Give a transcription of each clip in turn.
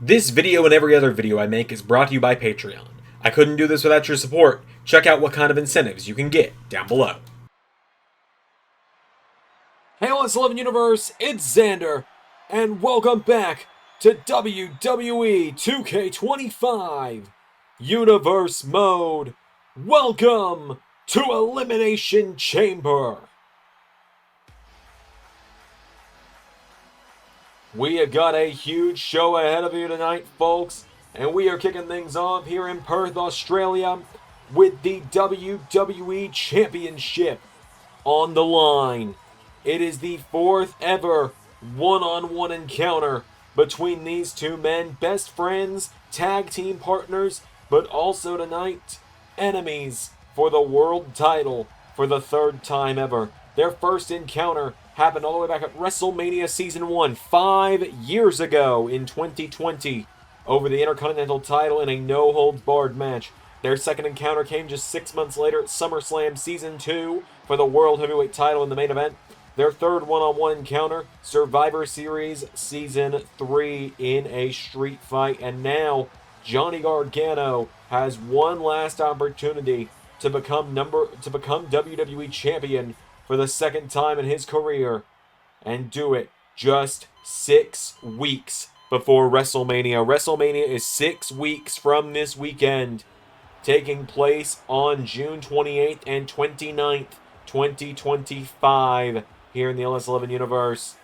This video and every other video I make is brought to you by Patreon. I couldn't do this without your support. Check out what kind of incentives you can get down below. Hey, let's 11 Universe, it's Xander, and welcome back to WWE 2K25 Universe Mode. Welcome to Elimination Chamber. We have got a huge show ahead of you tonight, folks, and we are kicking things off here in Perth, Australia, with the WWE Championship on the line. It is the fourth ever one-on-one encounter between these two men, best friends, tag team partners, but also tonight, enemies for the world title for the third time ever. Their first encounter happened all the way back at WrestleMania Season 1, 5 years ago in 2020, over the Intercontinental title in a no-holds-barred match. Their second encounter came just 6 months later at SummerSlam Season 2 for the World Heavyweight title in the main event. Their third one-on-one encounter, Survivor Series Season 3 in a street fight. And now, Johnny Gargano has one last opportunity to become WWE Champion for the second time in his career, and do it just 6 weeks before WrestleMania. WrestleMania is 6 weeks from this weekend, taking place on June 28th and 29th, 2025, here in the LS11 universe.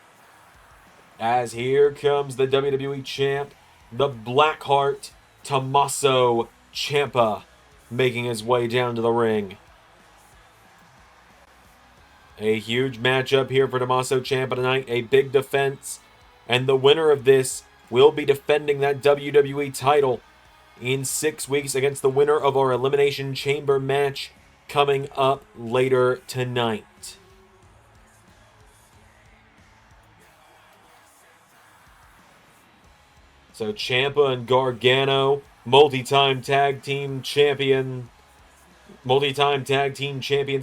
As here comes the WWE Champ, the Blackheart, Tommaso Ciampa, making his way down to the ring. A huge matchup here for Tommaso Ciampa tonight, a big defense, and the winner of this will be defending that WWE title in 6 weeks against the winner of our Elimination Chamber match coming up later tonight. So Ciampa and Gargano, multi-time tag team champions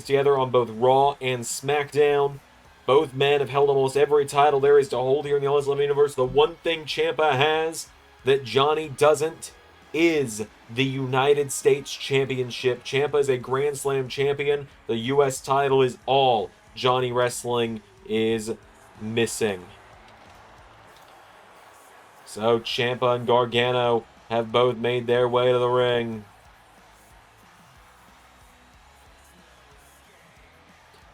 together on both Raw and SmackDown. Both men have held almost every title there is to hold here in the LS11 universe. The one thing Ciampa has that Johnny doesn't is the United States Championship. Ciampa is a Grand Slam champion. The US title is all Johnny Wrestling is missing. So Ciampa and Gargano have both made their way to the ring.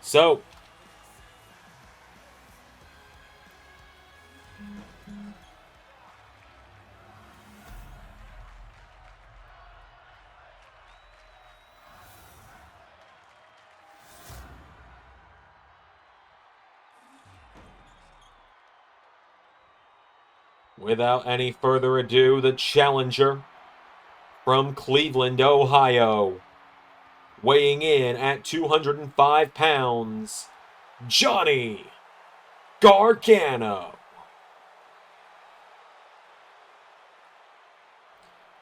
So, without any further ado, the challenger from Cleveland, Ohio, weighing in at 205 pounds, Johnny Gargano.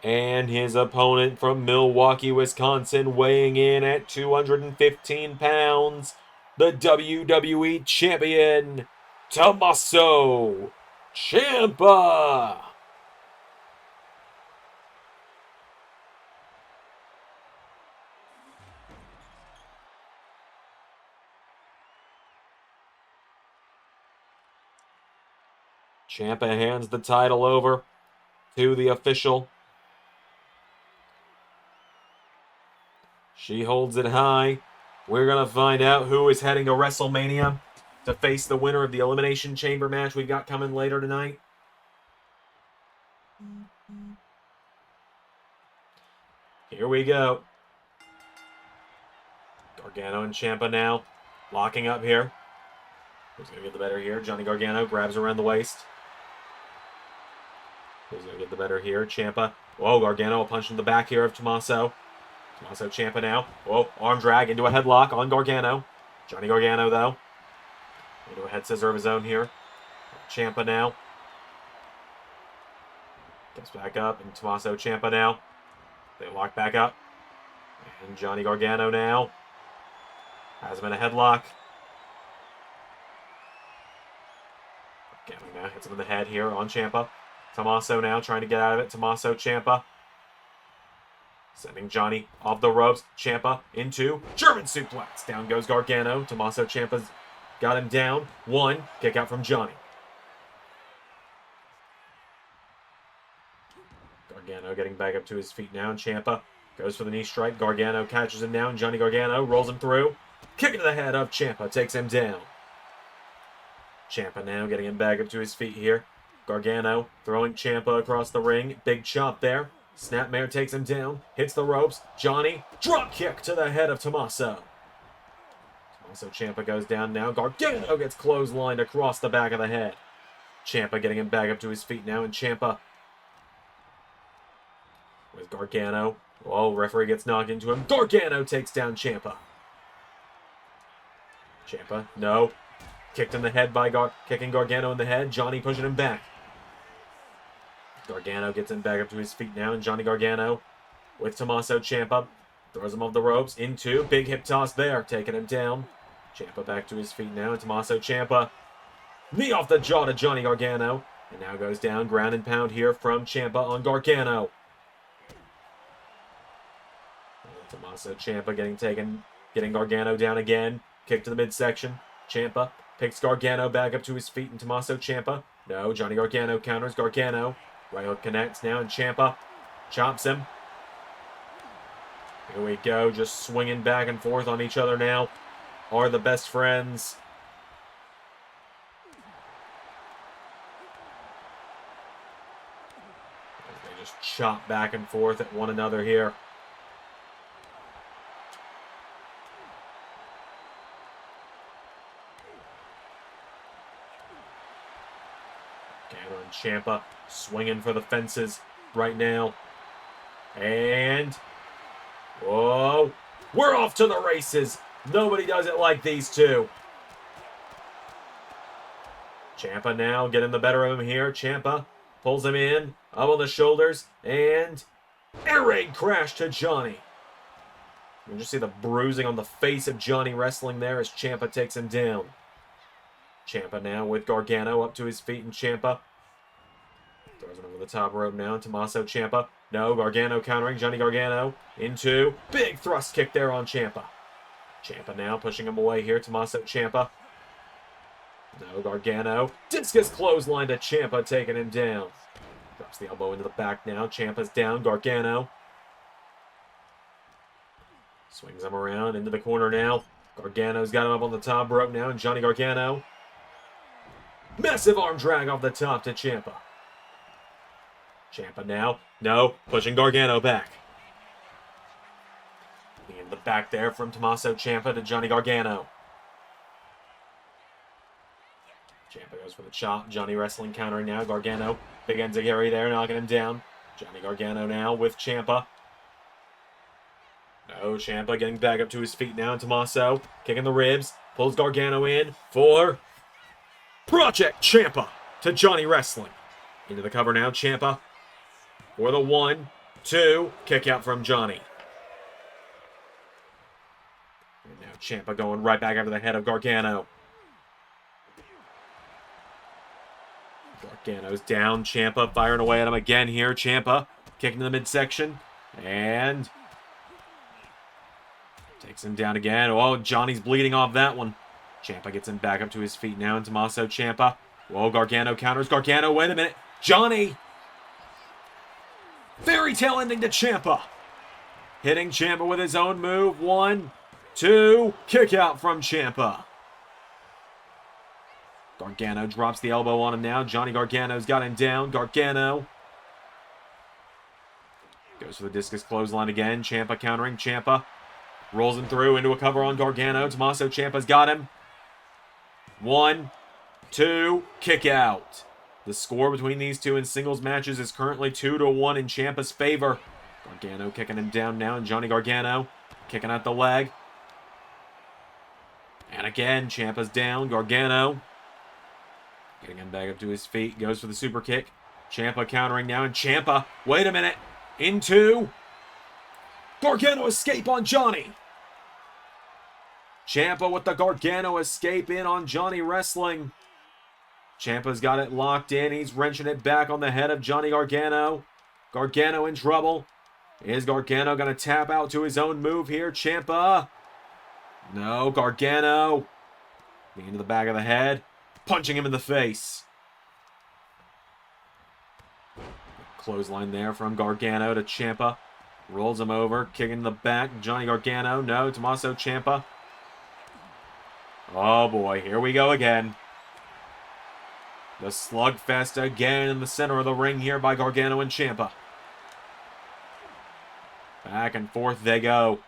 And his opponent from Milwaukee, Wisconsin, weighing in at 215 pounds, the WWE Champion, Tommaso Ciampa. Ciampa hands the title over to the official. She holds it high. We're going to find out who is heading to WrestleMania to face the winner of the Elimination Chamber match we've got coming later tonight. Here we go. Gargano and Ciampa now locking up here. Who's going to get the better here? Johnny Gargano grabs around the waist. Who's going to get the better here? Ciampa. Whoa, Gargano a punch in the back here of Tommaso. Tommaso Ciampa now. Whoa, arm drag into a headlock on Gargano. Johnny Gargano, though, into a head scissor of his own here. Ciampa now. Gets back up, and Tommaso Ciampa now. They lock back up. And Johnny Gargano now has him in a headlock. Gargano now hits him in the head here on Ciampa. Tommaso now trying to get out of it. Tommaso, Ciampa. Sending Johnny off the ropes. Ciampa into German suplex. Down goes Gargano. Tommaso Ciampa's got him down. One. Kick out from Johnny. Gargano getting back up to his feet now. Ciampa goes for the knee strike. Gargano catches him down. Johnny Gargano rolls him through. Kick to the head of Ciampa. Takes him down. Ciampa now getting him back up to his feet here. Gargano throwing Ciampa across the ring. Big chop there. Snapmare takes him down. Hits the ropes. Johnny. Drop kick to the head of Tommaso. Tommaso Ciampa goes down now. Gargano gets clotheslined across the back of the head. Ciampa getting him back up to his feet now. And Ciampa with Gargano. Oh, referee gets knocked into him. Gargano takes down Ciampa. Ciampa, no. Kicked in the head by kicking Gargano in the head. Johnny pushing him back. Gargano gets him back up to his feet now. And Johnny Gargano with Tommaso Ciampa. Throws him off the ropes. Into big hip toss there. Taking him down. Ciampa back to his feet now. And Tommaso Ciampa. Knee off the jaw to Johnny Gargano. And now goes down. Ground and pound here from Ciampa on Gargano. Tommaso Ciampa getting Gargano down again. Kick to the midsection. Ciampa picks Gargano back up to his feet, and Tommaso Ciampa. No, Johnny Gargano counters Gargano. Right hook connects now, and Ciampa chops him. Here we go, just swinging back and forth on each other now. Are the best friends. They just chop back and forth at one another here. Ciampa swinging for the fences right now. And whoa, we're off to the races. Nobody does it like these two. Ciampa now getting the better of him here. Ciampa pulls him in, up on the shoulders, and air raid crash to Johnny. You can just see the bruising on the face of Johnny wrestling there as Ciampa takes him down. Ciampa now with Gargano up to his feet, and Ciampa throws him over the top rope now. Tommaso Ciampa. No, Gargano countering. Johnny Gargano into big thrust kick there on Ciampa. Ciampa now pushing him away here. Tommaso Ciampa. No, Gargano. Discus clothesline to Ciampa, taking him down. Drops the elbow into the back now. Ciampa's down. Gargano swings him around into the corner now. Gargano's got him up on the top rope now. And Johnny Gargano. Massive arm drag off the top to Ciampa. Ciampa now. No. Pushing Gargano back. In the back there from Tommaso Ciampa to Johnny Gargano. Ciampa goes for the chop. Johnny wrestling countering now. Gargano. Big enziguri there, knocking him down. Johnny Gargano now with Ciampa. No, Ciampa getting back up to his feet now. Tommaso kicking the ribs. Pulls Gargano in for Project Ciampa to Johnny wrestling. Into the cover now. Ciampa for the 1, 2. Kick out from Johnny. And now Ciampa going right back after the head of Gargano. Gargano's down. Ciampa firing away at him again here. Ciampa kicking to the midsection. And takes him down again. Oh, Johnny's bleeding off that one. Ciampa gets him back up to his feet now. And Tommaso Ciampa. Whoa, Gargano counters. Gargano, wait a minute. Johnny. Fairy tale ending to Ciampa. Hitting Ciampa with his own move. 1, 2. Kick out from Ciampa. Gargano drops the elbow on him now. Johnny Gargano's got him down. Gargano goes for the discus clothesline again. Ciampa countering. Ciampa rolls him through into a cover on Gargano. Tommaso Ciampa's got him. 1, 2. Kick out. The score between these two in singles matches is currently 2-1 in Ciampa's favor. Gargano kicking him down now, and Johnny Gargano kicking out the leg. And again, Ciampa's down. Gargano getting him back up to his feet. Goes for the super kick. Ciampa countering now, and Ciampa, wait a minute, into Gargano escape on Johnny. Ciampa with the Gargano escape in on Johnny wrestling. Ciampa's got it locked in. He's wrenching it back on the head of Johnny Gargano. Gargano in trouble. Is Gargano going to tap out to his own move here? Ciampa. No, Gargano. Knee into the back of the head. Punching him in the face. Clothesline there from Gargano to Ciampa. Rolls him over. Kicking in the back. Johnny Gargano. No, Tommaso Ciampa. Oh boy, here we go again. The slugfest again in the center of the ring here by Gargano and Ciampa. Back and forth they go.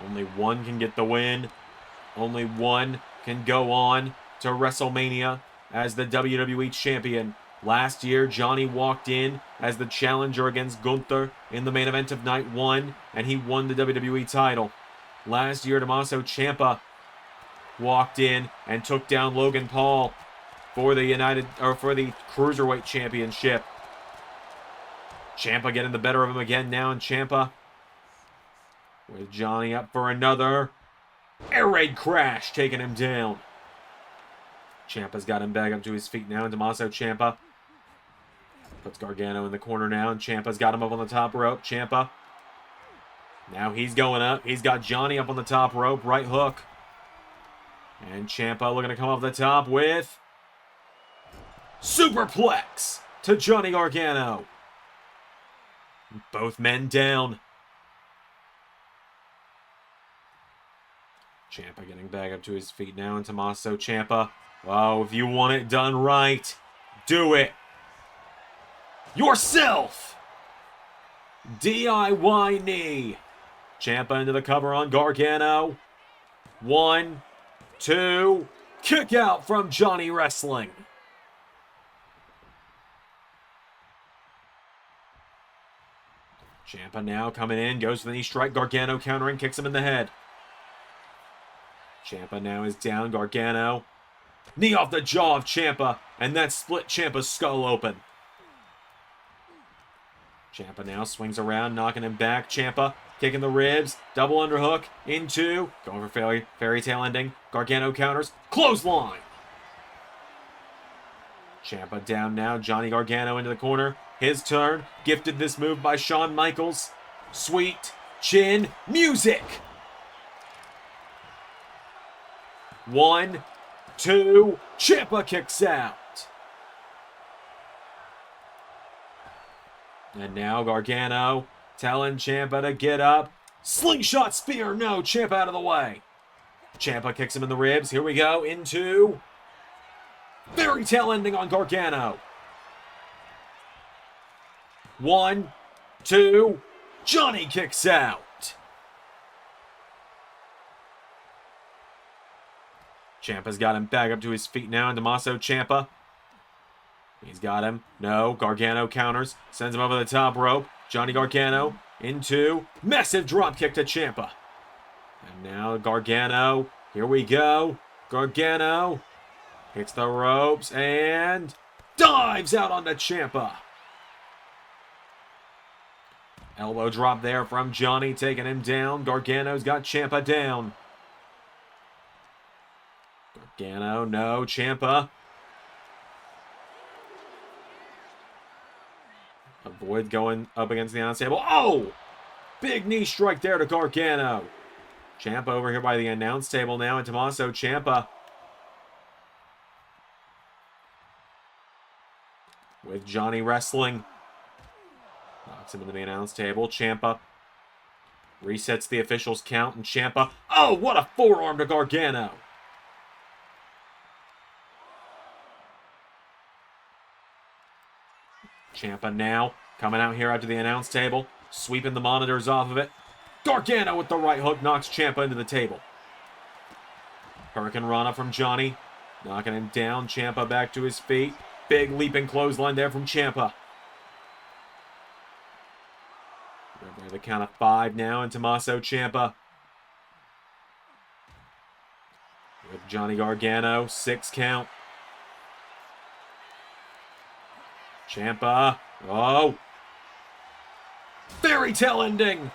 Only one can get the win. Only one can go on to WrestleMania as the WWE Champion. Last year, Johnny walked in as the challenger against Gunther in the main event of Night 1, and he won the WWE title. Last year, Tommaso Ciampa walked in and took down Logan Paul for the Cruiserweight Championship. Ciampa getting the better of him again now, and Ciampa with Johnny up for another air raid crash, taking him down. Ciampa's got him back up to his feet now, and Tommaso Ciampa puts Gargano in the corner now, and Ciampa's got him up on the top rope. Ciampa, now he's going up. He's got Johnny up on the top rope, right hook. And Ciampa looking to come off the top with superplex to Johnny Gargano. Both men down. Ciampa getting back up to his feet now, and Tommaso Ciampa. Oh, if you want it done right, do it yourself. DIY knee. Ciampa into the cover on Gargano. 1, 2, kick out from Johnny Wrestling. Ciampa now coming in, goes for the knee strike. Gargano countering, kicks him in the head. Ciampa now is down. Gargano. Knee off the jaw of Ciampa, and that split Ciampa's skull open. Ciampa now swings around, knocking him back. Ciampa kicking the ribs. Double underhook into. Going for fairy tale ending. Gargano counters. Clothesline. Ciampa down now. Johnny Gargano into the corner. His turn. Gifted this move by Shawn Michaels. Sweet chin music. 1, 2. Ciampa kicks out. And now Gargano telling Ciampa to get up. Slingshot spear. No, Ciampa out of the way. Ciampa kicks him in the ribs. Here we go. Into fairy tale ending on Gargano. 1, 2. Johnny kicks out. Ciampa's got him back up to his feet now, and Tommaso Ciampa. He's got him. No, Gargano counters. Sends him over the top rope. Johnny Gargano into massive drop kick to Ciampa. And now Gargano. Here we go. Gargano hits the ropes and dives out onto Ciampa. Elbow drop there from Johnny, taking him down. Gargano's got Ciampa down. Gargano, no, Ciampa. Avoid going up against the announce table. Oh! Big knee strike there to Gargano. Ciampa over here by the announce table now, and Tommaso Ciampa with Johnny Wrestling. Knocks him into the announce table. Ciampa resets the officials' count, and Ciampa. Oh, what a forearm to Gargano. Ciampa now coming out here after the announce table, sweeping the monitors off of it. Gargano with the right hook knocks Ciampa into the table. Hurricane Rana from Johnny, knocking him down. Ciampa back to his feet. Big leaping clothesline there from Ciampa. We're the count of 5 now, and Tommaso Ciampa with Johnny Gargano, 6 count. Ciampa, oh, fairy tale ending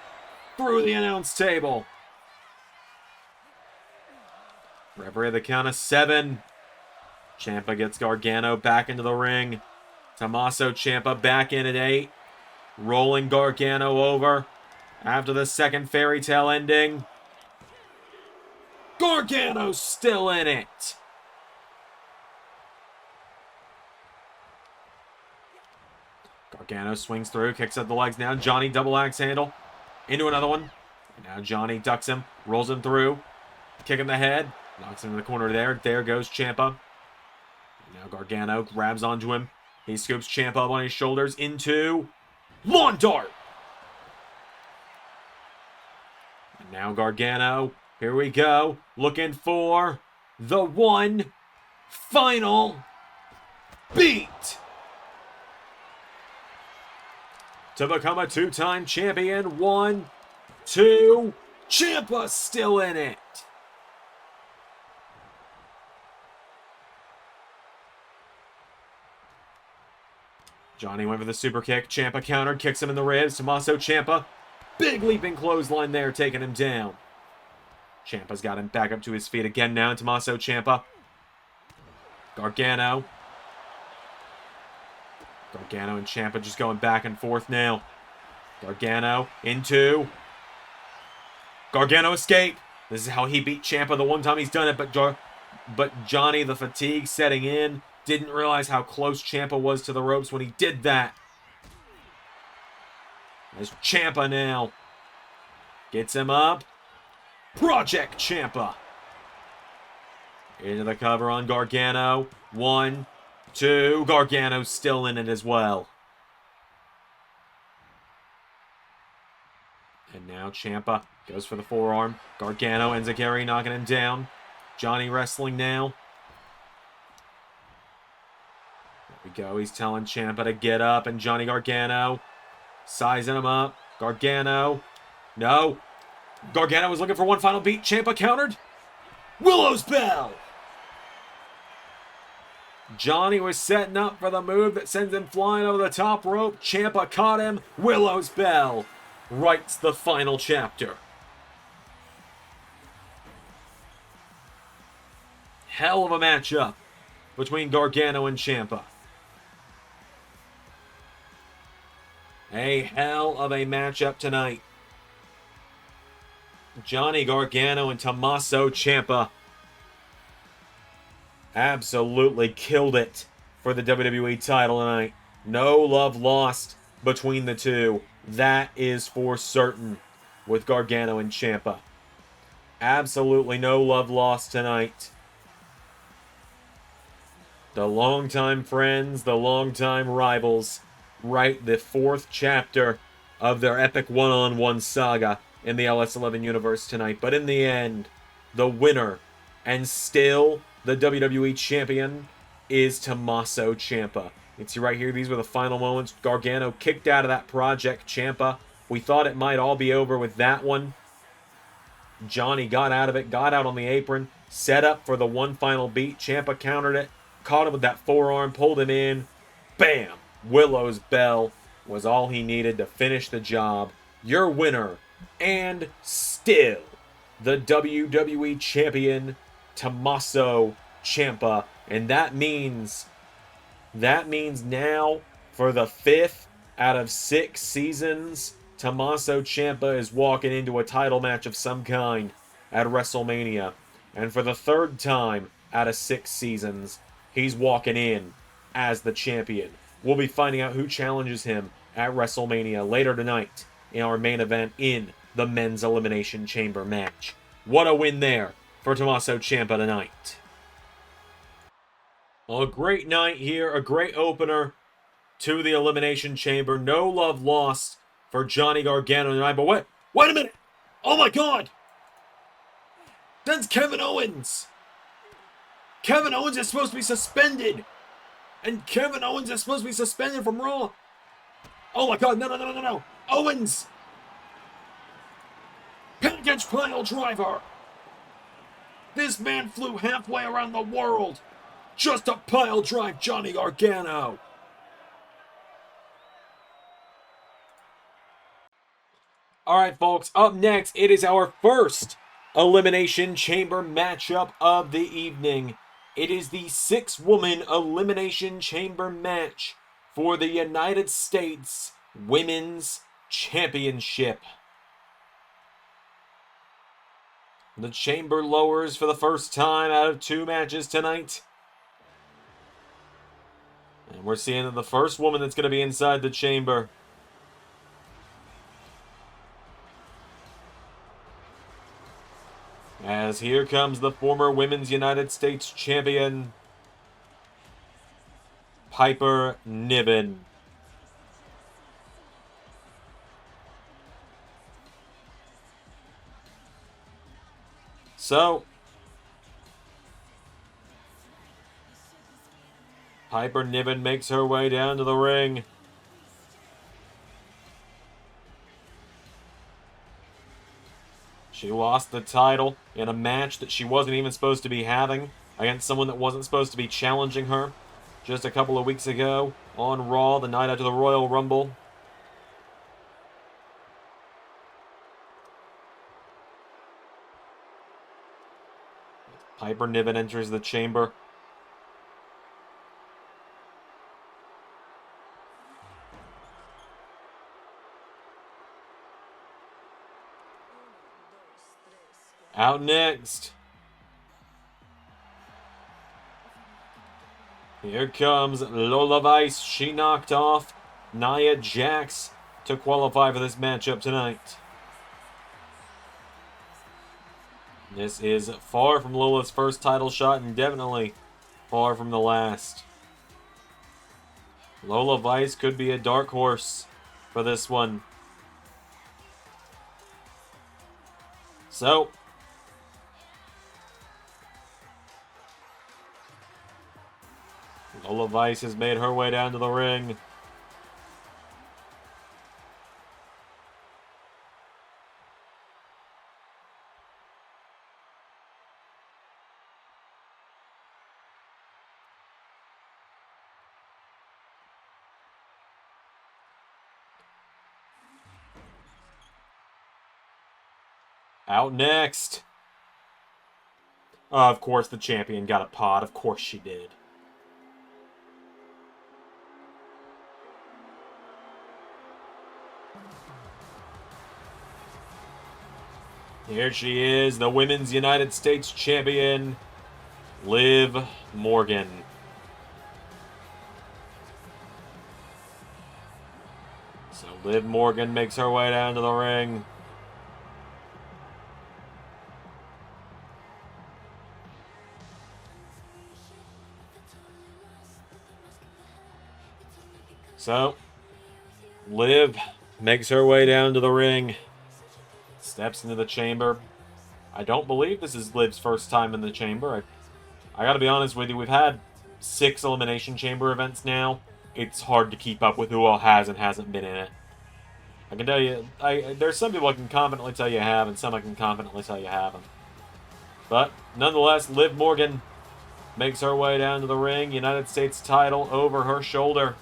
through the announce table. Referee at the count of 7. Ciampa gets Gargano back into the ring. Tommaso Ciampa back in at 8. Rolling Gargano over after the second fairy tale ending. Gargano's still in it. Gargano swings through, kicks out the legs now. Johnny double axe handle into another one. And now Johnny ducks him, rolls him through. Kick in the head, knocks him in the corner there. There goes Ciampa. And now Gargano grabs onto him. He scoops Ciampa up on his shoulders into lawn dart. And now Gargano, here we go, looking for the one final beat to become a 2-time champion. 1, 2, Ciampa still in it. Johnny went for the super kick. Ciampa countered, kicks him in the ribs. Tommaso Ciampa, big leaping clothesline there, taking him down. Ciampa's got him back up to his feet again now. Tommaso Ciampa. Gargano. Gargano and Ciampa just going back and forth now. Gargano into. Gargano escape. This is how he beat Ciampa the one time he's done it, but Johnny, the fatigue setting in, didn't realize how close Ciampa was to the ropes when he did that. There's Ciampa now. Gets him up. Project Ciampa. Into the cover on Gargano. 1, 2. Gargano's still in it as well. And now Ciampa goes for the forearm. Gargano ends up knocking him down. Johnny wrestling now. There we go. He's telling Ciampa to get up, and Johnny Gargano sizing him up. Gargano. No. Gargano was looking for one final beat. Ciampa countered. Willow's Bell. Johnny was setting up for the move that sends him flying over the top rope. Ciampa caught him. Willow's Bell writes the final chapter. Hell of a matchup between Gargano and Ciampa. A hell of a matchup tonight. Johnny Gargano and Tommaso Ciampa absolutely killed it for the WWE title tonight. No love lost between the two. That is for certain with Gargano and Ciampa. Absolutely no love lost tonight. The longtime friends, the longtime rivals, write the 4th chapter of their epic one-on-one saga in the LS11 universe tonight. But in the end, the winner and still the WWE champion is Tommaso Ciampa. You can see right here, these were the final moments. Gargano kicked out of that Project Ciampa. We thought it might all be over with that one. Johnny got out of it, got out on the apron, set up for the one final beat. Ciampa countered it, caught him with that forearm, pulled him in. Bam! Willow's Bell was all he needed to finish the job. Your winner, and still the WWE champion, Tommaso Ciampa. And that means now, for the 5th out of 6 seasons, Tommaso Ciampa is walking into a title match of some kind at WrestleMania. And for the 3rd time out of 6 seasons, he's walking in as the champion. We'll be finding out who challenges him at WrestleMania later tonight in our main event in the Men's Elimination Chamber match. What a win there for Tommaso Ciampa tonight. A great night here, a great opener to the Elimination Chamber. No love lost for Johnny Gargano tonight. But wait a minute! Oh my God! That's Kevin Owens! Kevin Owens is supposed to be suspended! And Kevin Owens is supposed to be suspended from Raw! Oh my God, no! Owens! Package pile driver! This man flew halfway around the world just to pile drive Johnny Gargano! Alright folks, up next, it is our first Elimination Chamber matchup of the evening. It is the 6-woman Elimination Chamber match for the United States Women's Championship. The Chamber lowers for the first time out of 2 matches tonight. And we're seeing the first woman that's going to be inside the Chamber. As here comes the former Women's United States Champion, Piper Niven. So, Piper Niven makes her way down to the ring. She lost the title in a match that she wasn't even supposed to be having against someone that wasn't supposed to be challenging her just a couple of weeks ago on Raw, the night after the Royal Rumble. Piper Niven enters the Chamber. Out next, here comes Lola Vice. She knocked off Nia Jax to qualify for this matchup tonight. This is far from Lola's first title shot and definitely far from the last. Lola Vice could be a dark horse for this one. So, Lola Vice has made her way down to the ring. Out next. Of course the champion got a pod. Of course she did. Here she is, the Women's United States Champion, Liv Morgan. So Liv Morgan makes her way down to the ring. So, Liv makes her way down to the ring. Steps into the Chamber. I don't believe this is Liv's first time in the Chamber. I gotta be honest with you, we've had 6 Elimination Chamber events now. It's hard to keep up with who all has and hasn't been in it. I can tell you, there's some people I can confidently tell you have, and some I can confidently tell you haven't. But, nonetheless, Liv Morgan makes her way down to the ring. United States title over her shoulder.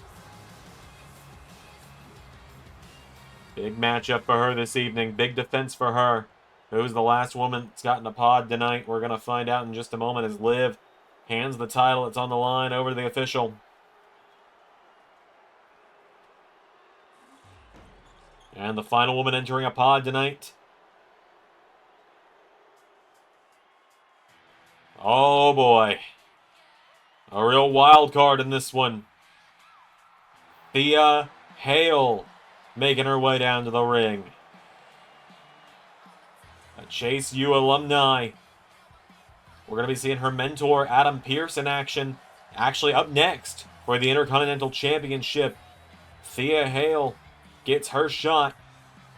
Big matchup for her this evening. Big defense for her. Who's the last woman that's gotten a pod tonight? We're going to find out in just a moment as Liv hands the title. It's on the line over to the official. And the final woman entering a pod tonight. Oh boy. A real wild card in this one. Thea Hale making her way down to the ring. A Chase U alumni. We're going to be seeing her mentor, Adam Pearce, in action. Actually up next for the Intercontinental Championship. Thea Hale gets her shot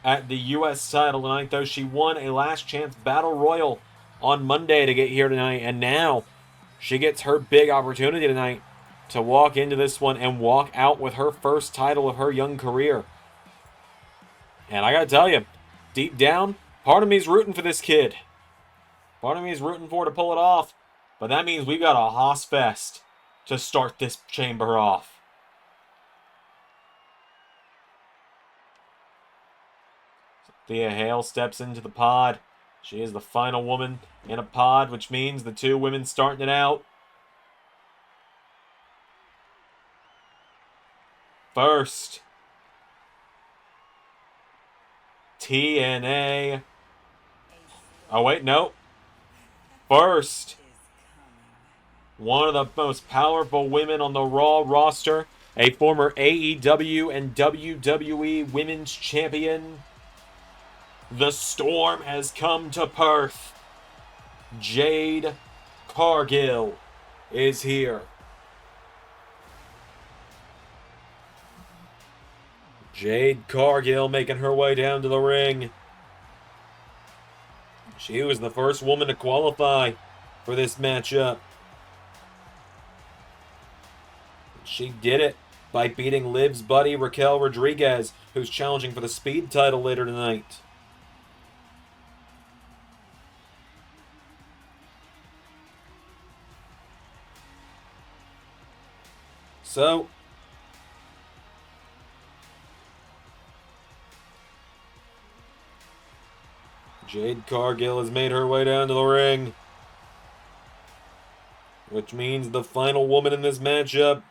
at the U.S. title tonight, though she won a last chance battle royal on Monday to get here tonight. And now she gets her big opportunity tonight to walk into this one and walk out with her first title of her young career. And I gotta tell you, deep down, part of me is rooting for this kid. Part of me is rooting for her to pull it off. But that means we've got a Hoss Fest to start this Chamber off. Thea Hale steps into the pod. She is the final woman in a pod, which means the two women starting it out. First, TNA. Oh, wait, no. First, one of the most powerful women on the Raw roster, a former AEW and WWE Women's Champion. The storm has come to Perth. Jade Cargill is here. Jade Cargill making her way down to the ring. She was the first woman to qualify for this matchup. She did it by beating Liv's buddy Raquel Rodriguez, who's challenging for the Speed title later tonight. So, Jade Cargill has made her way down to the ring, which means the final woman in this matchup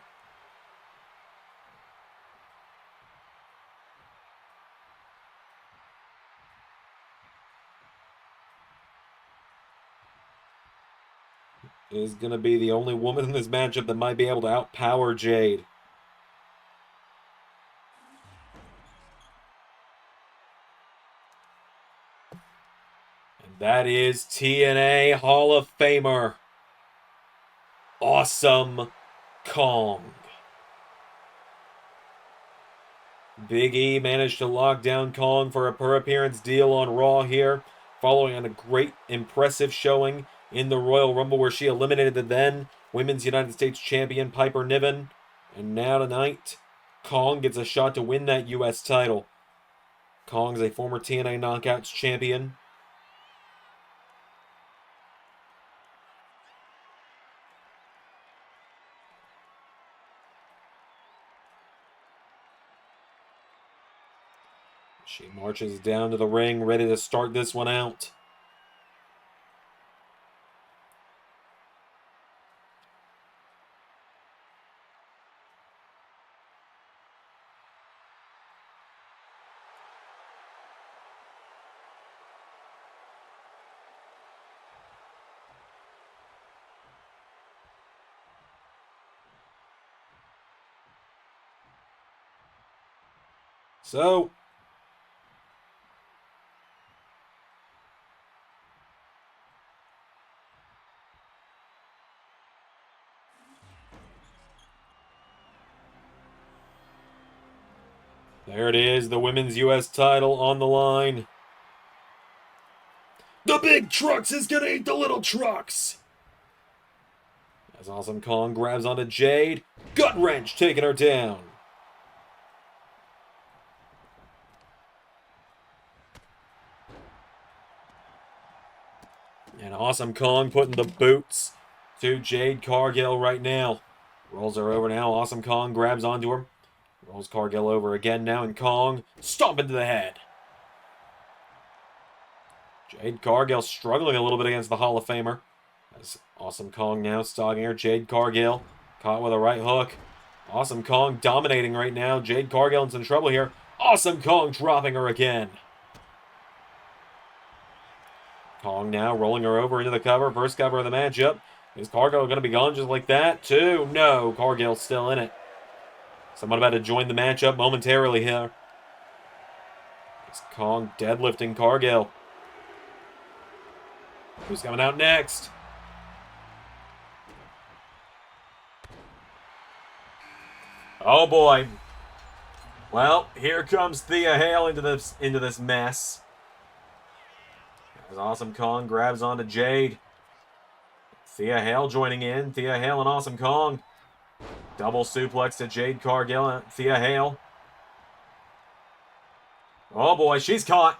is going to be the only woman in this matchup that might be able to outpower Jade. And that is TNA Hall of Famer, Awesome Kong. Big E managed to lock down Kong for a per-appearance deal on Raw here, following on a great, impressive showing in the Royal Rumble where she eliminated the then Women's United States Champion Piper Niven. And now tonight, Kong gets a shot to win that U.S. title. Kong's a former TNA Knockouts champion. She marches down to the ring, ready to start this one out. So, there it is, the women's U.S. title on the line. The big trucks is gonna eat the little trucks! As Awesome Kong grabs onto Jade, gut wrench taking her down. And Awesome Kong putting the boots to Jade Cargill right now. Rolls her over now. Awesome Kong grabs onto her. Rolls Cargill over again now, and Kong stomping to the head. Jade Cargill struggling a little bit against the Hall of Famer. As Awesome Kong now stalking her. Jade Cargill caught with a right hook. Awesome Kong dominating right now. Jade Cargill in some trouble here. Awesome Kong dropping her again. Kong now rolling her over into the cover. First cover of the matchup. Is Cargill going to be gone just like that? Two. No, Cargill's still in it. Someone about to join the matchup momentarily here. It's Kong deadlifting Cargill. Who's coming out next? Oh boy. Well, here comes Thea Hale into this mess. As Awesome Kong grabs onto Jade. Thea Hale joining in. Thea Hale and Awesome Kong. Double suplex to Jade Cargill and Thea Hale. Oh boy, she's caught.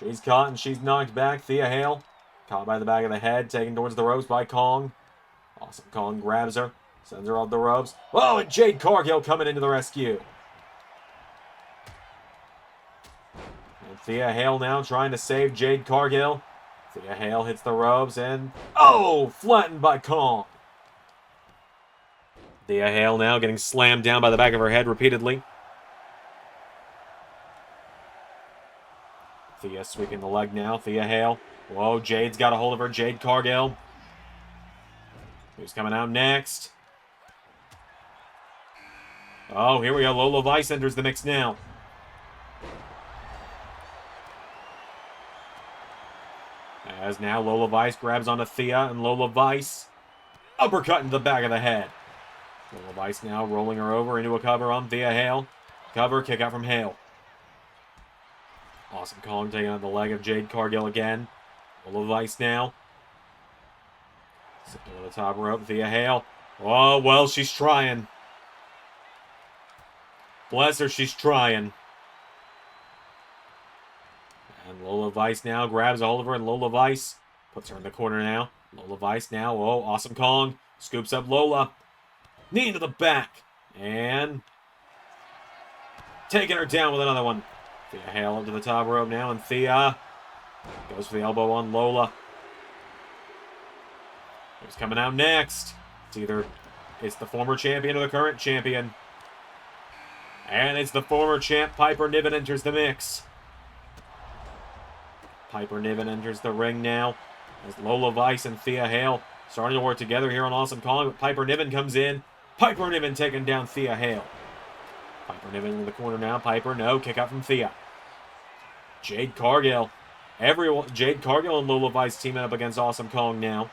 She's caught and she's knocked back. Thea Hale caught by the back of the head, taken towards the ropes by Kong. Awesome Kong grabs her, sends her off the ropes. Oh, and Jade Cargill coming into the rescue. And Thea Hale now trying to save Jade Cargill. Thea Hale hits the ropes and... oh! Flattened by Kong. Thea Hale now getting slammed down by the back of her head repeatedly. Thea sweeping the leg now. Thea Hale. Whoa, Jade's got a hold of her. Jade Cargill. Who's coming out next? Oh, here we go. Lola Vice enters the mix now. As now Lola Vice grabs onto Thea, and Lola Vice uppercut into the back of the head. Lola Vice now rolling her over into a cover on Thea Hale. Cover, kick out from Hale. Awesome Kong taking on the leg of Jade Cargill again. Lola Vice now. Sitting over the top rope, Thea Hale. Oh, well, she's trying. Bless her, she's trying. And Lola Vice now grabs a hold of her, and Lola Vice puts her in the corner now. Lola Vice now, oh, Awesome Kong scoops up Lola. Knee into the back. And taking her down with another one. Thea Hale up to the top rope now, and Thea goes for the elbow on Lola. Who's coming out next? It's the former champion or the current champion. And it's the former champ, Piper Niven, enters the mix. Piper Niven enters the ring now. As Lola Vice and Thea Hale starting to work together here on Awesome Kong. But Piper Niven comes in. Piper Niven taking down Thea Hale. Piper Niven in the corner now. Piper, no. Kick out from Thea. Jade Cargill. Jade Cargill and Lola Vice teaming up against Awesome Kong now.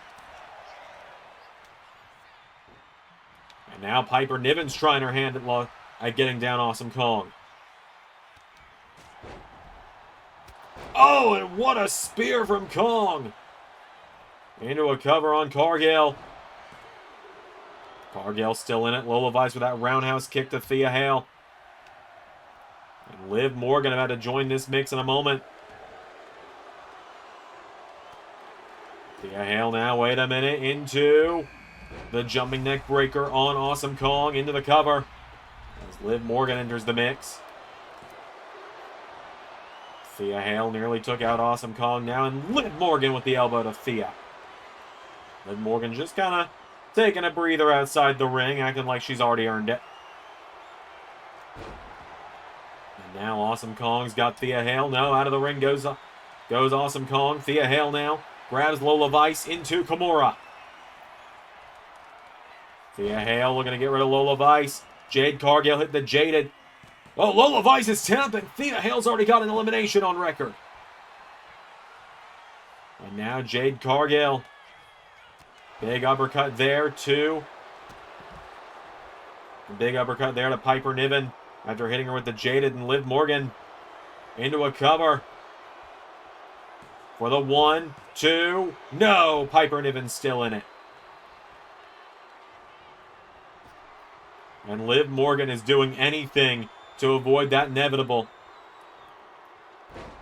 And now Piper Niven's trying her hand at getting down Awesome Kong. Oh, and what a spear from Kong! Into a cover on Cargill. Cargill still in it. Lola Vice with that roundhouse kick to Thea Hale. And Liv Morgan about to join this mix in a moment. Thea Hale now, wait a minute, into the jumping neck breaker on Awesome Kong, into the cover. As Liv Morgan enters the mix. Thea Hale nearly took out Awesome Kong now, and Liv Morgan with the elbow to Thea. Liv Morgan just kind of taking a breather outside the ring, acting like she's already earned it. And now Awesome Kong's got Thea Hale. No, out of the ring goes Awesome Kong. Thea Hale now grabs Lola Vice into Kimura. Thea Hale looking to get rid of Lola Vice. Jade Cargill hit the Jaded. Oh, Lola Vice is tapping. Thea Hale's already got an elimination on record. And now Jade Cargill. Big uppercut there to... Big uppercut there to Piper Niven after hitting her with the Jaded, and Liv Morgan into a cover. For the 1, 2... No! Piper Niven's still in it. And Liv Morgan is doing anything to avoid that inevitable.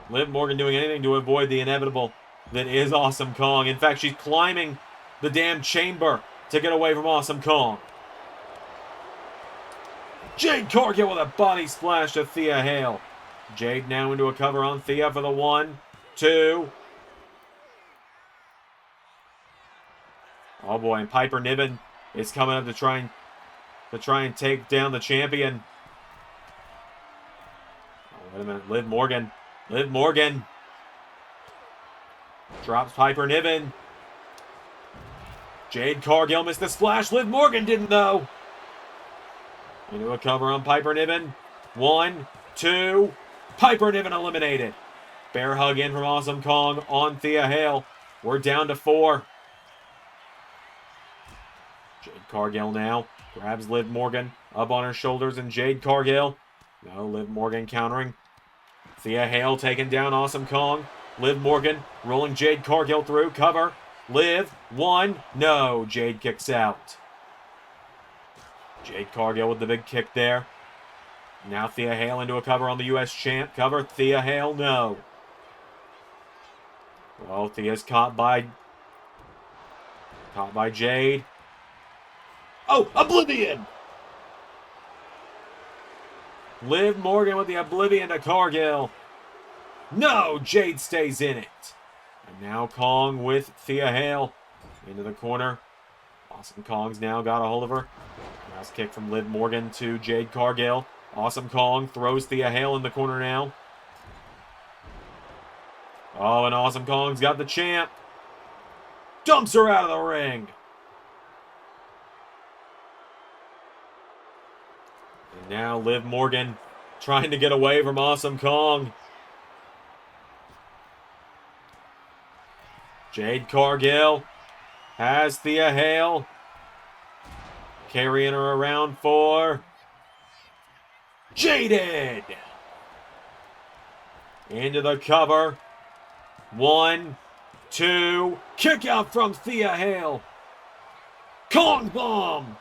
Liv Morgan doing anything to avoid the inevitable that is Awesome Kong. In fact, she's climbing the damn chamber to get away from Awesome Kong. Jade Cargill with a body splash to Thea Hale. Jade now into a cover on Thea for the 1, 2. Oh boy, and Piper Niven is coming up to try and take down the champion. Oh, wait a minute. Liv Morgan. Liv Morgan drops Piper Niven. Jade Cargill missed the splash. Liv Morgan didn't, though. Into a cover on Piper Niven. 1, 2. Piper Niven eliminated. Bear hug in from Awesome Kong on Thea Hale. We're down to 4. Jade Cargill now grabs Liv Morgan up on her shoulders, and Jade Cargill. No, Liv Morgan countering. Thea Hale taking down Awesome Kong. Liv Morgan rolling Jade Cargill through. Cover. Liv. 1. No. Jade kicks out. Jade Cargill with the big kick there. Now Thea Hale into a cover on the U.S. champ. Cover. Thea Hale. No. Well, Thea's caught by Jade. Oh, Oblivion! Liv Morgan with the Oblivion to Cargill. No, Jade stays in it. And now Kong with Thea Hale into the corner. Awesome Kong's now got a hold of her. Last kick from Liv Morgan to Jade Cargill. Awesome Kong throws Thea Hale in the corner now. Oh, and Awesome Kong's got the champ. Dumps her out of the ring. And now Liv Morgan trying to get away from Awesome Kong. Jade Cargill has Thea Hale. Carrying her around for Jaded. Into the cover. 1, 2. Kick out from Thea Hale. Kong bomb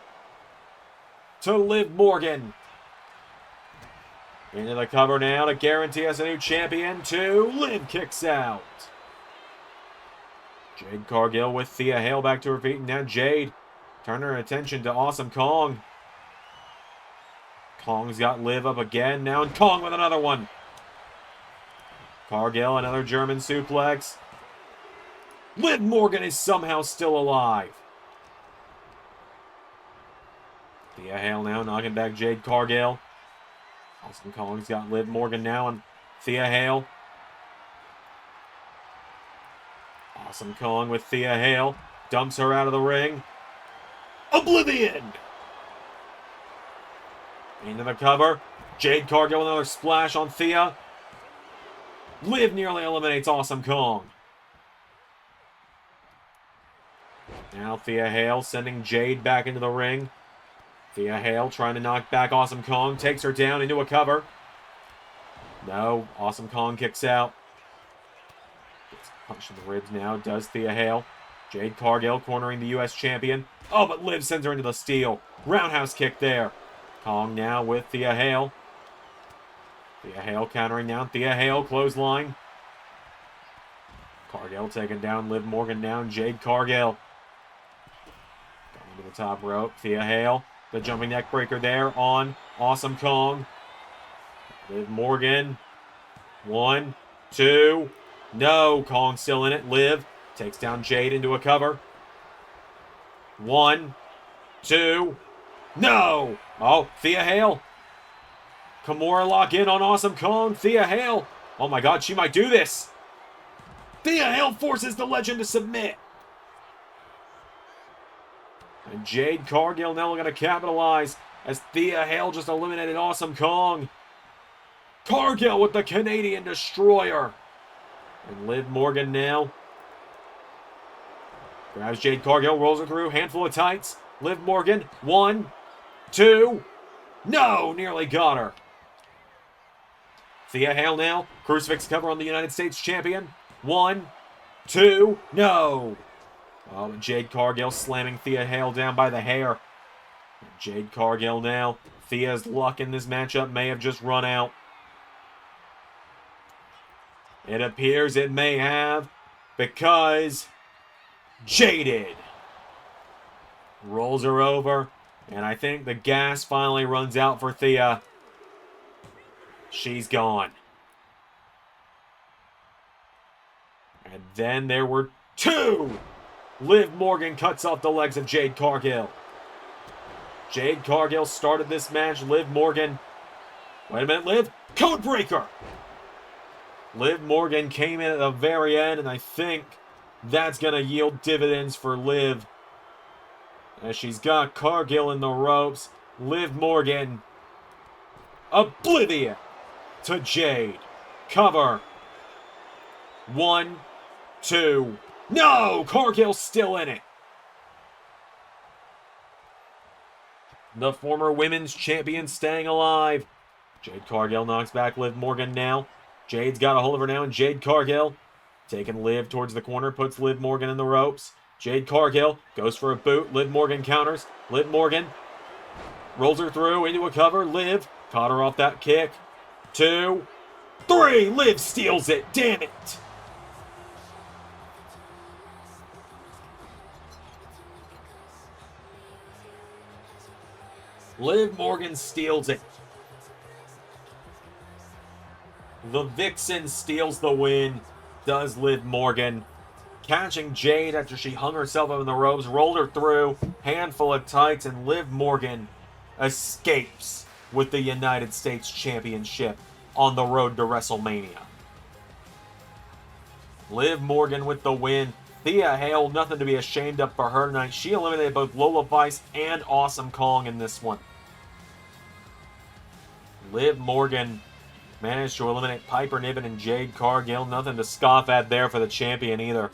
to Liv Morgan. Into the cover now to guarantee us a new champion. 2. Liv kicks out. Jade Cargill with Thea Hale back to her feet. And now Jade turning her attention to Awesome Kong. Kong's got Liv up again now. And Kong with another one. Cargill, another German suplex. Liv Morgan is somehow still alive. Thea Hale now knocking back Jade Cargill. Awesome Kong's got Liv Morgan now and Thea Hale. Awesome Kong with Thea Hale. Dumps her out of the ring. Oblivion! Into the cover. Jade Cargill with another splash on Thea. Liv nearly eliminates Awesome Kong. Now Thea Hale sending Jade back into the ring. Thea Hale trying to knock back Awesome Kong. Takes her down into a cover. No, Awesome Kong kicks out. Gets punched in the ribs now. Does Thea Hale. Jade Cargill cornering the U.S. champion. Oh, but Liv sends her into the steel. Roundhouse kick there. Kong now with Thea Hale. Thea Hale countering down. Thea Hale clothesline. Cargill taking down Liv Morgan down. Jade Cargill. Going to the top rope. Thea Hale. The jumping neck breaker there on Awesome Kong. Liv Morgan. 1, 2. No. Kong still in it. Liv takes down Jade into a cover. 1, 2. No. Oh, Thea Hale. Kimura lock in on Awesome Kong. Thea Hale. Oh my god, she might do this. Thea Hale forces the legend to submit. And Jade Cargill now going to capitalize as Thea Hale just eliminated Awesome Kong. Cargill with the Canadian Destroyer. And Liv Morgan now grabs Jade Cargill, rolls her through, handful of tights. Liv Morgan, 1, 2. No, nearly got her. Thea Hale now, crucifix cover on the United States champion. 1, 2, no. Oh, Jade Cargill slamming Thea Hale down by the hair. Jade Cargill now. Thea's luck in this matchup may have just run out. It appears it may have, because Jaded rolls her over, and I think the gas finally runs out for Thea. She's gone. And then there were 2. Liv Morgan cuts off the legs of Jade Cargill. Jade Cargill started this match. Liv Morgan. Wait a minute, Liv. Codebreaker. Liv Morgan came in at the very end, and I think that's going to yield dividends for Liv. As she's got Cargill in the ropes. Liv Morgan. Oblivion to Jade. Cover. 1, 2. No! Cargill's still in it. The former women's champion staying alive. Jade Cargill knocks back Liv Morgan now. Jade's got a hold of her now, and Jade Cargill taking Liv towards the corner, puts Liv Morgan in the ropes. Jade Cargill goes for a boot. Liv Morgan counters. Liv Morgan rolls her through into a cover. Liv caught her off that kick. 2, 3. Liv steals it. Damn it. Liv Morgan steals it. The Vixen steals the win. Does Liv Morgan. Catching Jade after she hung herself up in the ropes, rolled her through, handful of tights, and Liv Morgan escapes with the United States Championship on the road to WrestleMania. Liv Morgan with the win. Thea Hale, nothing to be ashamed of for her tonight. She eliminated both Lola Vice and Awesome Kong in this one. Liv Morgan managed to eliminate Piper Niven and Jade Cargill. Nothing to scoff at there for the champion either.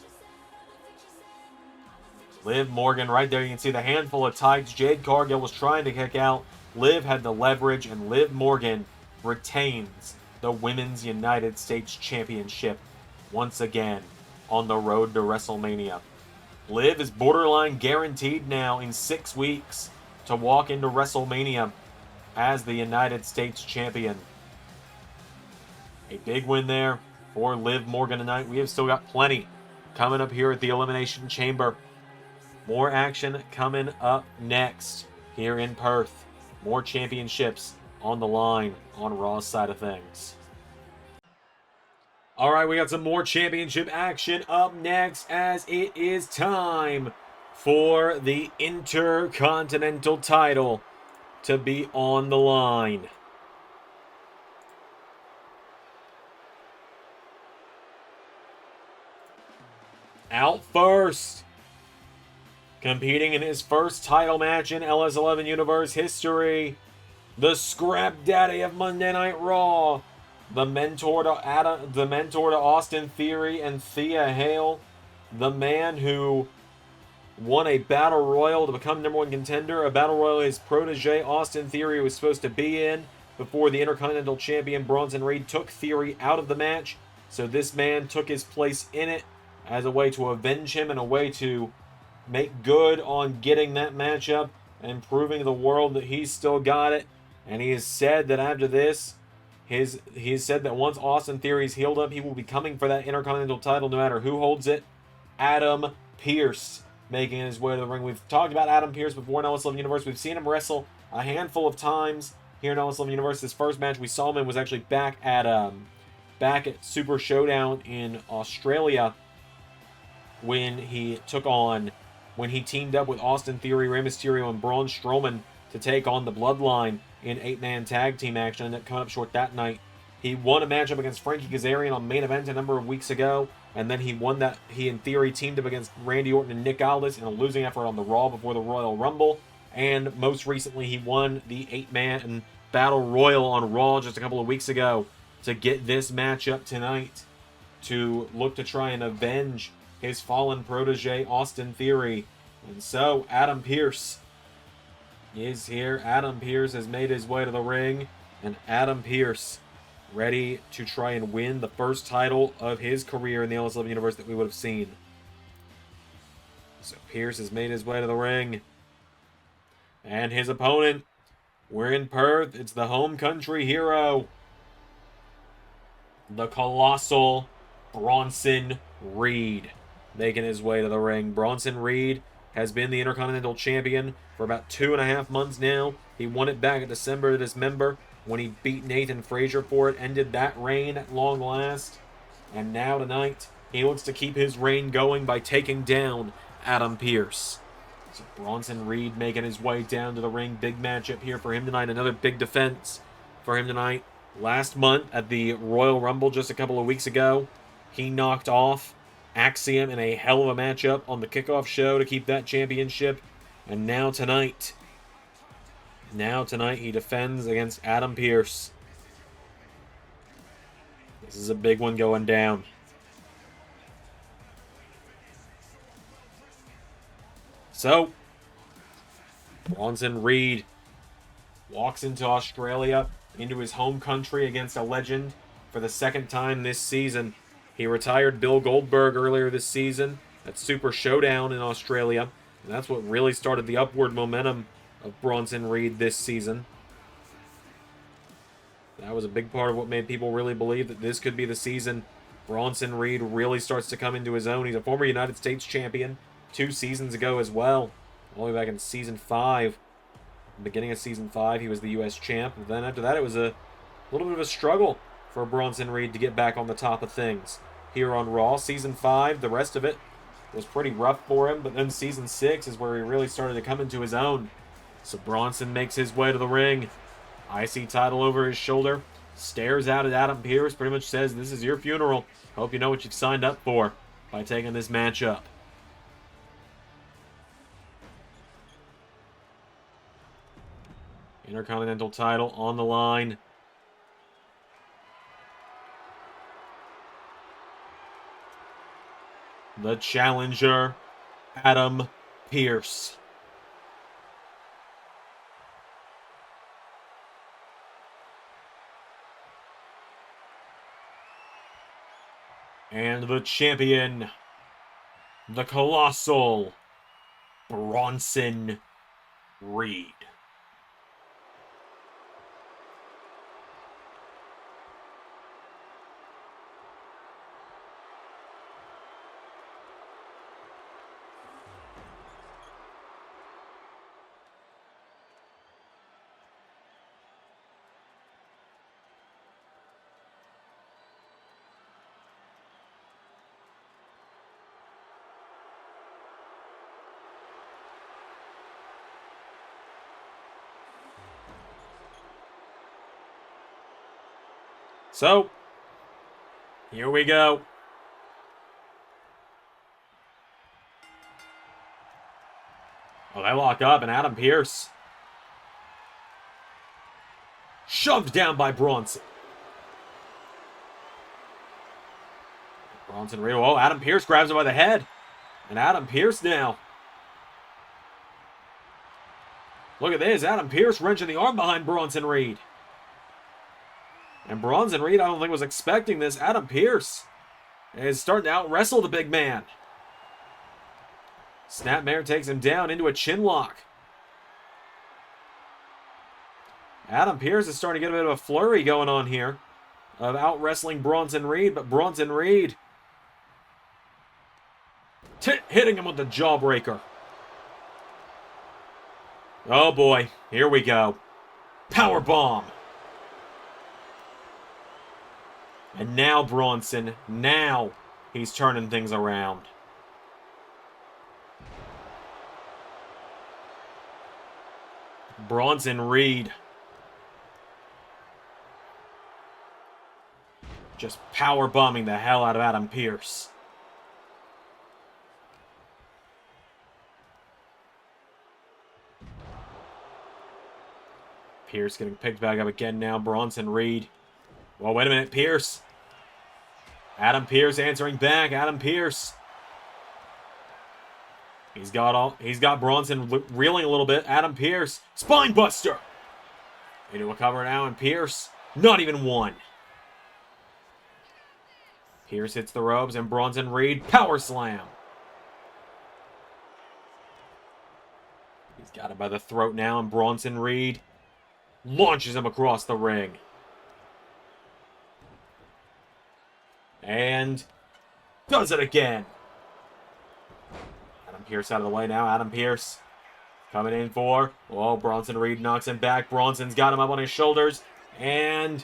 Liv Morgan right there. You can see the handful of tights. Jade Cargill was trying to kick out. Liv had the leverage, and Liv Morgan retains the Women's United States Championship once again on the road to WrestleMania. Liv is borderline guaranteed now in 6 weeks to walk into WrestleMania as the United States Champion. A big win there for Liv Morgan tonight. We have still got plenty coming up here at the Elimination Chamber. More action coming up next here in Perth. More championships on the line on Raw's side of things. Alright, we got some more championship action up next as it is time for the Intercontinental title to be on the line. Out first, competing in his first title match in LS11 Universe history, the Scrap Daddy of Monday Night Raw, the mentor to Austin Theory and Thea Hale, the man who won a Battle Royal to become #1 contender, a Battle Royal his protege Austin Theory was supposed to be in before the Intercontinental Champion Bronson Reed took Theory out of the match. So this man took his place in it as a way to avenge him and a way to make good on getting that matchup and proving to the world that he's still got it. And he has said that after this, he said that once Austin Theory's healed up, he will be coming for that Intercontinental title no matter who holds it. Adam Pearce making his way to the ring. We've talked about Adam Pearce before in LS11 Universe. We've seen him wrestle a handful of times here in LS11 Universe. His first match we saw him in was actually back at Super Showdown in Australia when he teamed up with Austin Theory, Rey Mysterio, and Braun Strowman to take on the Bloodline in 8-man tag team action. Ended up coming up short that night. He won a matchup against Frankie Kazarian on Main Event a number of weeks ago, and then he in Theory teamed up against Randy Orton and Nick Aldis in a losing effort on the Raw before the Royal Rumble, and most recently he won the 8-man Battle Royal on Raw just a couple of weeks ago to get this matchup tonight to look to try and avenge his fallen protege Austin Theory. And so Adam Pearce is here. Adam Pearce has made his way to the ring, and Adam Pearce ready to try and win the first title of his career in the LS11 Universe that we would have seen. So Pearce has made his way to the ring, and his opponent, we're in Perth, it's the home country hero, the colossal Bronson Reed, making his way to the ring. Bronson Reed has been the Intercontinental Champion for about 2.5 months now. He won it back in December to Dismember when he beat Nathan Frazer for it, ended that reign at long last. And now tonight, he looks to keep his reign going by taking down Adam Pearce. So Bronson Reed making his way down to the ring. Big matchup here for him tonight. Another big defense for him tonight. Last month at the Royal Rumble just a couple of weeks ago, he knocked off Axiom in a hell of a matchup on the kickoff show to keep that championship. And now tonight he defends against Adam Pearce. This is a big one going down. So, Bronson Reed walks into Australia, into his home country against a legend for the second time this season. He retired Bill Goldberg earlier this season at Super Showdown in Australia, and that's what really started the upward momentum of Bronson Reed this season. That was a big part of what made people really believe that this could be the season Bronson Reed really starts to come into his own. He's a former United States champion 2 seasons ago as well. All the way back in Season 5. Beginning of Season 5, he was the U.S. champ. And then after that, it was a little bit of a struggle for Bronson Reed to get back on the top of things. Here on Raw, Season 5, the rest of it was pretty rough for him, but then Season 6 is where he really started to come into his own. So Bronson makes his way to the ring. IC title over his shoulder. Stares out at Adam Pearce, pretty much says, "This is your funeral. Hope you know what you've signed up for by taking this match up." Intercontinental title on the line. The challenger, Adam Pearce. And the champion, the colossal Bronson Reed. So, here we go. Oh, they lock up, and Adam Pearce shoved down by Bronson. Bronson Reed. Oh, Adam Pearce grabs him by the head. And Adam Pearce now. Look at this. Adam Pearce wrenching the arm behind Bronson Reed. And Bronson Reed, I don't think was expecting this. Adam Pearce is starting to out-wrestle the big man. Snapmare takes him down into a chin lock. Adam Pearce is starting to get a bit of a flurry going on here of out-wrestling Bronson Reed, but Bronson Reed hitting him with the jawbreaker. Oh boy, here we go. Power bomb. And now Bronson, now he's turning things around. Bronson Reed just power bombing the hell out of Adam Pearce. Pearce getting picked back up again now. Bronson Reed. Well, wait a minute, Pearce. Adam Pearce answering back. Adam Pearce. He's got Bronson reeling a little bit. Adam Pearce. Spine buster. Into a cover now, and Pearce, not even one. Pearce hits the ropes, and Bronson Reed power slam. He's got him by the throat now, and Bronson Reed launches him across the ring. And does it again. Adam Pearce out of the way now. Adam Pearce coming in for... Oh, Bronson Reed knocks him back. Bronson's got him up on his shoulders. And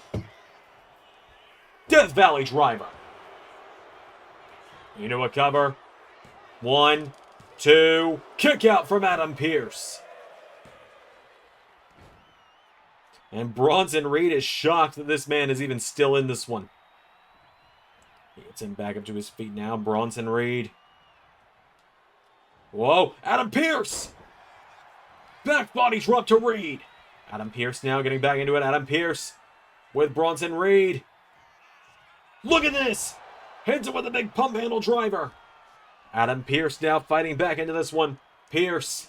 Death Valley Driver. Into a cover. 1, 2. Kick out from Adam Pearce. And Bronson Reed is shocked that this man is even still in this one. He gets him back up to his feet now. Bronson Reed. Whoa, Adam Pearce! Back body drop to Reed. Adam Pearce now getting back into it. Adam Pearce with Bronson Reed. Look at this! Hits him with a big pump handle driver. Adam Pearce now fighting back into this one. Pearce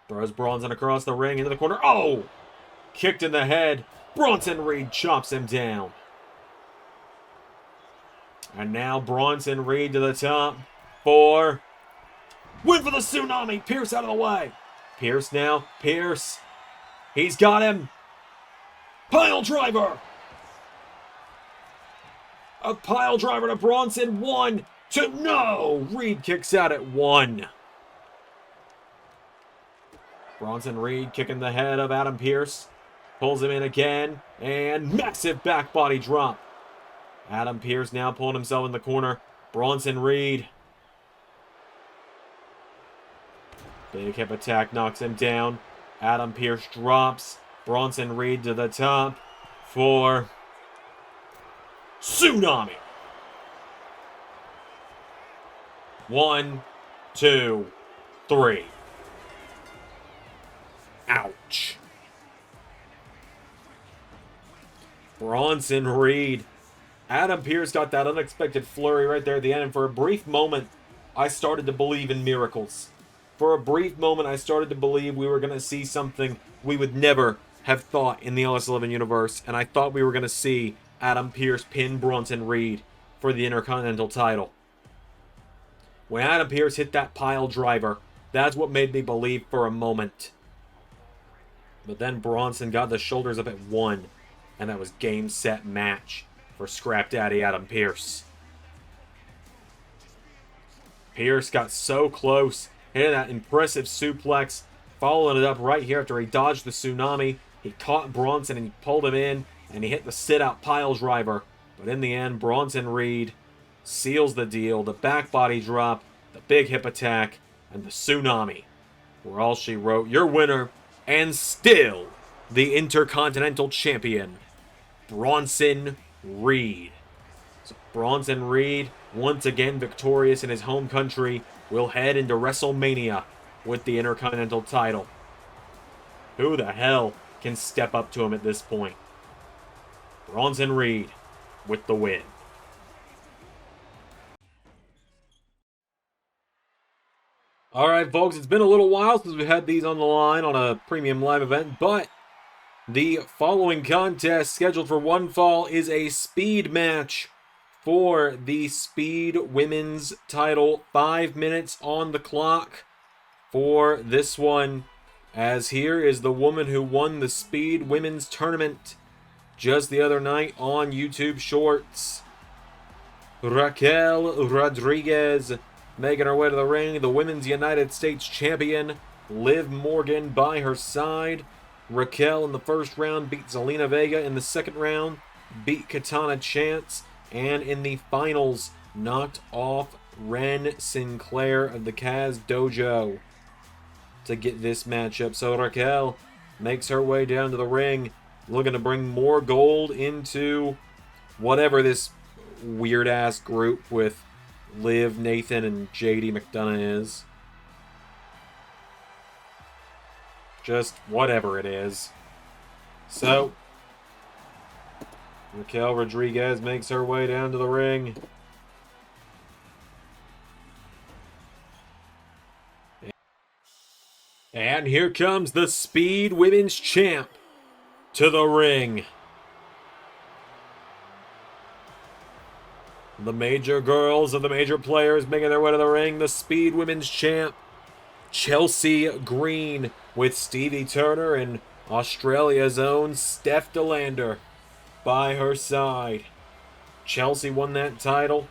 throws Bronson across the ring into the corner. Oh! Kicked in the head. Bronson Reed chops him down. And now Bronson Reed to the top. 4. Win for the tsunami. Pearce out of the way. Pearce now. Pearce. He's got him. Pile driver. A pile driver to Bronson. 1, 2. No. Reed kicks out at 1. Bronson Reed kicking the head of Adam Pearce. Pulls him in again, and massive back body drop. Adam Pearce now pulling himself in the corner. Bronson Reed. Big hip attack knocks him down. Adam Pearce drops. Bronson Reed to the top for Tsunami. 1, 2, 3. Ouch. Bronson Reed. Adam Pearce got that unexpected flurry right there at the end, and for a brief moment, I started to believe in miracles. For a brief moment, I started to believe we were going to see something we would never have thought in the LS11 universe, and I thought we were going to see Adam Pearce pin Bronson Reed for the Intercontinental title. When Adam Pearce hit that pile driver, that's what made me believe for a moment. But then Bronson got the shoulders up at 1, and that was game, set, match for Scrap Daddy Adam Pearce. Pearce got so close, hitting that impressive suplex, following it up right here after he dodged the tsunami. He caught Bronson and he pulled him in, and he hit the sit-out pile driver. But in the end, Bronson Reed seals the deal. The back body drop, the big hip attack, and the tsunami were all she wrote. Your winner, and still the Intercontinental Champion, Bronson Reed. So Bronson Reed, once again victorious in his home country, will head into WrestleMania with the Intercontinental title. Who the hell can step up to him at this point? Bronson Reed with the win. Alright folks, it's been a little while since we've had these on the line on a premium live event, but the following contest scheduled for one fall is a speed match for the Speed Women's title. 5 minutes on the clock for this one, as here is the woman who won the Speed Women's tournament just the other night on YouTube Shorts. Raquel Rodriguez making her way to the ring, the Women's United States Champion, Liv Morgan by her side. Raquel in the first round beat Zelina Vega. In the second round, beat Katana Chance. And in the finals, knocked off Ren Sinclair of the Kaz Dojo to get this matchup. So Raquel makes her way down to the ring, looking to bring more gold into whatever this weird-ass group with Liv, Nathan, and Jade McDonough is. Just whatever it is. So Raquel Rodriguez makes her way down to the ring. And here comes the Speed Women's Champ to the ring. The major girls and the major players making their way to the ring. The Speed Women's Champ, Chelsea Green, with Stevie Turner and Australia's own Steph DeLander by her side. Chelsea won that title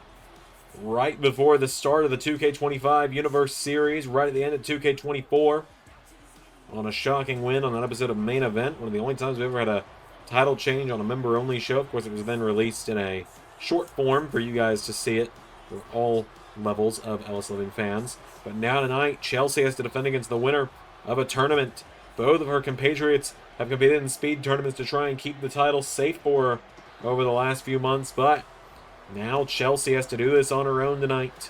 right before the start of the 2K25 Universe Series, right at the end of 2K24, on a shocking win on an episode of Main Event. One of the only times we've ever had a title change on a member-only show. Of course, it was then released in a short form for you guys to see it for all levels of LS11 fans. But now tonight, Chelsea has to defend against the winner of a tournament. Both of her compatriots have competed in speed tournaments to try and keep the title safe for her over the last few months, but now Chelsea has to do this on her own tonight,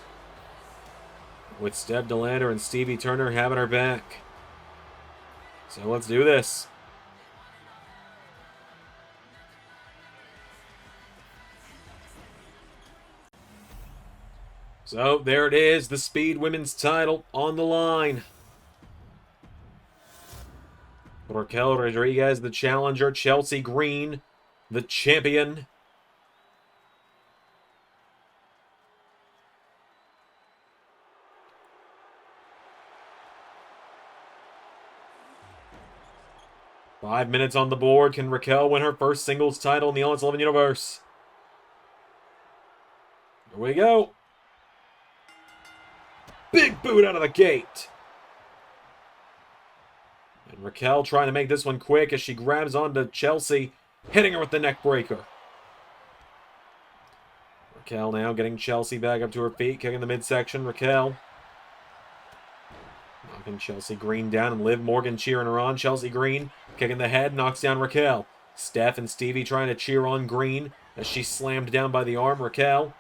with Steph DeLander and Stevie Turner having her back. So let's do this. So there it is, the Speed Women's title on the line. Raquel Rodriguez, the challenger. Chelsea Green, the champion. Five minutes on the board. Can Raquel win her first singles title in the LS11 universe? Here we go. Big boot out of the gate. And Raquel trying to make this one quick as she grabs onto Chelsea, hitting her with the neck breaker. Raquel now getting Chelsea back up to her feet, kicking the midsection. Raquel knocking Chelsea Green down, and Liv Morgan cheering her on. Chelsea Green kicking the head, knocks down Raquel. Steph and Stevie trying to cheer on Green as she's slammed down by the arm. Raquel.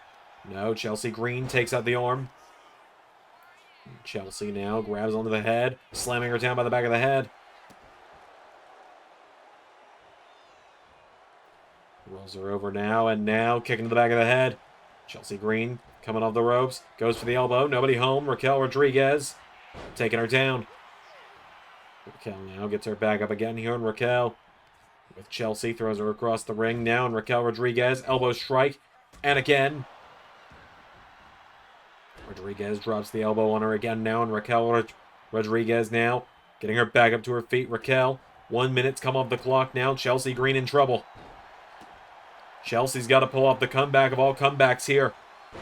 No, Chelsea Green takes out the arm. Chelsea now grabs onto the head, slamming her down by the back of the head. Rolls her over now, and now kicking to the back of the head. Chelsea Green coming off the ropes, goes for the elbow, nobody home. Raquel Rodriguez taking her down. Raquel now gets her back up again here, and Raquel with Chelsea throws her across the ring now, and Raquel Rodriguez elbow strike, and again. Rodriguez drops the elbow on her again now, and Raquel Rodriguez now getting her back up to her feet. Raquel, 1 minute's come off the clock now. Chelsea Green in trouble. Chelsea's got to pull off the comeback of all comebacks here.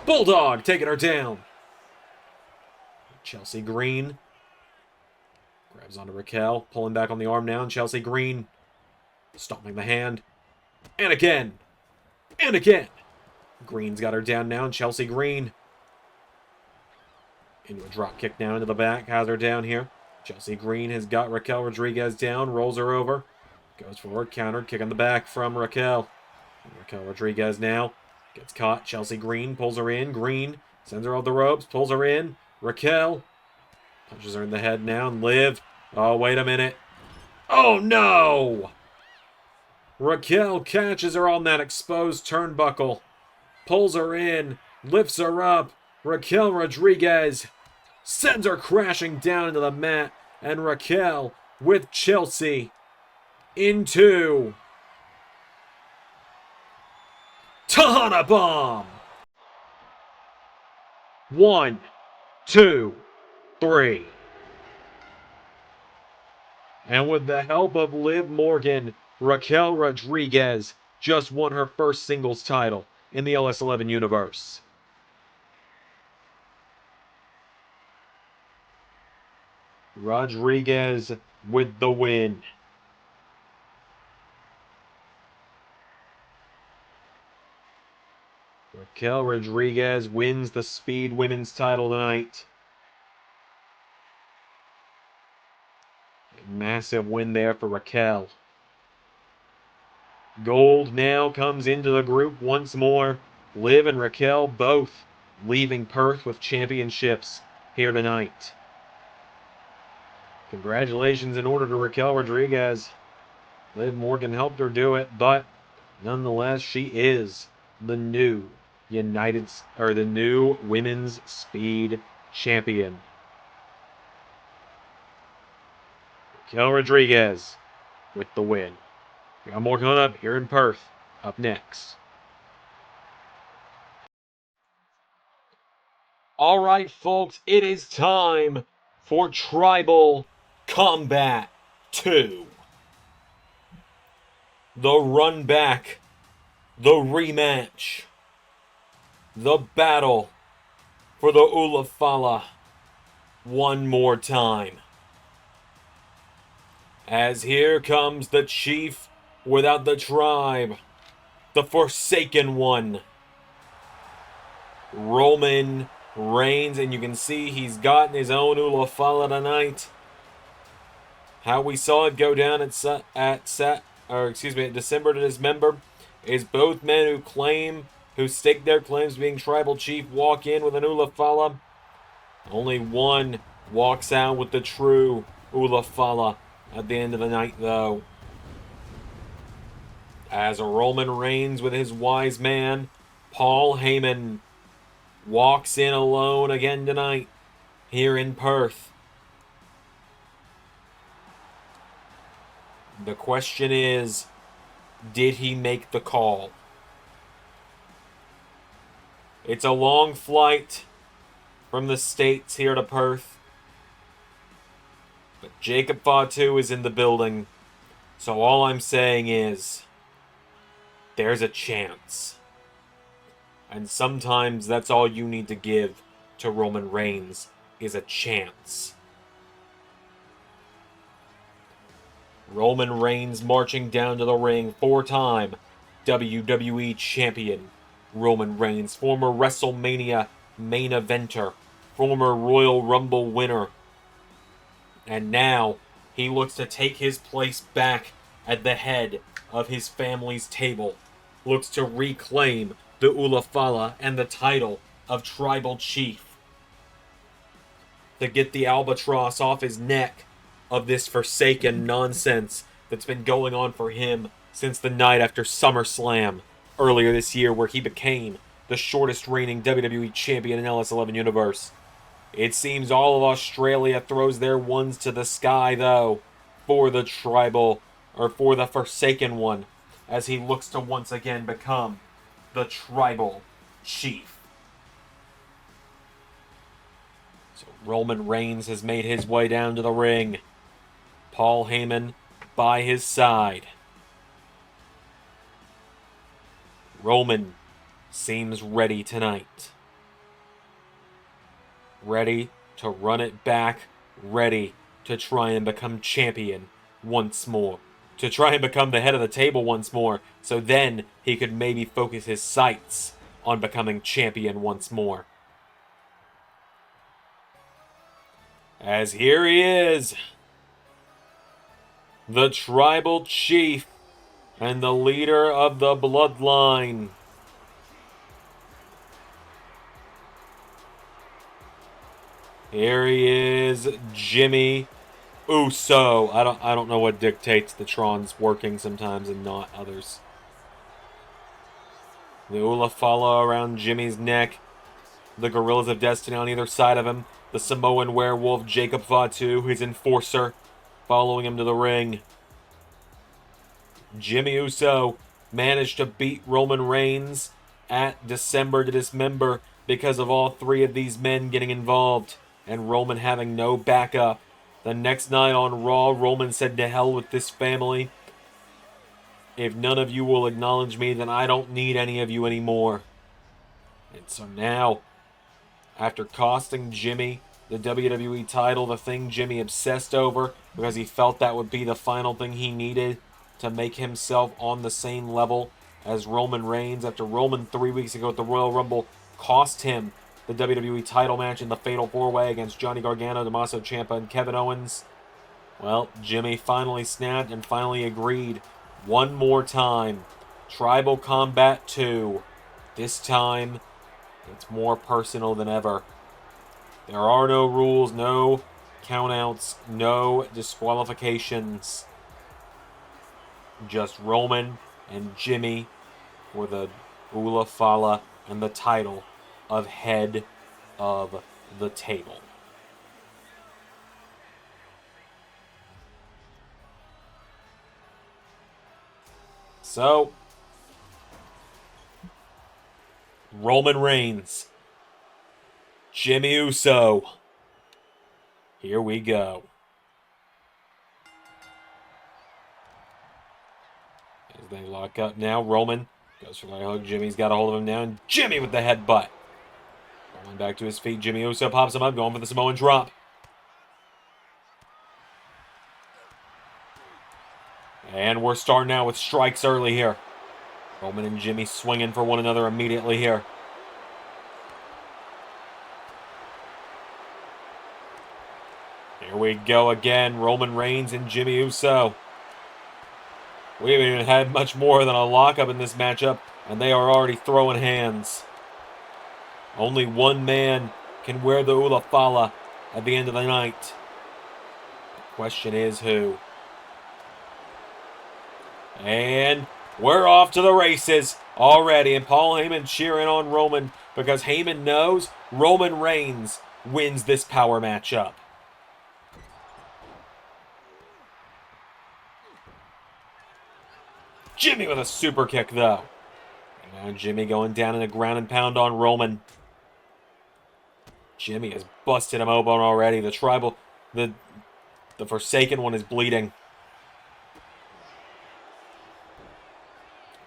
Bulldog taking her down. Chelsea Green grabs onto Raquel, pulling back on the arm now, and Chelsea Green stomping the hand. And again. And again. Green's got her down now, and Chelsea Green into a drop kick now into the back, has her down here. Chelsea Green has got Raquel Rodriguez down, rolls her over, goes forward, counter, kick on the back from Raquel. And Raquel Rodriguez now gets caught. Chelsea Green pulls her in. Green sends her off the ropes, pulls her in. Raquel punches her in the head now, and Liv. Oh, wait a minute. Oh, no! Raquel catches her on that exposed turnbuckle, pulls her in, lifts her up. Raquel Rodriguez sends her crashing down into the mat, and Raquel with Chelsea into Tahana Bomb. 1, 2, 3. And with the help of Liv Morgan, Raquel Rodriguez just won her first singles title in the LS11 universe. Rodriguez with the win. Raquel Rodriguez wins the Speed Women's title tonight. A massive win there for Raquel. Gold now comes into the group once more. Liv and Raquel both leaving Perth with championships here tonight. Congratulations in order to Raquel Rodriguez. Liv Morgan helped her do it, but nonetheless, she is the new the new Women's Speed Champion. Raquel Rodriguez with the win. We got more coming up here in Perth. Up next. All right, folks, it is time for Tribal Combat 2. The run back, the rematch, the battle for the Ulafala one more time. As here comes the chief without the tribe, the Forsaken One, Roman Reigns, and you can see he's gotten his own Ulafala tonight. How we saw it go down at December to Dismember is both men who stake their claims to being tribal chief walk in with an Ulafala. Only one walks out with the true Ulafala at the end of the night, though. As Roman Reigns with his wise man, Paul Heyman, walks in alone again tonight here in Perth. The question is, did he make the call? It's a long flight from the States here to Perth. But Jacob Fatu is in the building. So all I'm saying is, there's a chance. And sometimes that's all you need to give to Roman Reigns is a chance. Roman Reigns marching down to the ring, 4-time WWE Champion. Roman Reigns, former WrestleMania main eventer, former Royal Rumble winner. And now he looks to take his place back at the head of his family's table. Looks to reclaim the Ulafala and the title of Tribal Chief. To get the albatross off his neck of this forsaken nonsense that's been going on for him since the night after SummerSlam earlier this year, where he became the shortest reigning WWE Champion in LS11 Universe. It seems all of Australia throws their ones to the sky, though, for the tribal, or for the Forsaken One, as he looks to once again become the Tribal Chief. So Roman Reigns has made his way down to the ring. Paul Heyman by his side. Roman seems ready tonight. Ready to run it back. Ready to try and become champion once more. To try and become the head of the table once more. So then he could maybe focus his sights on becoming champion once more. As here he is, the Tribal Chief and the leader of the bloodline. Here he is, Jimmy Uso. I don't know what dictates the Tron's working sometimes and not others. The Ulafala around Jimmy's neck. The Gorillas of Destiny on either side of him. The Samoan werewolf Jacob Fatu, his enforcer, following him to the ring. Jimmy Uso managed to beat Roman Reigns at December to Dismember because of all three of these men getting involved and Roman having no backup. The next night on Raw, Roman said, "To hell with this family. If none of you will acknowledge me, then I don't need any of you anymore." And so now, after costing Jimmy the WWE title, the thing Jimmy obsessed over because he felt that would be the final thing he needed to make himself on the same level as Roman Reigns, after Roman 3 weeks ago at the Royal Rumble cost him the WWE title match in the Fatal 4-Way against Johnny Gargano, Tommaso Ciampa, and Kevin Owens. Well, Jimmy finally snapped and finally agreed one more time. Tribal Combat 2. This time, it's more personal than ever. There are no rules, no countouts, no disqualifications. Just Roman and Jimmy for the Ulafala and the title of head of the table. So, Roman Reigns, Jimmy Uso. Here we go. As they lock up now, Roman goes for the hook. Jimmy's got a hold of him now, and Jimmy with the headbutt. Rolling back to his feet, Jimmy Uso pops him up, going for the Samoan drop. And we're starting out with strikes early here. Roman and Jimmy swinging for one another immediately here. Here we go again. Roman Reigns and Jimmy Uso. We haven't even had much more than a lockup in this matchup, and they are already throwing hands. Only one man can wear the Ulafala at the end of the night. The question is who? And we're off to the races already, and Paul Heyman cheering on Roman because Heyman knows Roman Reigns wins this power matchup. Jimmy with a super kick, though. And now Jimmy going down in a ground and pound on Roman. Jimmy has busted him open already. The tribal, the Forsaken One is bleeding.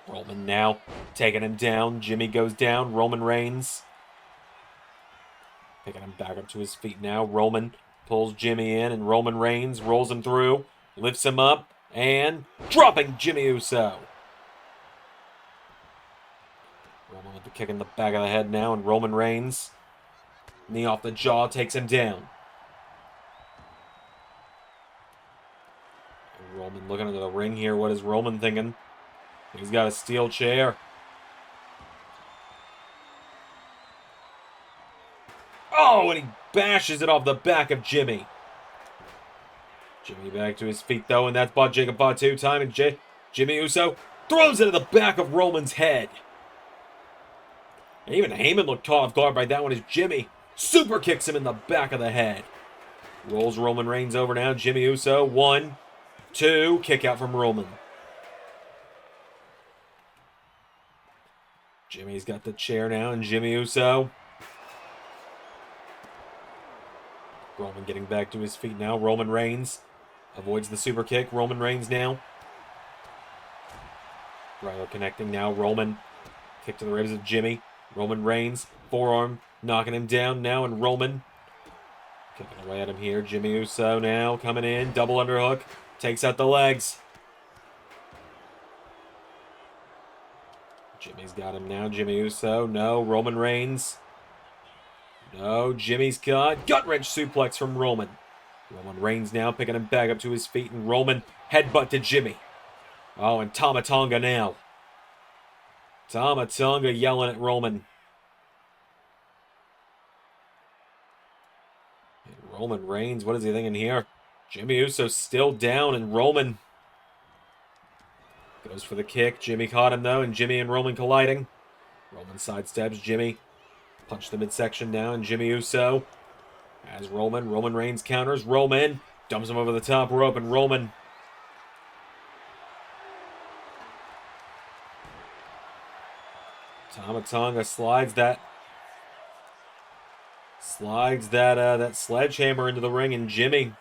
Roman now taking him down. Jimmy goes down. Roman Reigns picking him back up to his feet now. Roman pulls Jimmy in, and Roman Reigns rolls him through, lifts him up, And dropping Jimmy Uso. Roman with the kick in the back of the head now, and Roman Reigns. Knee off the jaw, takes him down. And Roman looking into the ring here. What is Roman thinking? He's got a steel chair. Oh, and he bashes it off the back of Jimmy. Jimmy back to his feet, though, and that's bought Jacob Fatu time, and Jimmy Uso throws it at the back of Roman's head. And even Heyman looked caught off guard by that one as Jimmy super kicks him in the back of the head. Rolls Roman Reigns over now. Jimmy Uso, 1, 2, kick out from Roman. Jimmy's got the chair now, and Jimmy Uso. Roman getting back to his feet now. Roman Reigns avoids the super kick. Roman Reigns now. Rhea connecting now. Roman kick to the ribs of Jimmy. Roman Reigns, forearm, knocking him down now, and Roman kicking away at him here. Jimmy Uso now coming in. Double underhook. Takes out the legs. Jimmy's got him now. Jimmy Uso. No. Roman Reigns. No. Jimmy's got gut-wrench suplex from Roman. Roman Reigns now picking him back up to his feet, and Roman headbutt to Jimmy. Oh, and Tama Tonga now. Tama Tonga yelling at Roman. And Roman Reigns, what is he thinking here? Jimmy Uso still down, and Roman goes for the kick. Jimmy caught him, though, and Jimmy and Roman colliding. Roman sidesteps Jimmy. Punch the midsection now, and Jimmy Uso as Roman. Roman Reigns counters. Roman dumps him over the top rope, and Roman Tama Tonga slides that sledgehammer into the ring, and Jimmy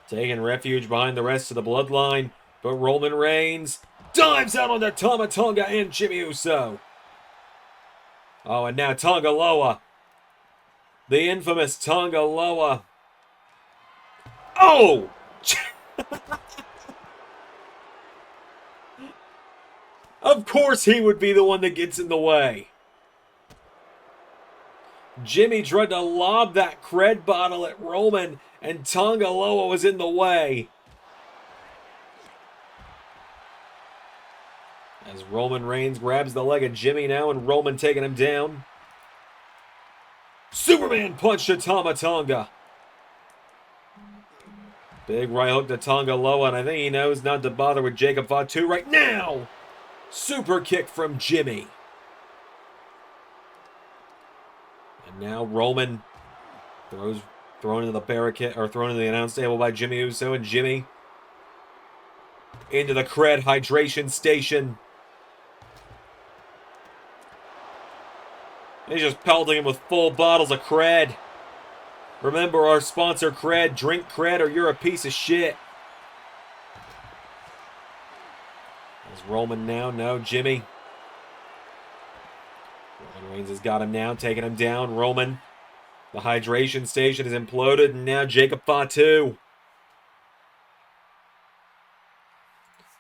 taking refuge behind the rest of the bloodline. But Roman Reigns dives out onto Tama Tonga and Jimmy Uso. Oh, and now Tonga Loa. The infamous Tonga Loa. Oh! Of course he would be the one that gets in the way. Jimmy tried to lob that cred bottle at Roman, and Tonga Loa was in the way. As Roman Reigns grabs the leg of Jimmy now, and Roman taking him down. Superman punch to Tama Tonga. Big right hook to Tonga Loa, and I think he knows not to bother with Jacob Fatu right now. Super kick from Jimmy. And now Roman thrown into the barricade, or thrown into the announce table by Jimmy Uso, and Jimmy into the cred hydration station. He's just pelting him with full bottles of cred. Remember our sponsor, Cred. Drink cred or you're a piece of shit. There's Roman now. No, Jimmy. Roman Reigns has got him now, taking him down. Roman. The hydration station is imploded, and now Jacob Fatu.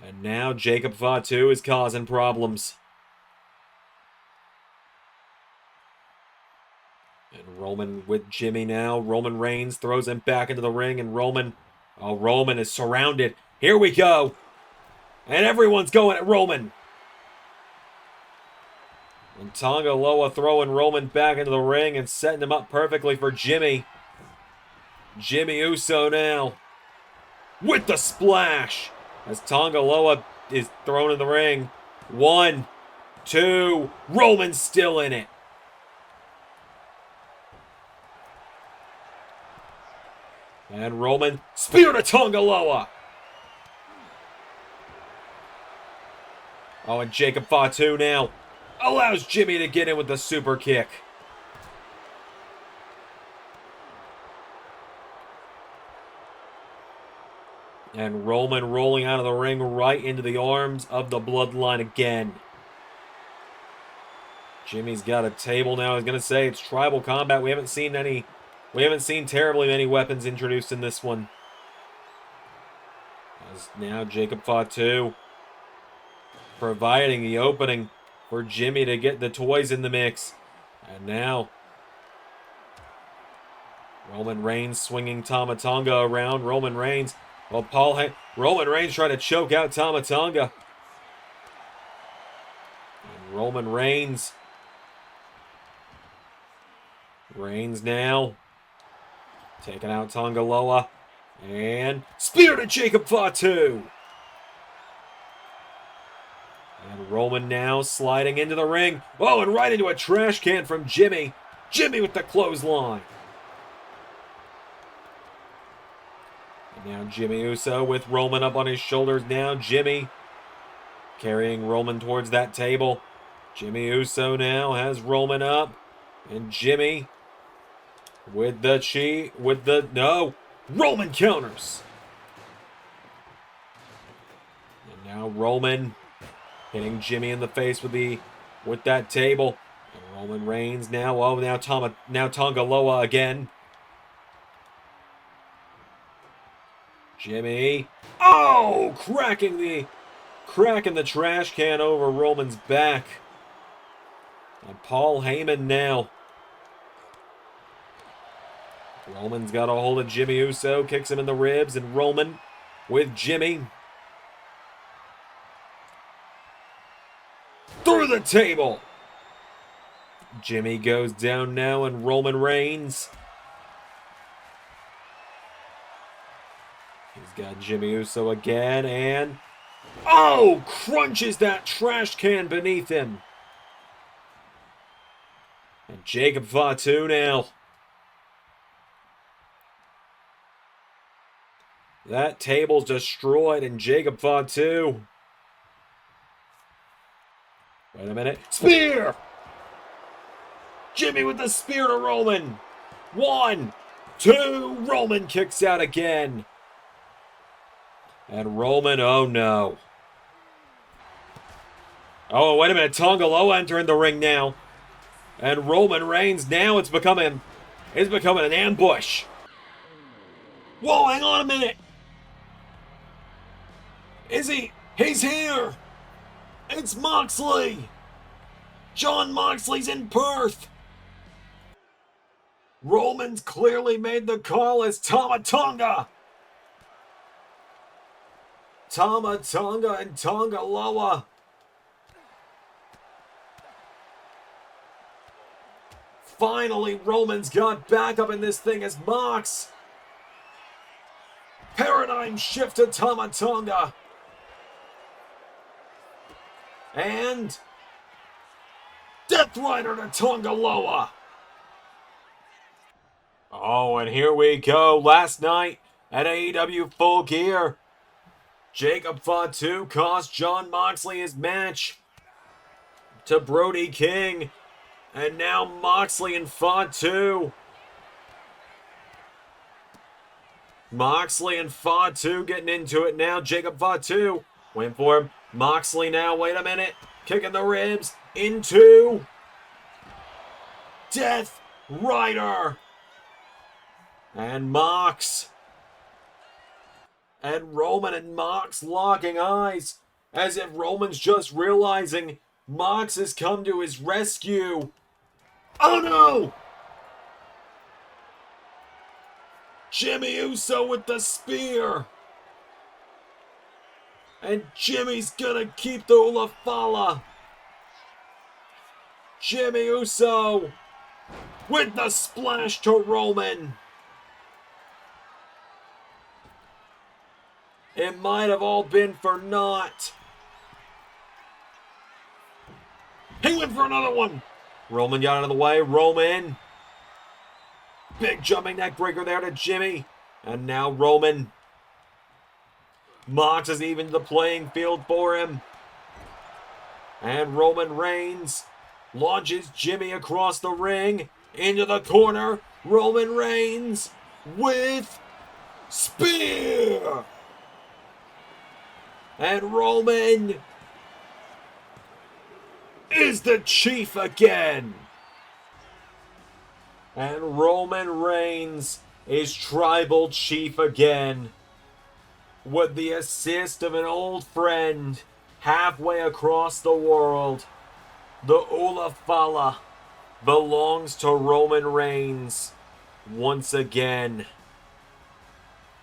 And now Jacob Fatu is causing problems. And Roman with Jimmy now. Roman Reigns throws him back into the ring, and Roman is surrounded. Here we go. And everyone's going at Roman. And Tonga Loa throwing Roman back into the ring and setting him up perfectly for Jimmy. Jimmy Uso now with the splash as Tonga Loa is thrown in the ring. 1, 2, Roman's still in it. And Roman, spear to Tonga Loa. Oh, and Jacob Fatu now allows Jimmy to get in with the super kick. And Roman rolling out of the ring right into the arms of the bloodline again. Jimmy's got a table now. I was going to say it's tribal combat. We haven't seen terribly many weapons introduced in this one. As now Jacob Fatu providing the opening for Jimmy to get the toys in the mix. And now Roman Reigns swinging Tama Tonga around. Roman Reigns. Well, Roman Reigns trying to choke out Tama Tonga. And Roman Reigns. Reigns now. Taking out Tonga Loa. And spear to Jacob Fatu. And Roman now sliding into the ring. Oh, and right into a trash can from Jimmy. Jimmy with the clothesline. And now Jimmy Uso with Roman up on his shoulders now. Jimmy carrying Roman towards that table. Jimmy Uso now has Roman up. And Jimmy with the no. Roman counters. And now Roman hitting Jimmy in the face with that table. And Roman Reigns now. Oh, now Tonga Loa again. Jimmy. Oh, cracking the trash can over Roman's back. And Paul Heyman now. Roman's got a hold of Jimmy Uso, kicks him in the ribs, and Roman with Jimmy. Through the table. Jimmy goes down now, and Roman Reigns. He's got Jimmy Uso again, and oh, crunches that trash can beneath him. And Jacob Fatu now. That table's destroyed, and Jacob Fatu. Wait a minute. Spear! Jimmy with the spear to Roman. 1, 2. Roman kicks out again. And Roman, oh no. Oh, wait a minute. Tonga Loa entering the ring now. And Roman Reigns, now it's becoming an ambush. Whoa, hang on a minute. Is he? He's here. It's Moxley. Jon Moxley's in Perth. Roman's clearly made the call as Tama Tonga. Tama Tonga and Tonga Loa. Finally, Roman's got back up in this thing as Mox. Paradigm shift to Tama Tonga. And Death Rider to Tonga Loa. Oh, and here we go. Last night at AEW Full Gear, Jacob Fatu cost Jon Moxley his match to Brody King. And now Moxley and Fatu. Moxley and Fatu getting into it now. Jacob Fatu went for him. Moxley now, wait a minute. Kicking the ribs into Death Rider. And Mox. And Roman and Mox locking eyes. As if Roman's just realizing Mox has come to his rescue. Oh no! Jimmy Uso with the spear. And Jimmy's gonna keep the Ulafala. Jimmy Uso with the splash to Roman. It might have all been for naught. He went for another one. Roman got out of the way. Roman. Big jumping neck breaker there to Jimmy. And now Roman. Mox has evened the playing field for him. And Roman Reigns launches Jimmy across the ring. Into the corner. Roman Reigns with spear. And Roman is the chief again. And Roman Reigns is tribal chief again. with the assist of an old friend halfway across the world. The Ula Fala belongs to Roman Reigns once again.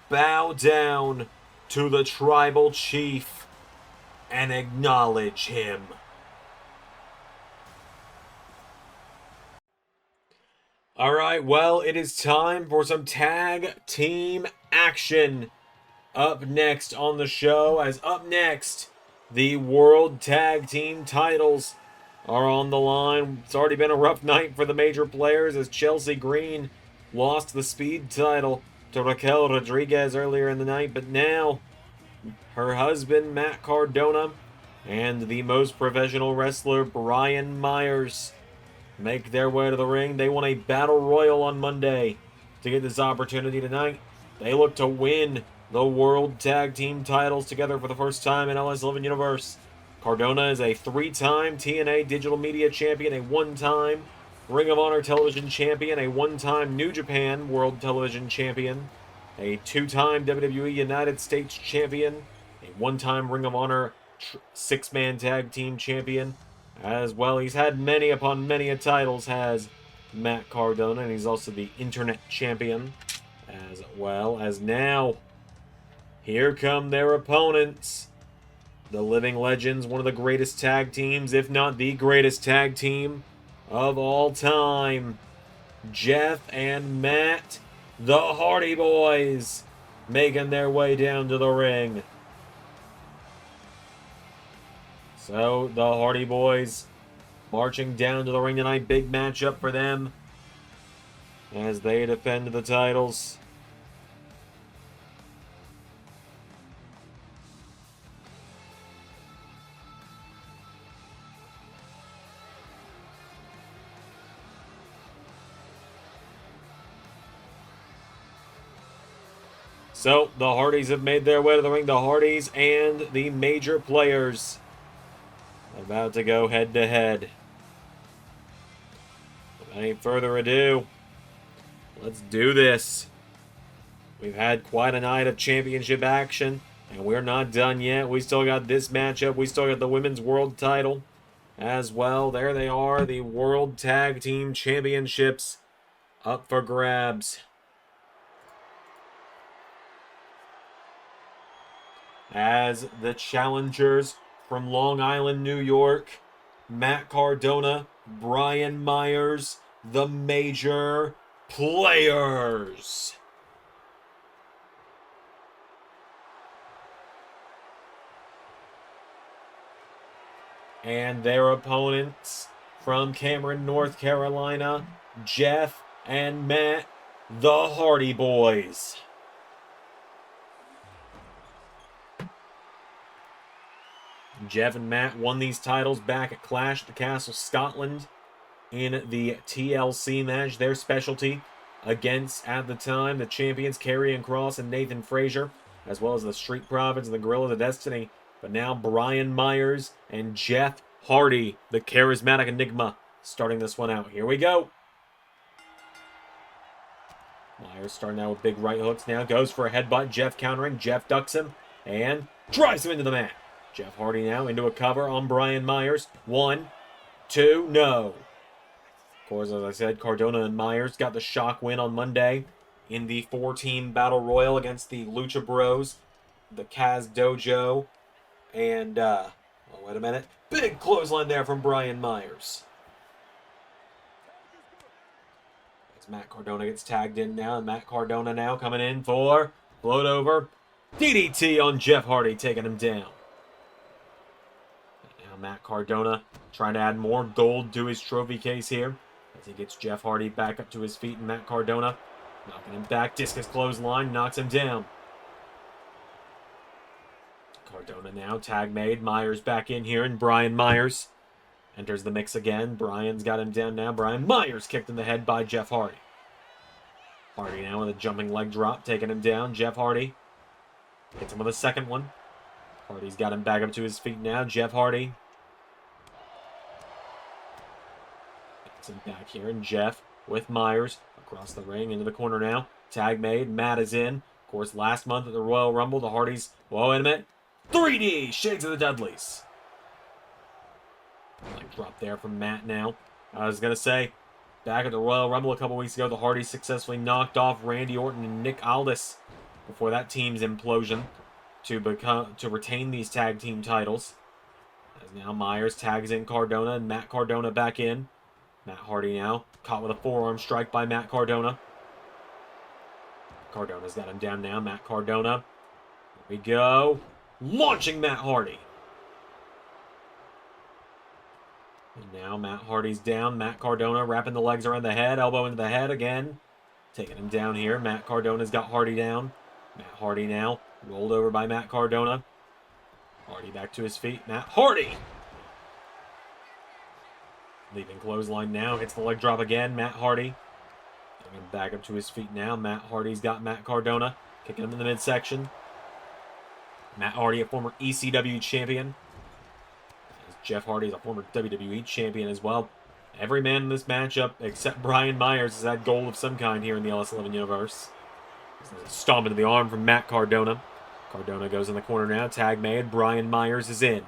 Bow down to the tribal chief and acknowledge him. Alright, well, it is time for some tag team action. Up next on the show, the World Tag Team titles are on the line. It's already been a rough night for the major players as Chelsea Green lost the Speed title to Raquel Rodriguez earlier in the night, but now her husband, Matt Cardona, and the most professional wrestler, Brian Myers, make their way to the ring. They won a battle royal on Monday to get this opportunity tonight. They look to win the World Tag Team titles together for the first time in LS11 Universe. Cardona is a 3-time TNA Digital Media Champion, a 1-time Ring of Honor Television Champion, a 1-time New Japan World Television Champion, a 2-time WWE United States Champion, a 1-time Ring of Honor 6-man Tag Team Champion. As well, he's had many upon many a titles, has Matt Cardona, and he's also the Internet Champion. As well as now, here come their opponents. The Living Legends, one of the greatest tag teams, if not the greatest tag team of all time. Jeff and Matt, the Hardy Boys, making their way down to the ring. So, the Hardy Boys marching down to the ring tonight. Big matchup for them as they defend the titles. So, the Hardys have made their way to the ring. The Hardys and the major players about to go head-to-head. Without any further ado, let's do this. We've had quite a night of championship action, and we're not done yet. We still got this matchup. We still got the Women's World title as well. There they are, the World Tag Team Championships up for grabs. As the challengers from Long Island, New York, Matt Cardona, Brian Myers, the major players. And their opponents from Cameron, North Carolina, Jeff and Matt, the Hardy Boys. Jeff and Matt won these titles back at Clash at the Castle, Scotland in the TLC match, their specialty, against, at the time, the champions Karrion Kross and Nathan Frazer, as well as the Street Profits and the Guerrillas of Destiny. But now Brian Myers and Jeff Hardy, the charismatic enigma, starting this one out. Here we go. Myers starting out with big right hooks now. Goes for a headbutt. Jeff countering. Jeff ducks him and drives him into the mat. Jeff Hardy now into a cover on Brian Myers. 1, 2, no. Of course, as I said, Cardona and Myers got the shock win on Monday in the 4-team Battle Royal against the Lucha Bros, the Kaz Dojo, and, oh, wait a minute. Big clothesline there from Brian Myers. As Matt Cardona gets tagged in now, and Matt Cardona now coming in for float over. DDT on Jeff Hardy, taking him down. Matt Cardona trying to add more gold to his trophy case here as he gets Jeff Hardy back up to his feet, and Matt Cardona knocking him back. Discus clothesline knocks him down. Cardona now tag made. Myers back in here, and Brian Myers enters the mix again. Brian's got him down now. Brian Myers kicked in the head by Jeff Hardy. Hardy now with a jumping leg drop, taking him down. Jeff Hardy hits him with a second one. Hardy's got him back up to his feet now. Jeff Hardy gets him back here, and Jeff with Myers across the ring into the corner now. Tag made. Matt is in. Of course, last month at the Royal Rumble, the Hardys... Whoa, wait a minute. 3D! Shades of the Dudleys. Like drop there from Matt now. I was going to say, back at the Royal Rumble a couple weeks ago, the Hardys successfully knocked off Randy Orton and Nick Aldis before that team's implosion to retain these tag team titles. As now Myers tags in Cardona and Matt Cardona back in. Matt Hardy now caught with a forearm strike by Matt Cardona. Cardona's got him down now. Matt Cardona. Here we go. Launching Matt Hardy. And now Matt Hardy's down. Matt Cardona wrapping the legs around the head. Elbow into the head again. Taking him down here. Matt Cardona's got Hardy down. Matt Hardy now rolled over by Matt Cardona. Hardy back to his feet. Matt Hardy! Leaving clothesline now. Hits the leg drop again. Matt Hardy. Bringing him back up to his feet now. Matt Hardy's got Matt Cardona. Kicking him in the midsection. Matt Hardy, a former ECW champion. Jeff Hardy is a former WWE champion as well. Every man in this matchup, except Brian Myers, has had gold of some kind here in the LS11 universe. There's a stomp into the arm from Matt Cardona. Cardona goes in the corner now. Tag made. Brian Myers is in.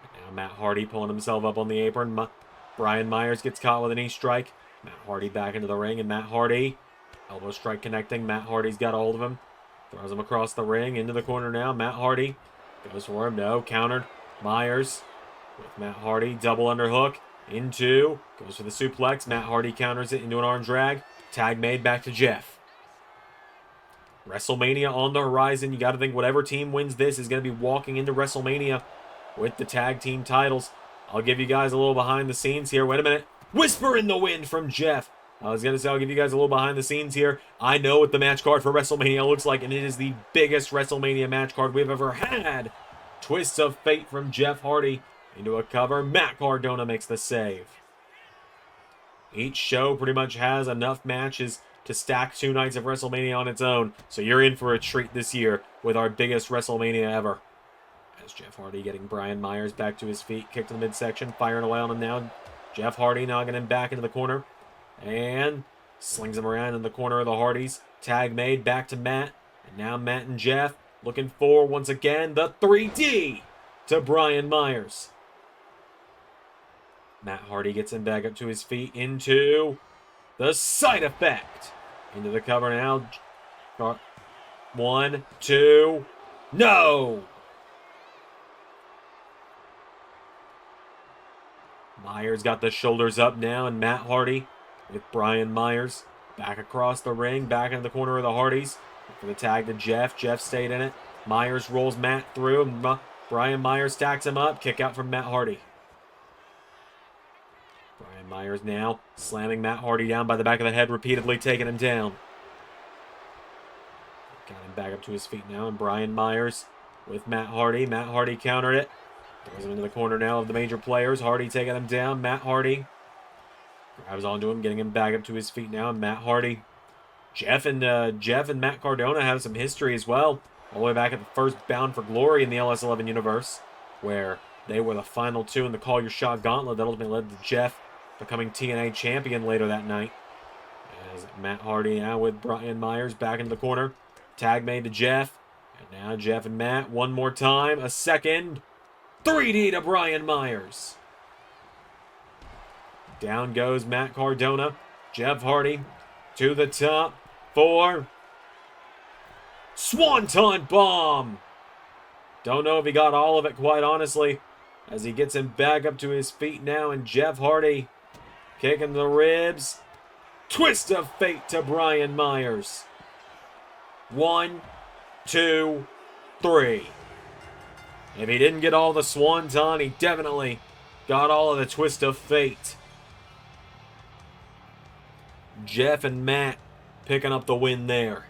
Now Matt Hardy pulling himself up on the apron. Brian Myers gets caught with a knee strike. Matt Hardy back into the ring, and Matt Hardy, elbow strike connecting. Matt Hardy's got a hold of him. Throws him across the ring, into the corner now. Matt Hardy goes for him. No, countered. Myers with Matt Hardy. Double underhook. Into. Goes for the suplex. Matt Hardy counters it into an arm drag. Tag made back to Jeff. WrestleMania on the horizon. You got to think whatever team wins this is going to be walking into WrestleMania with the tag team titles. I'll give you guys a little behind the scenes here. Wait a minute. Whisper in the wind from Jeff. I was going to say I'll give you guys a little behind the scenes here. I know what the match card for WrestleMania looks like, and it is the biggest WrestleMania match card we've ever had. Twists of fate from Jeff Hardy into a cover. Matt Cardona makes the save. Each show pretty much has enough matches to stack 2 nights of WrestleMania on its own, so you're in for a treat this year with our biggest WrestleMania ever. As Jeff Hardy getting Brian Myers back to his feet, kicked to the midsection, firing away on him now. Jeff Hardy knocking him back into the corner. And slings him around in the corner of the Hardys. Tag made back to Matt. And now Matt and Jeff looking for, once again, the 3D to Brian Myers. Matt Hardy gets him back up to his feet into the side effect. Into the cover now. 1, 2, no! Myers got the shoulders up now, and Matt Hardy with Brian Myers back across the ring, back into the corner of the Hardys. For the tag to Jeff. Jeff stayed in it. Myers rolls Matt through, and Brian Myers stacks him up. Kick out from Matt Hardy. Brian Myers now slamming Matt Hardy down by the back of the head, repeatedly taking him down. Got him back up to his feet now, and Brian Myers with Matt Hardy. Matt Hardy countered it. Throws him into the corner now of the major players. Hardy taking him down. Matt Hardy grabs onto him, getting him back up to his feet now. And Matt Hardy. Jeff and Matt Cardona have some history as well. All the way back at the first Bound for Glory in the LS11 universe, where they were the final 2 in the Call Your Shot Gauntlet that ultimately led to Jeff becoming TNA champion later that night. As Matt Hardy now with Brian Myers back into the corner. Tag made to Jeff. And now Jeff and Matt one more time. A second. 3D to Brian Myers. Down goes Matt Cardona. Jeff Hardy to the top for Swanton Bomb. Don't know if he got all of it, quite honestly, as he gets him back up to his feet now, and Jeff Hardy kicking the ribs. Twist of fate to Brian Myers. 1, 2, 3. If he didn't get all the Swanton, he definitely got all of the twist of fate. Jeff and Matt picking up the win there.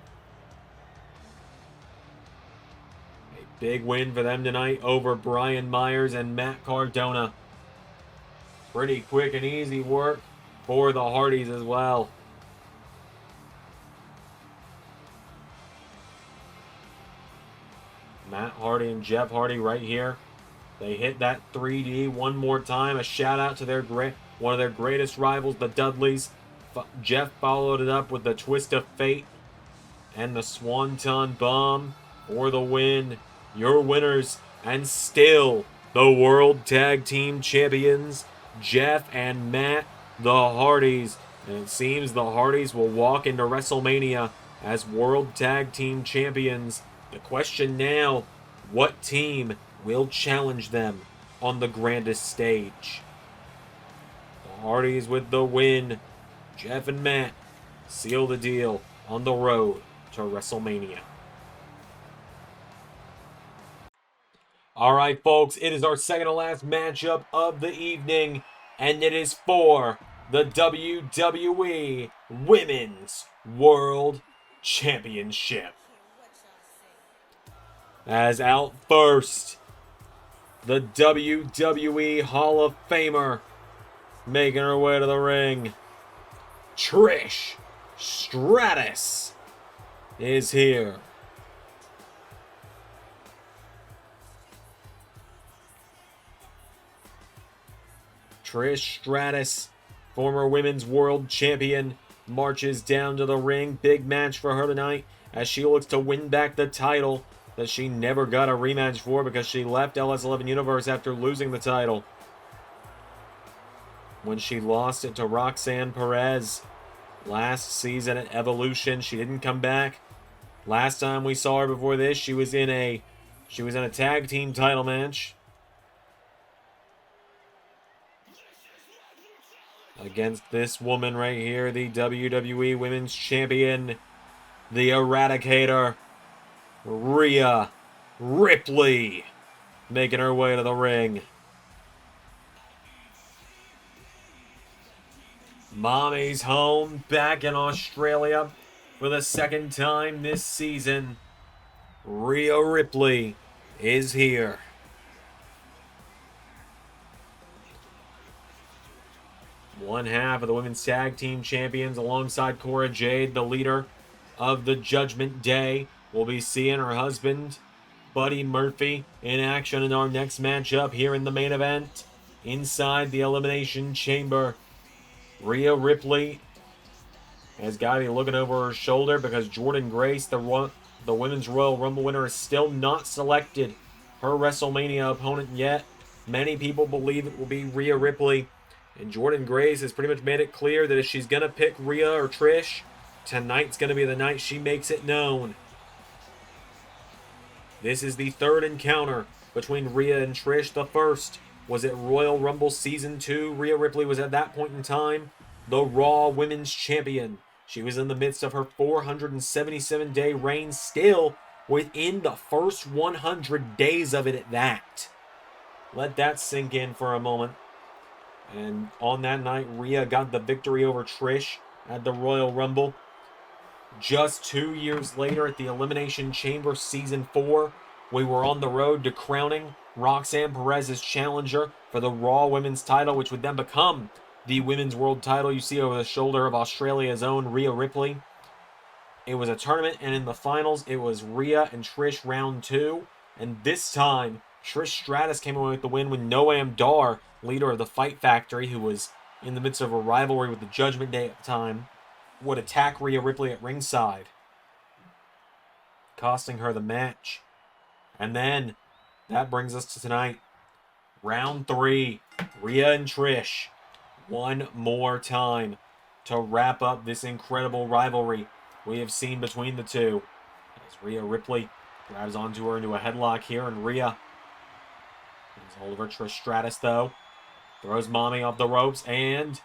A big win for them tonight over Brian Myers and Matt Cardona. Pretty quick and easy work for the Hardys as well. Matt Hardy and Jeff Hardy right here. They hit that 3D one more time. A shout out to one of their greatest rivals, the Dudleys, Jeff followed it up with the twist of fate and the Swanton Bomb for the win. Your winners, and still the World Tag Team Champions, Jeff and Matt, the Hardys. And it seems the Hardys will walk into WrestleMania as World Tag Team Champions. The question now, what team will challenge them on the grandest stage? The Hardys with the win. Jeff and Matt seal the deal on the road to WrestleMania. Alright, folks, it is our second to last matchup of the evening, and it is for the WWE Women's World Championship. As out first, the WWE Hall of Famer, making her way to the ring, Trish Stratus is here. Trish Stratus, former Women's World Champion, marches down to the ring. Big match for her tonight as she looks to win back the title that she never got a rematch for because she left LS11 Universe after losing the title when she lost it to Roxanne Perez last season at Evolution. She didn't come back. Last time we saw her before this, she was in a tag team title match against this woman right here, the WWE Women's Champion, the Eradicator, Rhea Ripley, making her way to the ring. Mommy's home, back in Australia for the second time this season. Rhea Ripley is here. One half of the Women's Tag Team Champions alongside Cora Jade, the leader of the Judgment Day. We'll be seeing her husband, Buddy Murphy, in action in our next matchup here in the main event inside the Elimination Chamber. Rhea Ripley has got to be looking over her shoulder because Jordynne Grace, the Women's Royal Rumble winner, is still not selected her WrestleMania opponent yet. Many people believe it will be Rhea Ripley. And Jordynne Grace has pretty much made it clear that if she's going to pick Rhea or Trish, tonight's going to be the night she makes it known. This is the third encounter between Rhea and Trish. The first was at Royal Rumble Season 2. Rhea Ripley was at that point in time the Raw Women's Champion. She was in the midst of her 477-day reign, still within the first 100 days of it at that. Let that sink in for a moment. And on that night, Rhea got the victory over Trish at the Royal Rumble. Just 2 years later at the Elimination Chamber Season 4, we were on the road to crowning Roxanne Perez's challenger for the Raw Women's title, which would then become the Women's World title you see over the shoulder of Australia's own Rhea Ripley. It was a tournament, and in the finals, it was Rhea and Trish round 2. And this time, Trish Stratus came away with the win when Noam Dar, leader of the Fight Factory, who was in the midst of a rivalry with the Judgment Day at the time, would attack Rhea Ripley at ringside, costing her the match. And then, that brings us to tonight. Round 3, Rhea and Trish, one more time to wrap up this incredible rivalry we have seen between the two. As Rhea Ripley grabs onto her into a headlock here, and Rhea gets hold of her. Trish Stratus, though, throws Mommy off the ropes, and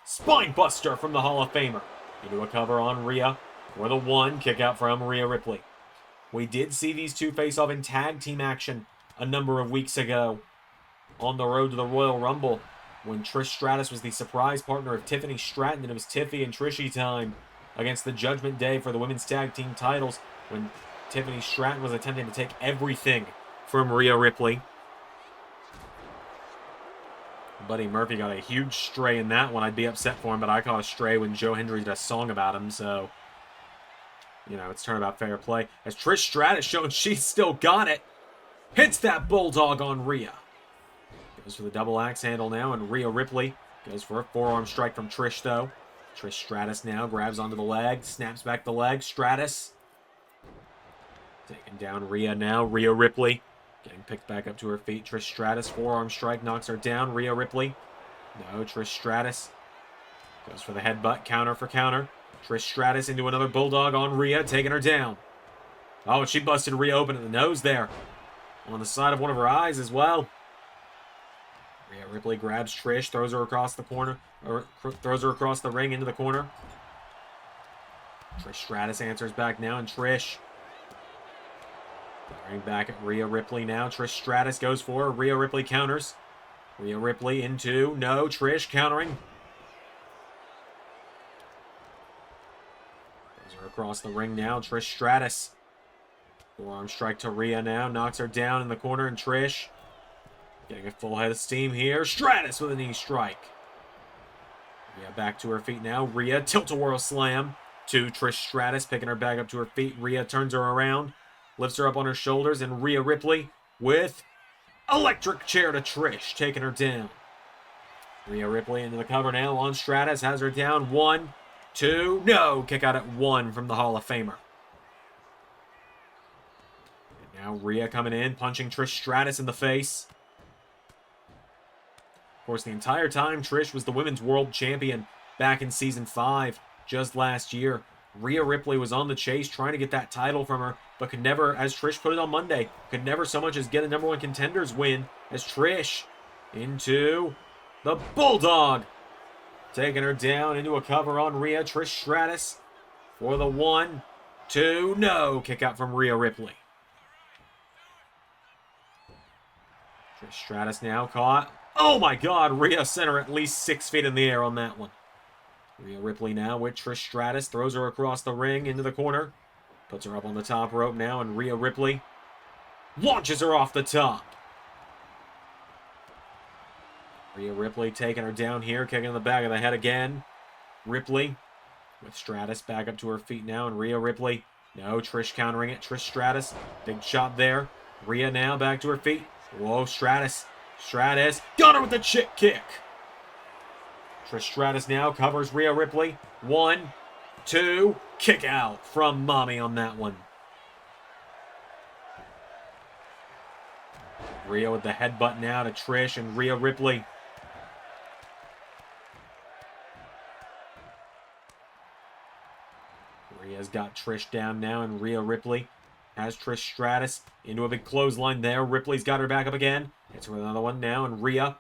spine buster from the Hall of Famer into a cover on Rhea for the one. Kick out from Rhea Ripley. We did see these two face off in tag team action a number of weeks ago on the road to the Royal Rumble when Trish Stratus was the surprise partner of Tiffany Stratton, and it was Tiffy and Trishy time against the Judgment Day for the women's tag team titles when Tiffany Stratton was attempting to take everything from Rhea Ripley. Buddy Murphy got a huge stray in that one. I'd be upset for him, but I caught a stray when Joe Hendry did a song about him, so, you know, it's turnabout fair play. As Trish Stratus showing she's still got it, hits that bulldog on Rhea. Goes for the double axe handle now, and Rhea Ripley goes for a forearm strike from Trish, though. Trish Stratus now grabs onto the leg, snaps back the leg. Stratus taking down Rhea now. Rhea Ripley getting picked back up to her feet. Trish Stratus, forearm strike, knocks her down. Rhea Ripley. No, Trish Stratus goes for the headbutt, counter for counter. Trish Stratus into another bulldog on Rhea, taking her down. Oh, and she busted Rhea open at the nose there. On the side of one of her eyes as well. Rhea Ripley grabs Trish, throws her across the corner, or throws her across the ring into the corner. Trish Stratus answers back now, and Trish firing back at Rhea Ripley now. Trish Stratus goes for her. Rhea Ripley counters. Rhea Ripley into, no, Trish countering. Throws her across the ring now. Trish Stratus. Forearm strike to Rhea now. Knocks her down in the corner, and Trish getting a full head of steam here. Stratus with a knee strike. Rhea back to her feet now. Rhea tilt-a-whirl slam to Trish Stratus, picking her back up to her feet. Rhea turns her around, lifts her up on her shoulders, and Rhea Ripley with electric chair to Trish, taking her down. Rhea Ripley into the cover now on Stratus, has her down. 1, 2, no! Kick out at 1 from the Hall of Famer. And now Rhea coming in, punching Trish Stratus in the face. Of course, the entire time, Trish was the Women's World Champion back in Season 5, just last year. Rhea Ripley was on the chase, trying to get that title from her, but could never, as Trish put it on Monday, could never so much as get a #1 Contenders win, as Trish into the Bulldog. Taking her down into a cover on Rhea. Trish Stratus for the 1, 2, no! Kick out from Rhea Ripley. Trish Stratus now caught. Oh my god, Rhea sent her at least 6 feet in the air on that one. Rhea Ripley now with Trish Stratus, throws her across the ring into the corner. Puts her up on the top rope now, and Rhea Ripley launches her off the top. Rhea Ripley taking her down here, kicking in the back of the head again. Ripley with Stratus back up to her feet now, and Rhea Ripley, no, Trish countering it. Trish Stratus, big chop there. Rhea now back to her feet. Whoa, Stratus, got her with the chick kick. Trish Stratus now covers Rhea Ripley. 1, 2, kick out from Mommy on that one. Rhea with the headbutt now to Trish, and Rhea Ripley Rhea's got Trish down now, and Rhea Ripley has Trish Stratus into a big clothesline there. Ripley's got her back up again. Hits her with another one now, and Rhea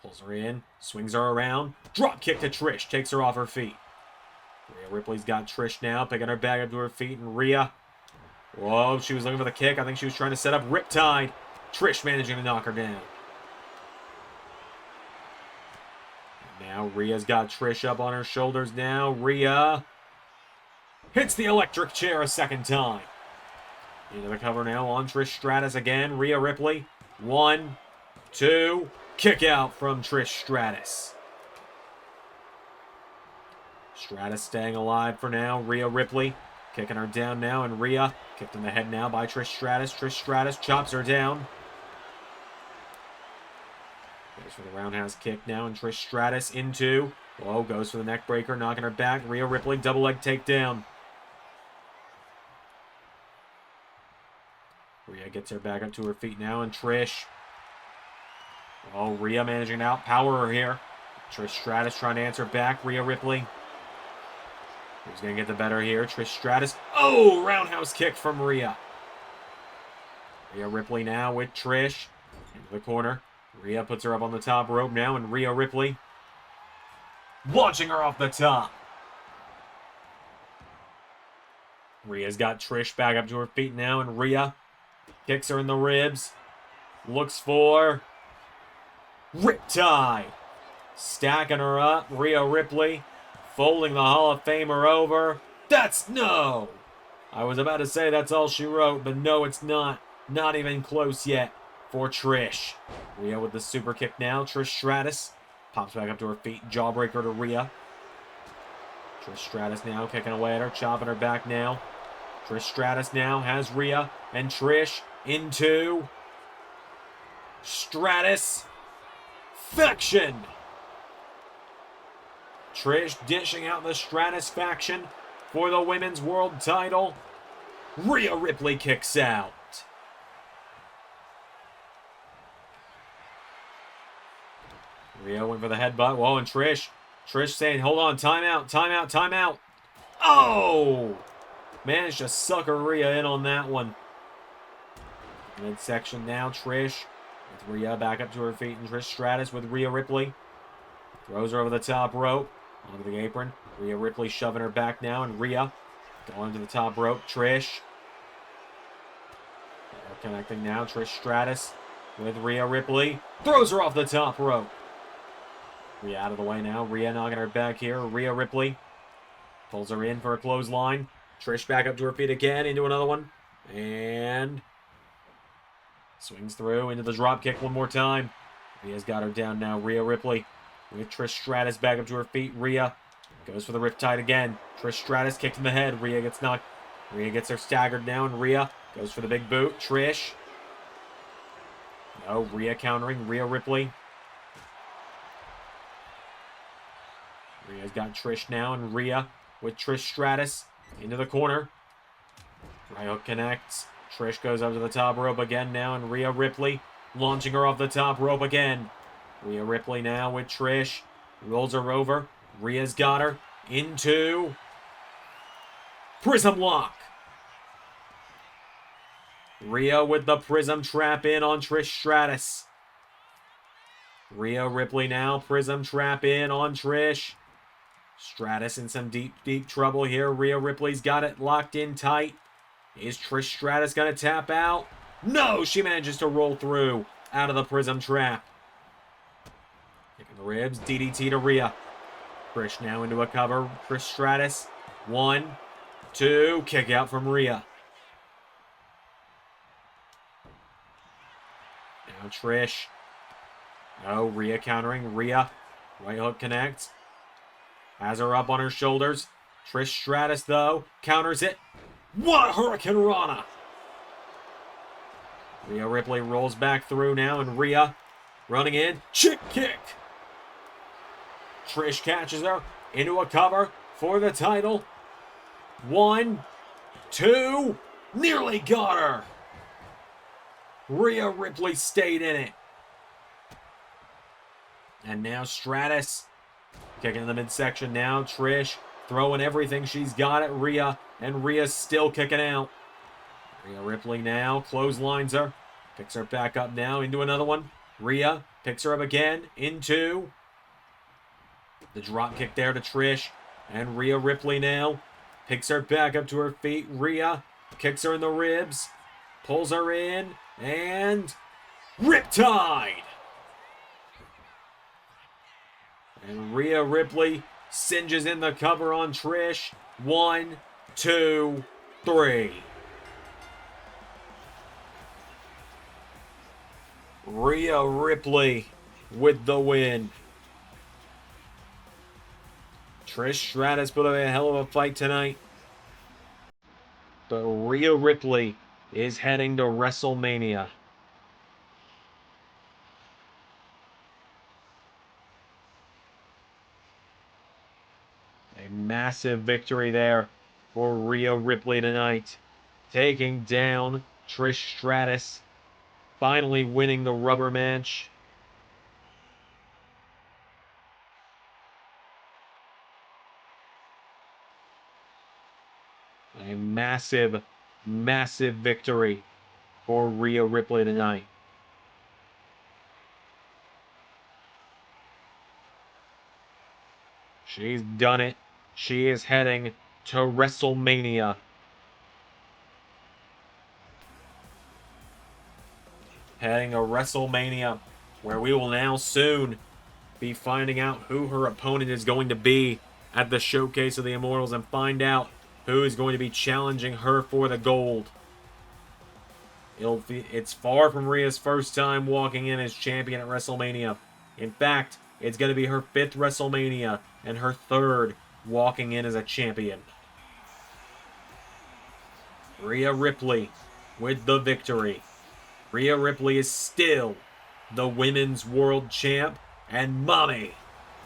pulls her in, swings her around. Drop kick to Trish, takes her off her feet. Rhea Ripley's got Trish now, picking her back up to her feet, and Rhea, whoa, she was looking for the kick. I think she was trying to set up Riptide. Trish managing to knock her down. And now Rhea's got Trish up on her shoulders now. Rhea hits the electric chair a second time. Into the cover now on Trish Stratus again. Rhea Ripley. 1, 2, kick out from Trish Stratus. Stratus staying alive for now. Rhea Ripley kicking her down now, and Rhea kicked in the head now by Trish Stratus. Trish Stratus chops her down. Goes for the roundhouse kick now, and Trish Stratus into, whoa, goes for the neck breaker, knocking her back. Rhea Ripley double leg takedown. Rhea gets her back up to her feet now, and Trish, oh, Rhea managing to outpower her here. Trish Stratus trying to answer back. Rhea Ripley, who's going to get the better here? Trish Stratus, oh, roundhouse kick from Rhea. Rhea Ripley now with Trish into the corner. Rhea puts her up on the top rope now, and Rhea Ripley launching her off the top. Rhea's got Trish back up to her feet now, and Rhea kicks her in the ribs. Looks for Riptide. Stacking her up. Rhea Ripley folding the Hall of Famer over. That's no! I was about to say that's all she wrote, but no, it's not. Not even close yet for Trish. Rhea with the super kick now. Trish Stratus pops back up to her feet. Jawbreaker to Rhea. Trish Stratus now kicking away at her, chopping her back now. Trish Stratus now has Rhea and Trish into Stratus Faction. Trish dishing out the Stratus faction for the Women's World title. Rhea Ripley kicks out. Rhea went for the headbutt. Whoa, and Trish saying, hold on, timeout, timeout, timeout. Oh! Managed to sucker Rhea in on that one. Midsection now, Trish with Rhea back up to her feet, and Trish Stratus with Rhea Ripley. Throws her over the top rope, onto the apron. Rhea Ripley shoving her back now, and Rhea going to the top rope. Trish. Connecting now, Trish Stratus with Rhea Ripley. Throws her off the top rope. Rhea out of the way now. Rhea knocking her back here. Rhea Ripley pulls her in for a clothesline. Trish back up to her feet again, into another one. And swings through into the drop kick one more time. Rhea's got her down now. Rhea Ripley with Trish Stratus back up to her feet. Rhea goes for the Riptide again. Trish Stratus kicked in the head. Rhea gets knocked. Rhea gets her staggered now, and Rhea goes for the big boot. Trish. No, Rhea countering. Rhea Ripley. Rhea's got Trish now, and Rhea with Trish Stratus into the corner. Right hook connects. Trish goes up to the top rope again now, and Rhea Ripley launching her off the top rope again. Rhea Ripley now with Trish. Rolls her over. Rhea's got her into Prism Lock. Rhea with the Prism Trap in on Trish Stratus. Rhea Ripley now, Prism Trap in on Trish. Stratus in some deep, deep trouble here. Rhea Ripley's got it locked in tight. Is Trish Stratus going to tap out? No, she manages to roll through out of the Prism Trap. Kicking the ribs, DDT to Rhea. Trish now into a cover. Trish Stratus. 1, 2, kick out from Rhea. Now Trish. No, Rhea countering. Rhea. Right hook connects. Has her up on her shoulders. Trish Stratus, though, counters it. What a Hurricane Rana! Rhea Ripley rolls back through now, and Rhea running in. Chick kick! Trish catches her into a cover for the title. 1, 2, nearly got her! Rhea Ripley stayed in it. And now Stratus kicking in the midsection now. Trish throwing everything she's got at Rhea, and Rhea's still kicking out. Rhea Ripley now clotheslines her. Picks her back up now into another one. Rhea picks her up again into the drop kick there to Trish. And Rhea Ripley now picks her back up to her feet. Rhea kicks her in the ribs. Pulls her in. And Riptide! And Rhea Ripley singes in the cover on Trish. 1, 2, 3. Rhea Ripley with the win. Trish Stratus put up a hell of a fight tonight. But Rhea Ripley is heading to WrestleMania. A massive victory there for Rhea Ripley tonight. Taking down Trish Stratus. Finally winning the rubber match. A massive, massive victory for Rhea Ripley tonight. She's done it. She is heading to WrestleMania. Heading to WrestleMania, where we will now soon be finding out who her opponent is going to be at the Showcase of the Immortals, and find out who is going to be challenging her for the gold. It's far from Rhea's first time walking in as champion at WrestleMania. In fact, it's going to be her 5th WrestleMania and her 3rd walking in as a champion. Rhea Ripley with the victory. Rhea Ripley is still the Women's World Champ, and Mommy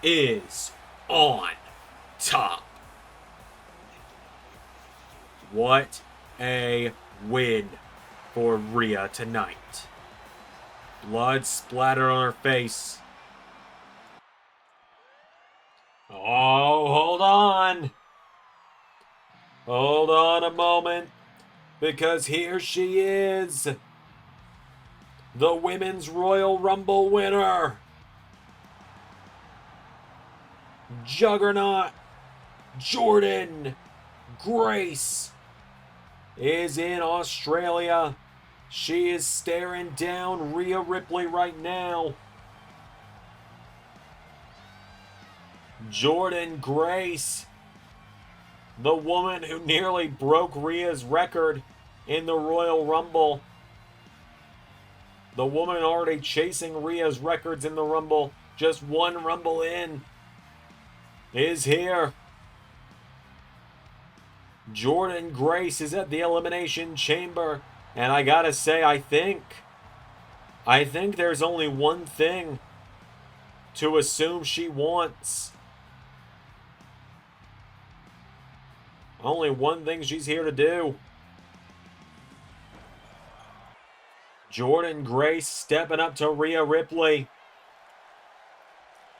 is on top. What a win for Rhea tonight. Blood splattered on her face. Oh, hold on. Hold on a moment. Because here she is. The Women's Royal Rumble winner. Juggernaut Jordynne Grace is in Australia. She is staring down Rhea Ripley right now. Jordynne Grace, the woman who nearly broke Rhea's record in the Royal Rumble. The woman already chasing Rhea's records in the Rumble, just one Rumble in, is here. Jordynne Grace is at the Elimination Chamber, and I gotta say, I think there's only one thing to assume she wants. Only one thing she's here to do. Jordynne Grace stepping up to Rhea Ripley.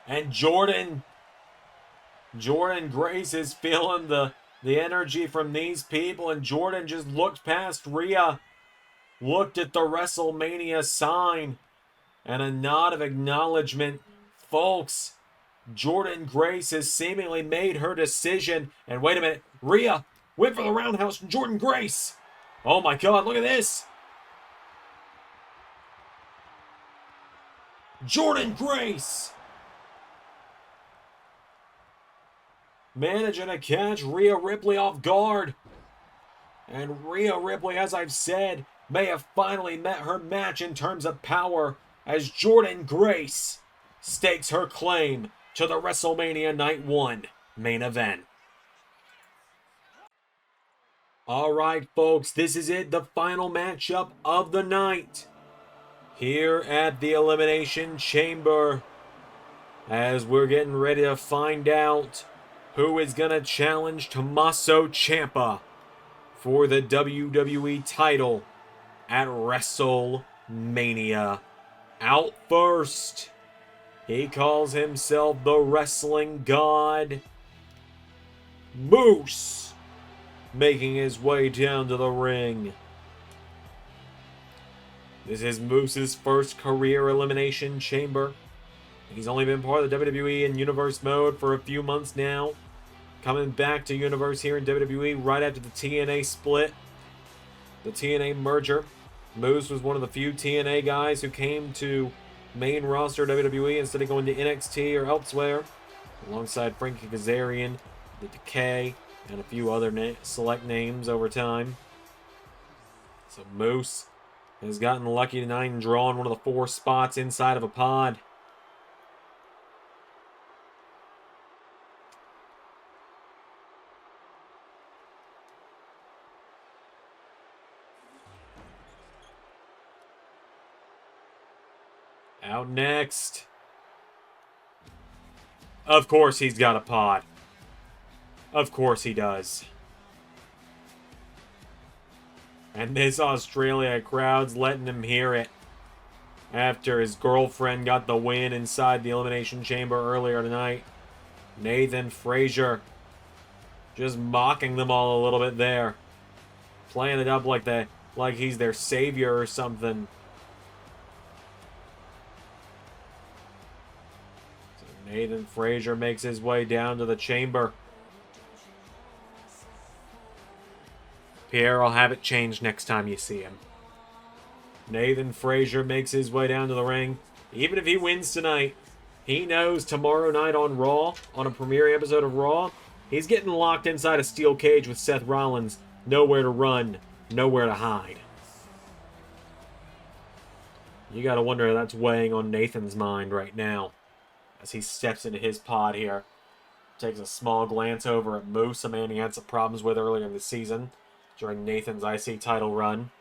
And Jordynne Grace is feeling the energy from these people, and Jordynne just looked past Rhea, looked at the WrestleMania sign, and a nod of acknowledgement. Folks, Jordynne Grace has seemingly made her decision. And wait a minute, Rhea went for the roundhouse from Jordynne Grace. Oh my God, look at this. Jordynne Grace managing to catch Rhea Ripley off guard. And Rhea Ripley, as I've said, may have finally met her match in terms of power, as Jordynne Grace stakes her claim to the WrestleMania Night 1 main event. Alright folks, this is it, the final matchup of the night here at the Elimination Chamber, as we're getting ready to find out who is going to challenge Tommaso Ciampa for the WWE title at WrestleMania. Out first, he calls himself the Wrestling God, Moose, making his way down to the ring. This is Moose's first career Elimination Chamber. He's only been part of the WWE in Universe mode for a few months now. Coming back to Universe here in WWE right after the TNA split, the TNA merger. Moose was one of the few TNA guys who came to main roster WWE instead of going to NXT or elsewhere, alongside Frankie Kazarian, The Decay, and a few other select names over time. So Moose has gotten lucky tonight and drawn one of the 4 spots inside of a pod. Out next. Of course he's got a pod. Of course he does. And this Australia crowd's letting him hear it after his girlfriend got the win inside the Elimination Chamber earlier tonight. Nathan Frazer just mocking them all a little bit there. Playing it up like he's their savior or something. So Nathan Frazer makes his way down to the chamber. Pierre will have it changed next time you see him. Nathan Frazer makes his way down to the ring. Even if he wins tonight, he knows tomorrow night on Raw, on a premiere episode of Raw, he's getting locked inside a steel cage with Seth Rollins. Nowhere to run, nowhere to hide. You gotta wonder if that's weighing on Nathan's mind right now as he steps into his pod here. Takes a small glance over at Moose, a man he had some problems with earlier in the season during Nathan's IC title run.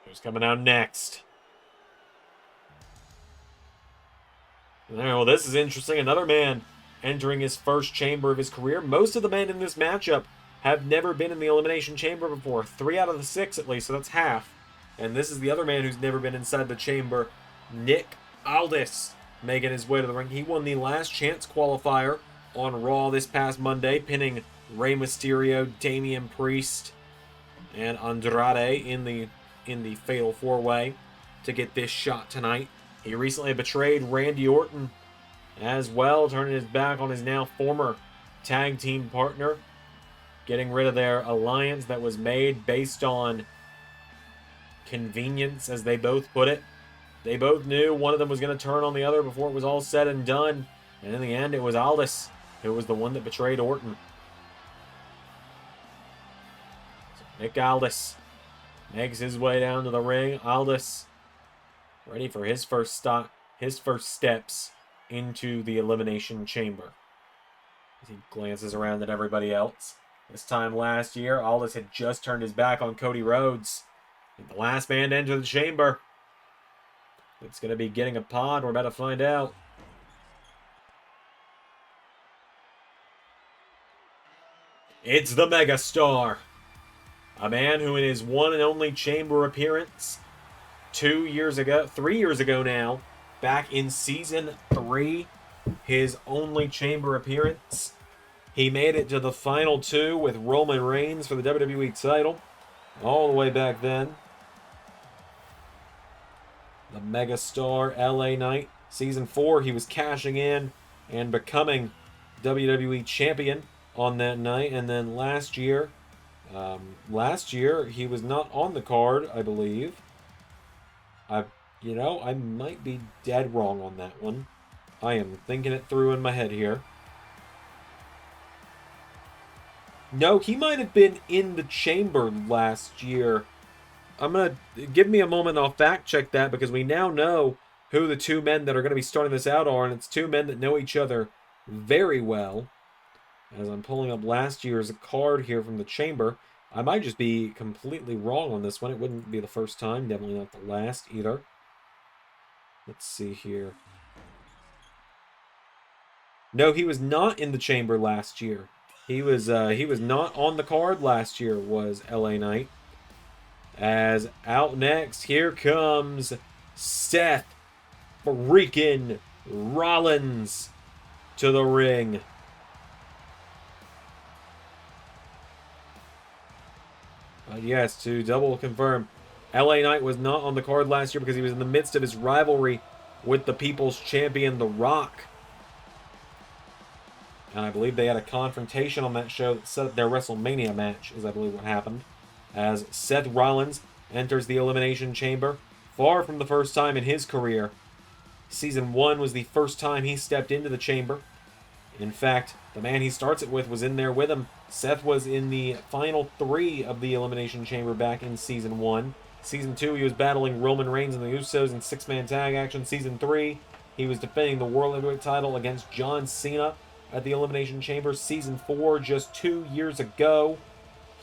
Who's coming out next? All right, well, this is interesting. Another man entering his first chamber of his career. Most of the men in this matchup have never been in the Elimination Chamber before. 3 out of the 6 at least, so that's half. And this is the other man who's never been inside the chamber, Nick Aldis, making his way to the ring. He won the Last Chance qualifier on Raw this past Monday, pinning Rey Mysterio, Damian Priest, and Andrade in the Fatal 4-Way to get this shot tonight. He recently betrayed Randy Orton as well, turning his back on his now former tag team partner, getting rid of their alliance that was made based on convenience, as they both put it. They both knew one of them was going to turn on the other before it was all said and done. And in the end, it was Aldis who was the one that betrayed Orton. So Nick Aldis makes his way down to the ring. Aldis ready for his first steps into the Elimination Chamber. As he glances around at everybody else. This time last year, Aldis had just turned his back on Cody Rhodes. And the last man to enter the chamber. It's going to be getting a pod. We're about to find out. It's the Megastar. A man who in his one and only chamber appearance 3 years ago now, back in Season 3, his only chamber appearance, he made it to the final 2 with Roman Reigns for the WWE title, all the way back then. The Megastar LA Knight. Season 4, he was cashing in and becoming WWE Champion on that night. And then last year he was not on the card, I believe. I might be dead wrong on that one. I am thinking it through in my head here. No, he might have been in the chamber last year. Give me a moment, I'll fact check that, because we now know who the 2 men that are going to be starting this out are, and it's 2 men that know each other very well. As I'm pulling up last year's card here from the chamber, I might just be completely wrong on this one. It wouldn't be the first time, definitely not the last either. Let's see here. No, he was not in the chamber last year. He was not on the card last year, was LA Knight. As out next, here comes Seth freaking Rollins to the ring. Yes, to double confirm, LA Knight was not on the card last year because he was in the midst of his rivalry with the People's Champion, The Rock. And I believe they had a confrontation on that show that set up their WrestleMania match, is I believe what happened. As Seth Rollins enters the Elimination Chamber, far from the first time in his career. Season 1 was the first time he stepped into the chamber. In fact, the man he starts it with was in there with him. Seth was in the final 3 of the Elimination Chamber back in Season 1. Season 2, he was battling Roman Reigns and the Usos in 6-man tag action. Season 3, he was defending the World Heavyweight title against John Cena at the Elimination Chamber. Season 4, just 2 years ago,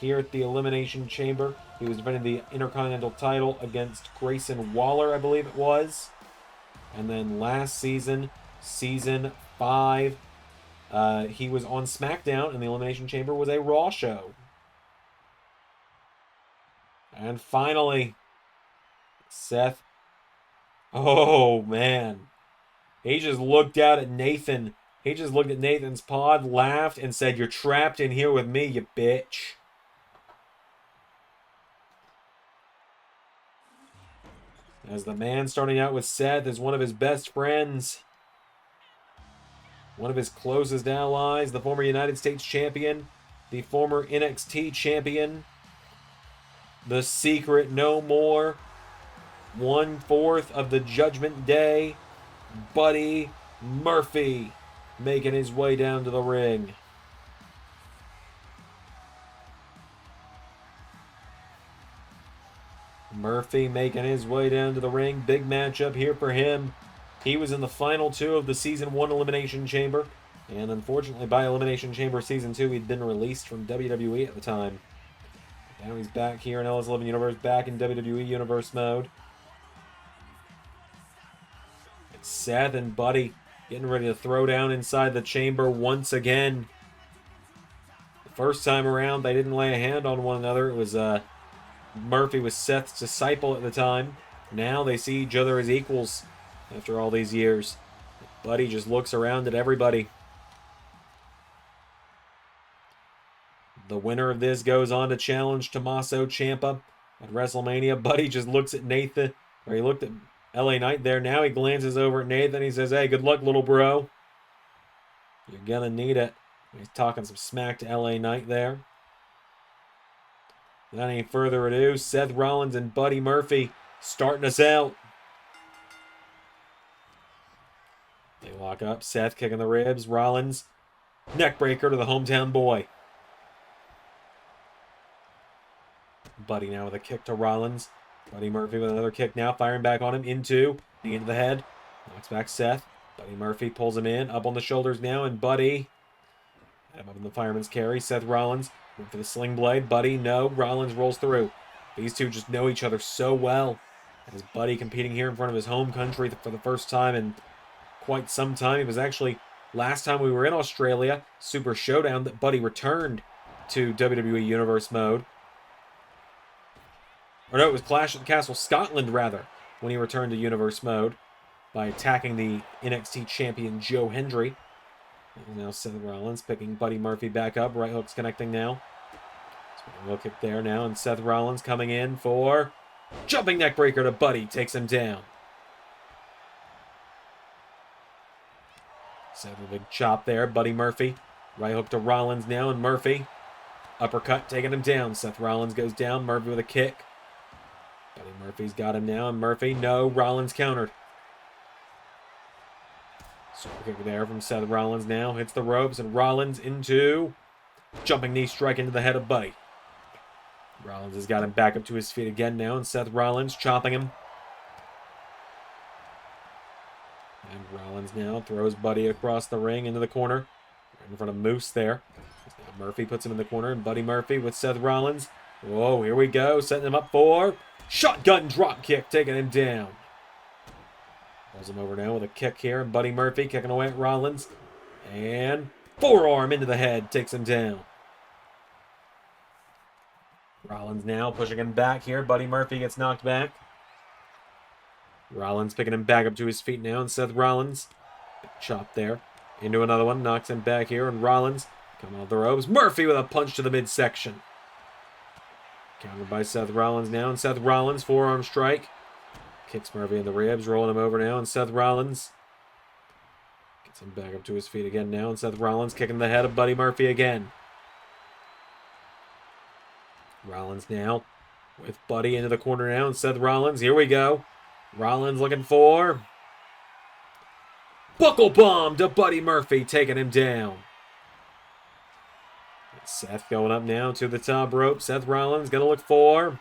here at the Elimination Chamber, he was defending the Intercontinental title against Grayson Waller, I believe it was. And then last season, Season 5, he was on SmackDown, and the Elimination Chamber was a Raw show. And finally, Seth. Oh, man. He just looked out at Nathan. He just looked at Nathan's pod, laughed, and said, "You're trapped in here with me, you bitch." As the man starting out with Seth is one of his best friends. One of his closest allies, the former United States Champion, the former NXT Champion, the Secret No More, 1/4 of the Judgment Day, Buddy Murphy, making his way down to the ring. Murphy making his way down to the ring. Big matchup here for him. He was in the final 2 of the Season 1 Elimination Chamber. And unfortunately, by Elimination Chamber Season 2, he'd been released from WWE at the time. Now he's back here in LS11 Universe, back in WWE Universe mode. It's Seth and Buddy Getting ready to throw down inside the chamber once again. The first time around, they didn't lay a hand on one another. It was Murphy was Seth's disciple at the time. Now they see each other as equals after all these years. Buddy just looks around at everybody. The winner of this goes on to challenge Tommaso Ciampa at WrestleMania. Buddy just looks at Nathan, or he looked at LA Knight there. Now he glances over at Nathan. He says, "Hey, good luck, little bro. You're gonna need it." He's talking some smack to LA Knight there. Without any further ado, Seth Rollins and Buddy Murphy starting us out. They lock up. Seth kicking the ribs. Rollins, neckbreaker to the hometown boy. Buddy now with a kick to Rollins. Buddy Murphy with another kick now, firing back on him. Into the head. Knocks back Seth. Buddy Murphy pulls him in. Up on the shoulders now, and Buddy had him up in the fireman's carry. Seth Rollins went for the sling blade. Buddy, no. Rollins rolls through. These two just know each other so well. As Buddy competing here in front of his home country for the first time in quite some time. It was actually last time we were in Australia, Super Showdown, that Buddy returned to WWE Universe mode. Or no, it was Clash at the Castle Scotland, rather, when he returned to Universe mode by attacking the NXT champion Joe Hendry. And now Seth Rollins picking Buddy Murphy back up. Right hook's connecting now. So a low kick there now, and Seth Rollins coming in for jumping neckbreaker to Buddy. Takes him down. Seth with a big chop there. Buddy Murphy. Right hook to Rollins now, and Murphy. Uppercut taking him down. Seth Rollins goes down. Murphy with a kick. Buddy Murphy's got him now, and Murphy, no. Rollins countered. Super kick there from Seth Rollins now. Hits the ropes, and Rollins into jumping knee strike into the head of Buddy. Rollins has got him back up to his feet again now, and Seth Rollins chopping him. And Rollins now throws Buddy across the ring into the corner. Right in front of Moose there. Now Murphy puts him in the corner, and Buddy Murphy with Seth Rollins. Whoa, here we go. Setting him up for shotgun drop kick, taking him down. Pulls him over now with a kick here, and Buddy Murphy kicking away at Rollins. And forearm into the head, takes him down. Rollins now pushing him back here. Buddy Murphy gets knocked back. Rollins picking him back up to his feet now, and Seth Rollins, chop there, into another one, knocks him back here, and Rollins coming off the ropes. Murphy with a punch to the midsection. Countered by Seth Rollins now, and Seth Rollins, forearm strike. Kicks Murphy in the ribs, rolling him over now, and Seth Rollins gets him back up to his feet again now, and Seth Rollins kicking the head of Buddy Murphy again. Rollins now with Buddy into the corner now, and Seth Rollins, here we go. Rollins looking for buckle bomb to Buddy Murphy, taking him down. Seth going up now to the top rope. Seth Rollins going to look for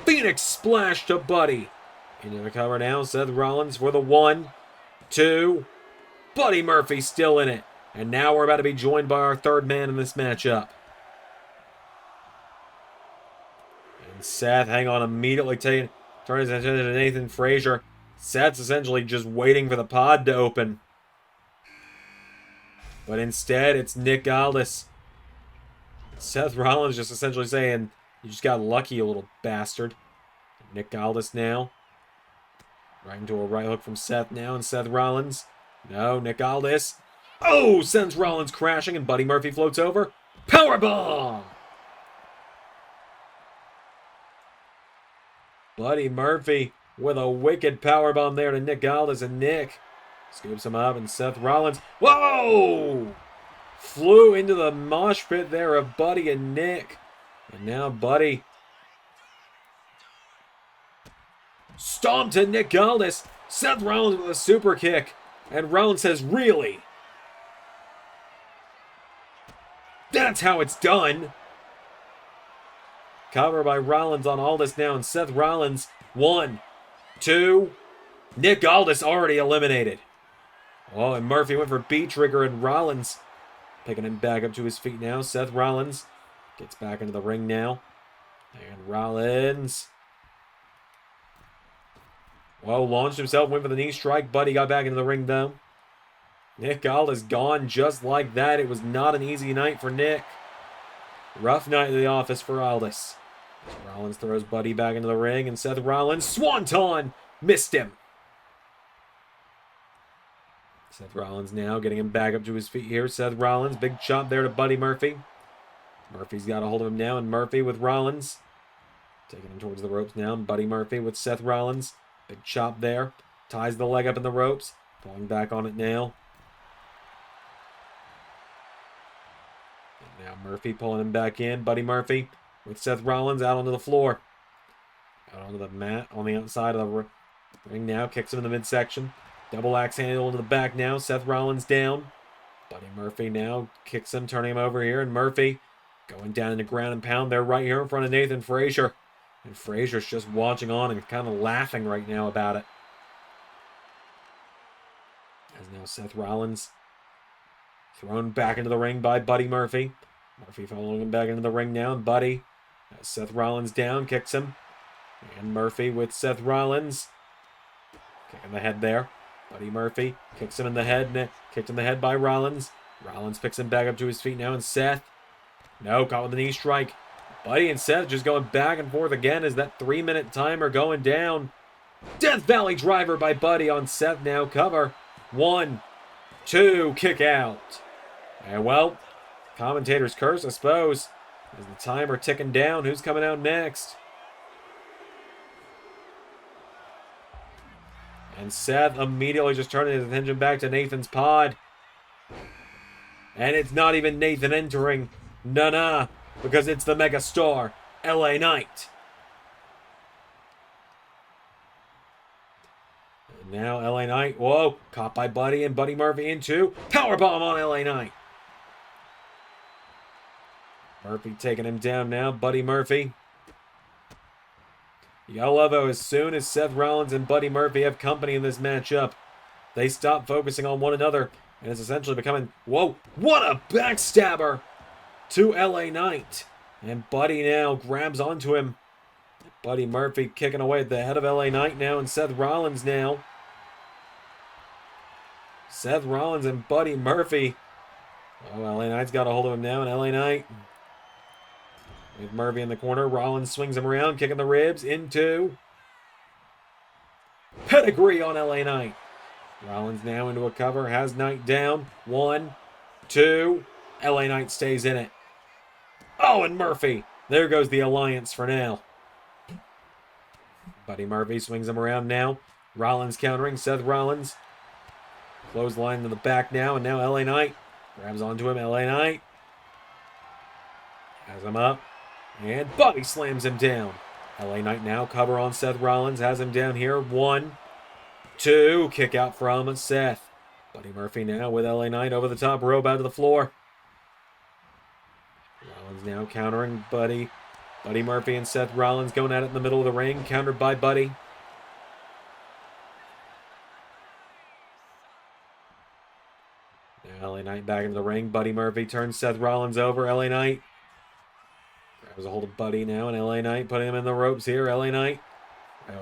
Phoenix Splash to Buddy. Into the cover now. Seth Rollins for the 1, 2. Buddy Murphy still in it. And now we're about to be joined by our third man in this matchup. And Seth, hang on, immediately turning his attention to Nathan Frazer. Seth's essentially just waiting for the pod to open. But instead, it's Nick Aldis. Seth Rollins just essentially saying, "You just got lucky, you little bastard." Nick Aldis now. Right into a right hook from Seth now, and Seth Rollins. No, Nick Aldis. Oh, sends Rollins crashing, and Buddy Murphy floats over. Powerbomb! Buddy Murphy with a wicked powerbomb there to Nick Aldis, and Nick scoops him up, and Seth Rollins. Whoa! Flew into the mosh pit there of Buddy and Nick. And now Buddy stomped to Nick Aldis. Seth Rollins with a super kick. And Rollins says, "Really? That's how it's done." Cover by Rollins on Aldis now, and Seth Rollins. 1, 2. Nick Aldis already eliminated. Oh, and Murphy went for beat trigger, and Rollins picking him back up to his feet now. Seth Rollins gets back into the ring now. And Rollins Well, launched himself, went for the knee strike. Buddy got back into the ring, though. Nick Aldis gone just like that. It was not an easy night for Nick. Rough night in the office for Aldis. Rollins throws Buddy back into the ring, and Seth Rollins, Swanton, missed him. Seth Rollins now getting him back up to his feet here. Seth Rollins, big chop there to Buddy Murphy. Murphy's got a hold of him now, and Murphy with Rollins. Taking him towards the ropes now, and Buddy Murphy with Seth Rollins. Big chop there. Ties the leg up in the ropes. Pulling back on it now. And now Murphy pulling him back in. Buddy Murphy with Seth Rollins out onto the floor. Out onto the mat on the outside of the ring now. Kicks him in the midsection. Double axe handle into the back now. Seth Rollins down. Buddy Murphy now kicks him, turning him over here. And Murphy going down in the ground and pound there right here in front of Nathan Frazer. And Frazer's just watching on and kind of laughing right now about it. As now Seth Rollins thrown back into the ring by Buddy Murphy. Murphy following him back into the ring now. And Buddy, Seth Rollins down, kicks him. And Murphy with Seth Rollins. Kicking the head there. Buddy Murphy kicks him in the head. Kicked in the head by Rollins. Rollins picks him back up to his feet now. And Seth, no, caught with the knee strike. Buddy and Seth just going back and forth again as that 3-minute timer going down. Death Valley driver by Buddy on Seth now. Cover. 1, 2, kick out. And well, commentator's curse, I suppose. As the timer ticking down, who's coming out next? And Seth immediately just turning his attention back to Nathan's pod. And it's not even Nathan entering. Nah, because it's the mega star, LA Knight. And now LA Knight, whoa, caught by Buddy and Buddy Murphy into powerbomb on LA Knight. Murphy taking him down now, Buddy Murphy. You gotta love how as soon as Seth Rollins and Buddy Murphy have company in this matchup, they stop focusing on one another, and it's essentially becoming, whoa, what a backstabber to LA Knight. And Buddy now grabs onto him. Buddy Murphy kicking away at the head of LA Knight now, and Seth Rollins now. Seth Rollins and Buddy Murphy. Oh, LA Knight's got a hold of him now, and LA Knight with Murphy in the corner. Rollins swings him around, kicking the ribs into pedigree on LA Knight. Rollins now into a cover, has Knight down. 1, 2, LA Knight stays in it. Oh, and Murphy. There goes the alliance for now. Buddy Murphy swings him around now. Rollins countering. Seth Rollins. Clothesline to the back now, and now LA Knight grabs onto him. LA Knight has him up, and Buddy slams him down. LA Knight now cover on Seth Rollins, has him down here. 1, 2, kick out from Seth. Buddy Murphy now with LA Knight over the top rope out to the floor. Rollins now countering Buddy. Buddy Murphy and Seth Rollins going at it in the middle of the ring, countered by Buddy. Now LA Knight back into the ring. Buddy Murphy turns Seth Rollins over. LA Knight grabs a hold of Buddy now, and LA Knight putting him in the ropes here. LA Knight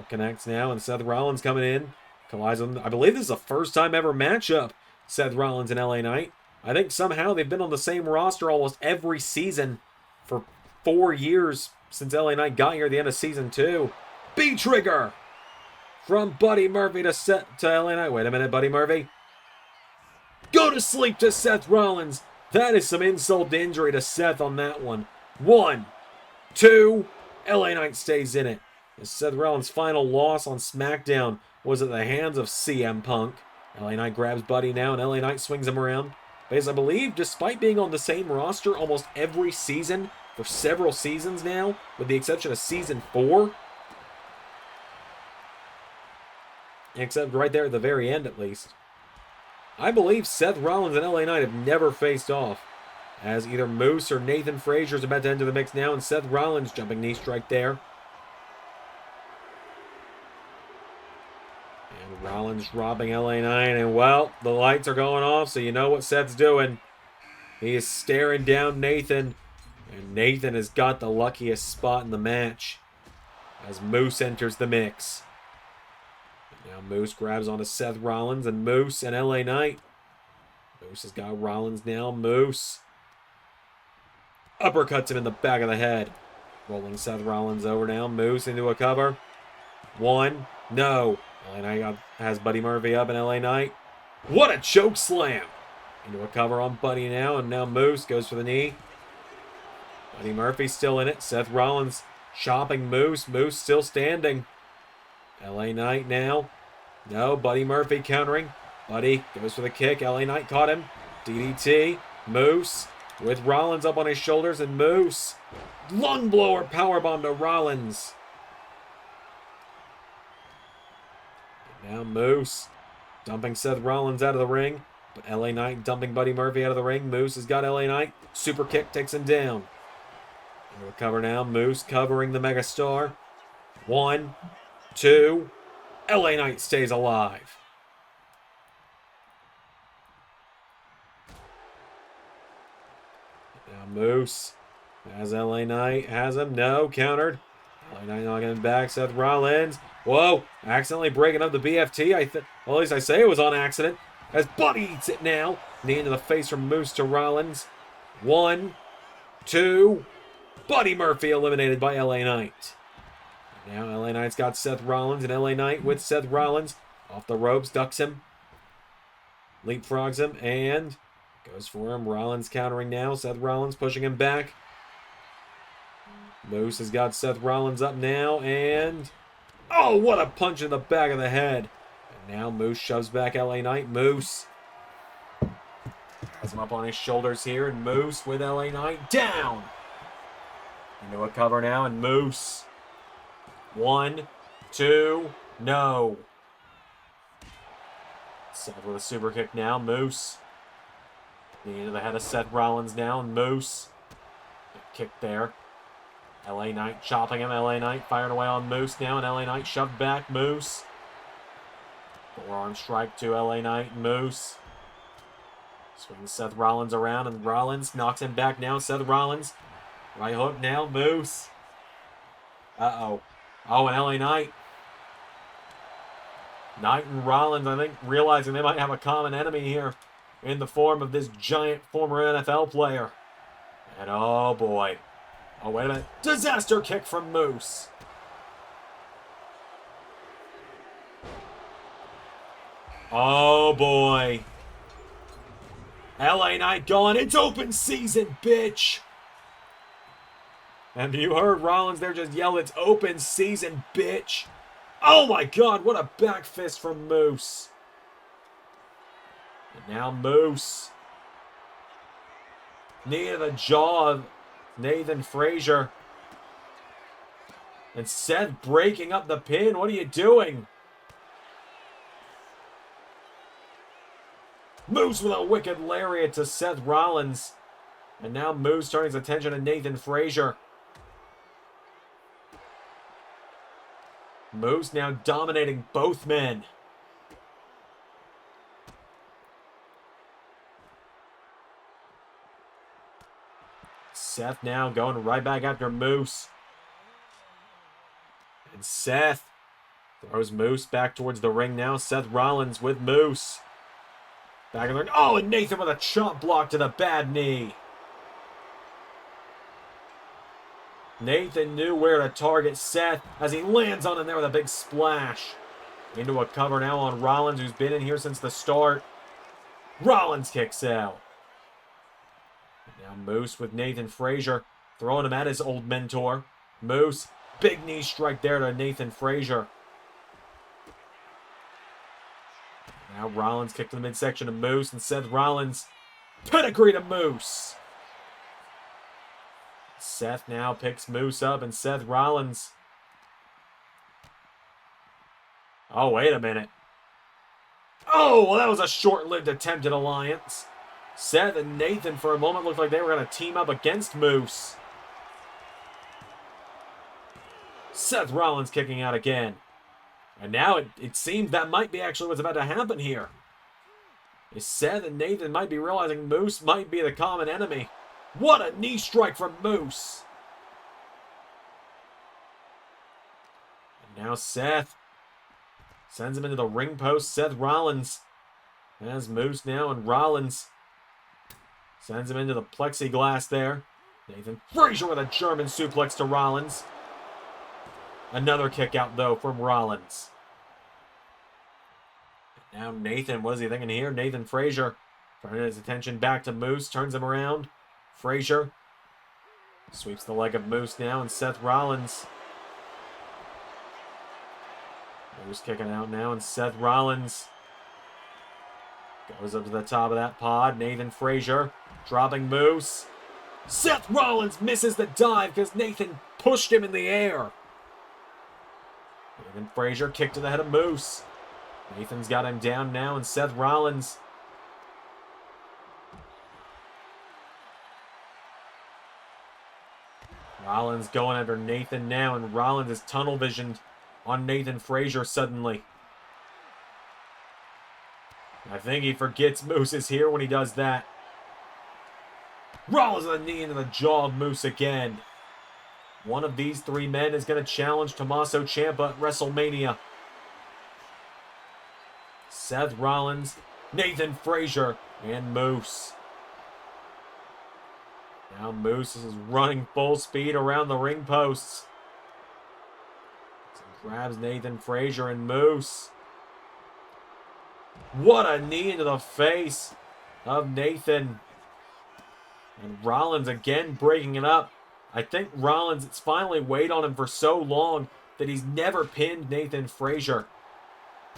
connects now, and Seth Rollins coming in. Collides with him. I believe this is a first time ever matchup, Seth Rollins and LA Knight. I think somehow they've been on the same roster almost every season for 4 years since LA Knight got here at the end of season 2. B-trigger from Buddy Murphy to LA Knight. Wait a minute, Buddy Murphy. Go to sleep to Seth Rollins. That is some insult to injury to Seth on that one. 1, 2, LA Knight stays in it. Seth Rollins' final loss on SmackDown was at the hands of CM Punk. LA Knight grabs Buddy now, and LA Knight swings him around. Because I believe, despite being on the same roster almost every season for several seasons now, with the exception of season 4, except right there at the very end at least, I believe Seth Rollins and LA Knight have never faced off. As either Moose or Nathan Frazer is about to enter the mix now, and Seth Rollins jumping knee strike there. And Rollins dropping LA Knight, and well, the lights are going off, so you know what Seth's doing. He is staring down Nathan, and Nathan has got the luckiest spot in the match as Moose enters the mix. Now Moose grabs onto Seth Rollins and Moose and LA Knight. Moose has got Rollins now. Moose uppercuts him in the back of the head. Rolling Seth Rollins over now. Moose into a cover. One. No. LA Knight has Buddy Murphy up and LA Knight. What a choke slam. Into a cover on Buddy now. And now Moose goes for the knee. Buddy Murphy still in it. Seth Rollins chopping Moose. Moose still standing. LA Knight now. No. Buddy Murphy countering. Buddy goes for the kick. LA Knight caught him. DDT. Moose with Rollins up on his shoulders. And Moose. Lung blower powerbomb to Rollins. And now Moose dumping Seth Rollins out of the ring. But LA Knight dumping Buddy Murphy out of the ring. Moose has got LA Knight. Super kick takes him down. Into a cover now. Moose covering the Megastar. 1, 2. LA Knight stays alive. Now Moose has LA Knight. Has him. No. Countered. LA Knight knocking him back. Seth Rollins. Whoa. Accidentally breaking up the BFT. Well, at least I say it was on accident. As Buddy eats it now. Knee into the face from Moose to Rollins. 1, 2. Buddy Murphy eliminated by LA Knight. Now LA Knight's got Seth Rollins, and LA Knight with Seth Rollins. Off the ropes, ducks him. Leapfrogs him, and goes for him. Rollins countering now. Seth Rollins pushing him back. Moose has got Seth Rollins up now, and... oh, what a punch in the back of the head. And now Moose shoves back LA Knight. Moose has him up on his shoulders here, and Moose with LA Knight down. Into a cover now, and Moose. 1, 2, no. Seth with a super kick now. Moose. Knee into the head of Seth Rollins now, and Moose. Good kick there. LA Knight chopping him. LA Knight firing away on Moose now, and LA Knight shoved back. Moose. Forearm strike to LA Knight. Moose. Swings Seth Rollins around, and Rollins knocks him back now. Seth Rollins. Right hook now. Moose. Uh-oh. Oh, and LA Knight. Knight and Rollins, I think, realizing they might have a common enemy here in the form of this giant former NFL player. And oh boy. Oh, wait a minute. Disaster kick from Moose. Oh boy. LA Knight going, it's open season, bitch. And you heard Rollins there just yell, it's open season, bitch. Oh my god, what a back fist from Moose. And now Moose. Knee to the jaw of Nathan Frazer. And Seth breaking up the pin. What are you doing? Moose with a wicked lariat to Seth Rollins. And now Moose turning his attention to Nathan Frazer. Moose now dominating both men. Seth now going right back after Moose. And Seth throws Moose back towards the ring now. Seth Rollins with Moose. Back in the ring. Oh, and Nathan with a chop block to the bad knee. Nathan knew where to target Seth as he lands on him there with a big splash. Into a cover now on Rollins, who's been in here since the start. Rollins kicks out. Now Moose with Nathan Frazer, throwing him at his old mentor. Moose, big knee strike there to Nathan Frazer. Now Rollins kicked to the midsection of Moose, and Seth Rollins, pedigree to Moose. Seth now picks Moose up, and Seth Rollins. Oh, wait a minute. Oh, well, that was a short-lived attempt at alliance. Seth and Nathan for a moment looked like they were going to team up against Moose. Seth Rollins kicking out again. And now it seems that might be actually what's about to happen here. Is Seth and Nathan might be realizing Moose might be the common enemy. What a knee strike from Moose. And now Seth Sends him into the ring post. Seth Rollins has Moose now, and Rollins sends him into the plexiglass there. Nathan Frazer with a German suplex to Rollins. Another kick out, though, from Rollins. Now Nathan, what is he thinking here? Nathan Frazer turning his attention back to Moose, turns him around. Frazer sweeps the leg of Moose now, and Seth Rollins. Moose kicking out now, and Seth Rollins goes up to the top of that pod. Nathan Frazer dropping Moose. Seth Rollins misses the dive because Nathan pushed him in the air. Nathan Frazer kicked to the head of Moose. Nathan's got him down now, and Seth Rollins going after Nathan now, and Rollins is tunnel visioned on Nathan Frazer suddenly. I think he forgets Moose is here when he does that. Rollins with a knee into the jaw of Moose again. One of these three men is going to challenge Tommaso Ciampa at WrestleMania. Seth Rollins, Nathan Frazer, and Moose. Now Moose is running full speed around the ring posts. So grabs Nathan Frazer and Moose. What a knee into the face of Nathan. And Rollins again breaking it up. I think Rollins, it's finally weighed on him for so long that he's never pinned Nathan Frazer.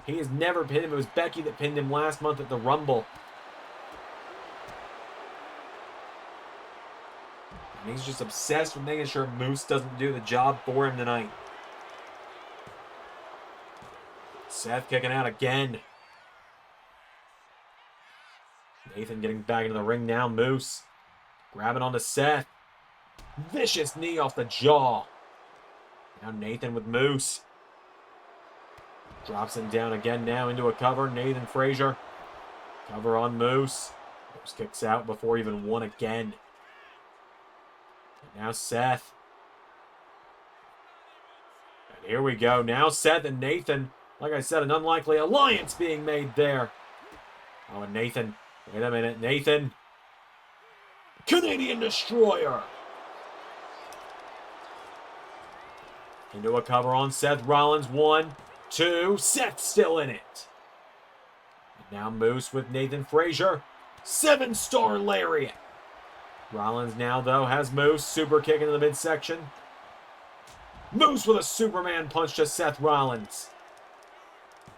He has never pinned him. It was Becky that pinned him last month at the Rumble. And he's just obsessed with making sure Moose doesn't do the job for him tonight. Seth kicking out again. Nathan getting back into the ring now. Moose grabbing onto Seth. Vicious knee off the jaw. Now Nathan with Moose. Drops him down again now into a cover. Nathan Frazer. Cover on Moose. Moose kicks out before even one again. And now Seth. And here we go. Now Seth and Nathan. Like I said, an unlikely alliance being made there. Oh, and Nathan. Wait a minute. Nathan. Canadian Destroyer. Into a cover on Seth Rollins. 1, 2. Seth still in it. And now Moose with Nathan Frazer. 7-star lariat. Rollins now, though, has Moose. Super kick into the midsection. Moose with a Superman punch to Seth Rollins.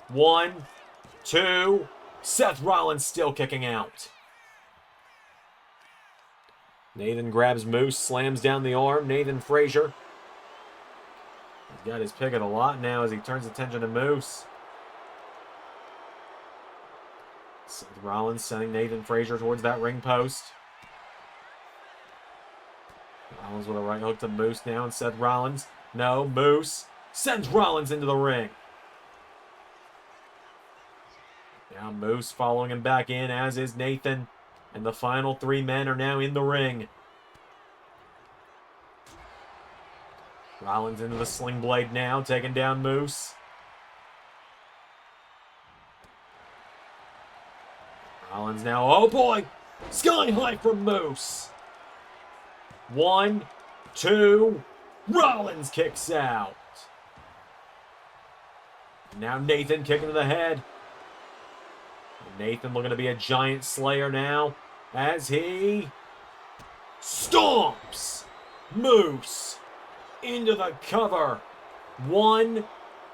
1, 2. Seth Rollins still kicking out. Nathan grabs Moose, slams down the arm. Nathan Frazer. He's got his pick of the lot now as he turns attention to Moose. Seth Rollins sending Nathan Frazer towards that ring post. Rollins with a right hook to Moose now, and Seth Rollins. No, Moose sends Rollins into the ring. Now Moose following him back in, as is Nathan. And the final three men are now in the ring. Rollins into the sling blade now, taking down Moose. Rollins now, oh boy! Sky high from Moose. 1, 2, Rollins kicks out. Now Nathan kicking to the head. Nathan looking to be a giant slayer now as he stomps Moose into the cover. 1,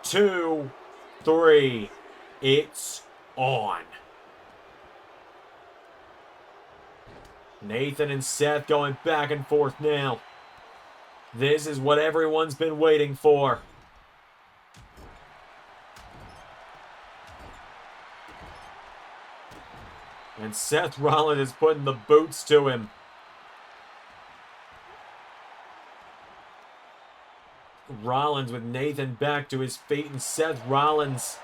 2, 3. It's on. Nathan and Seth going back and forth now. This is what everyone's been waiting for. And Seth Rollins is putting the boots to him. Rollins with Nathan back to his feet, and Seth Rollins.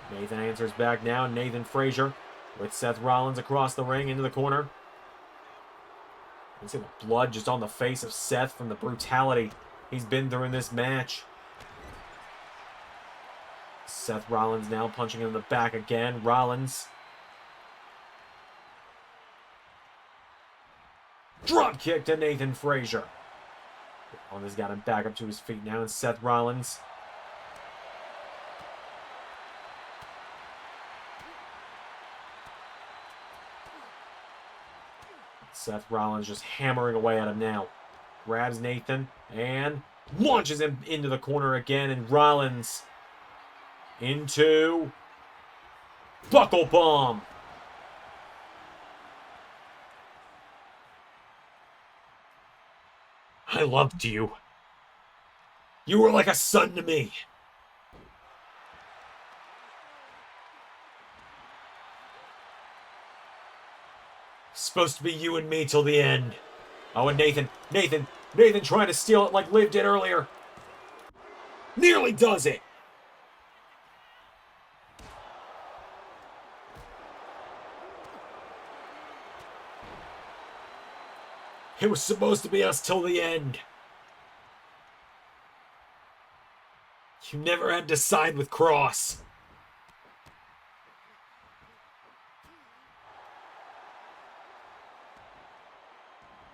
Nathan answers back now. Nathan Frazer with Seth Rollins across the ring into the corner. You can see the blood just on the face of Seth from the brutality he's been through in this match. Seth Rollins now punching him in the back again. Rollins. Drop kick to Nathan Frazer. Rollins got him back up to his feet now, and Seth Rollins. Seth Rollins just hammering away at him now. Grabs Nathan and launches him into the corner again, and Rollins into buckle bomb. I loved you. You were like a son to me. Supposed to be you and me till the end. Oh, and Nathan trying to steal it like Liv did earlier. Nearly does it. It was supposed to be us till the end. You never had to side with Cross.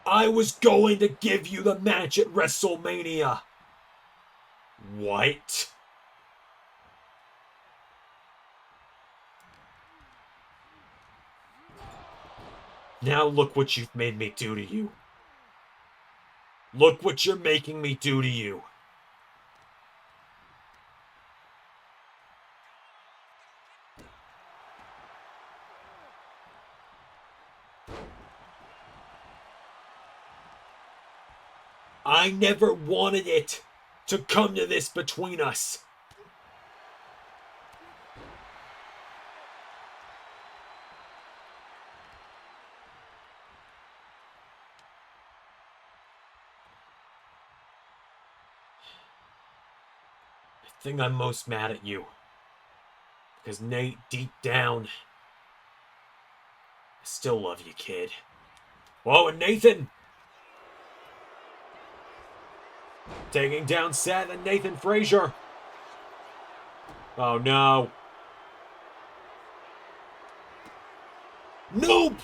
I was going to give you the match at WrestleMania. What? Now look what you've made me do to you. Look what you're making me do to you. I never wanted it to come to this between us. I think I'm most mad at you. Because Nate, deep down, I still love you, kid. Whoa, and Nathan! Taking down Seth and Nathan Frazer. Oh, no. Nope!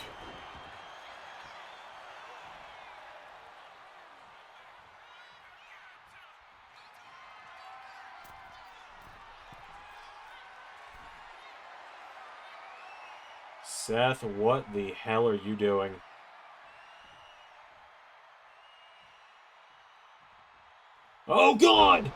Seth, what the hell are you doing? Oh, God!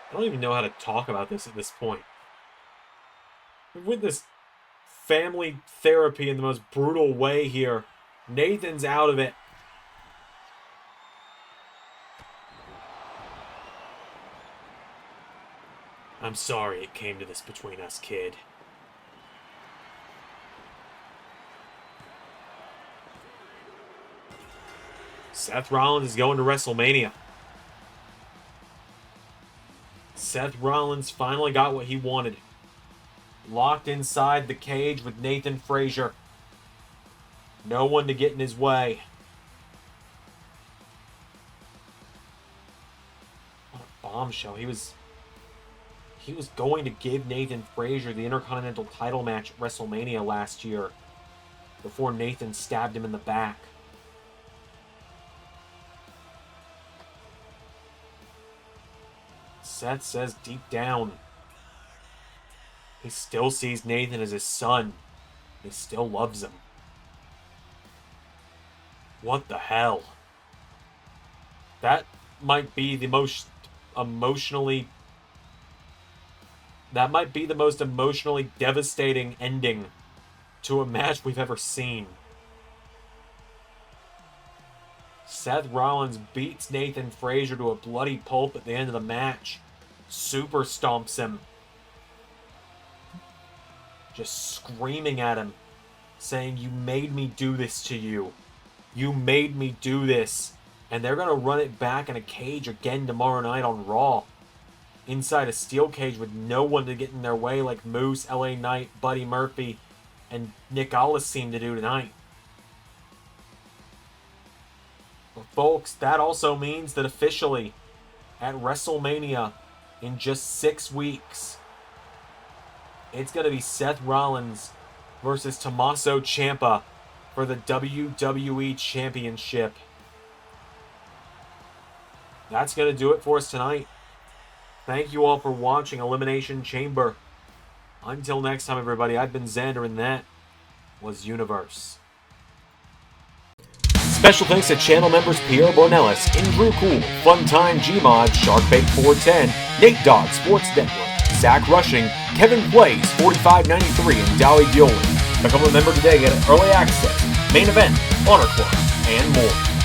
I don't even know how to talk about this at this point. With this family therapy in the most brutal way here, Nathan's out of it. I'm sorry it came to this between us, kid. Seth Rollins is going to WrestleMania. Seth Rollins finally got what he wanted. Locked inside the cage with Nathan Frazer. No one to get in his way. What a bombshell. He was going to give Nathan Frazer the Intercontinental title match at WrestleMania last year before Nathan stabbed him in the back. Seth says deep down he still sees Nathan as his son. He still loves him. What the hell? That might be the most emotionally devastating ending to a match we've ever seen. Seth Rollins beats Nathan Frazer to a bloody pulp at the end of the match. Super stomps him. Just screaming at him, saying, "You made me do this to you. You made me do this." And they're going to run it back in a cage again tomorrow night on Raw. Inside a steel cage with no one to get in their way like Moose, LA Knight, Buddy Murphy, and Nick Aldis seemed to do tonight. But folks, that also means that officially at WrestleMania in just 6 weeks, it's going to be Seth Rollins versus Tommaso Ciampa for the WWE Championship. That's going to do it for us tonight. Thank you all for watching Elimination Chamber. Until next time, everybody, I've been Xander, and that was Universe. Special thanks to channel members Pierre Bornelis, Andrew Cool, Funtime Gmod, Sharkbait410, Nate Dogg, Sports Network, Zach Rushing, Kevin Plays, 4593, and Dowie Gillen. Become a member today, get early access, main event, honor club, and more.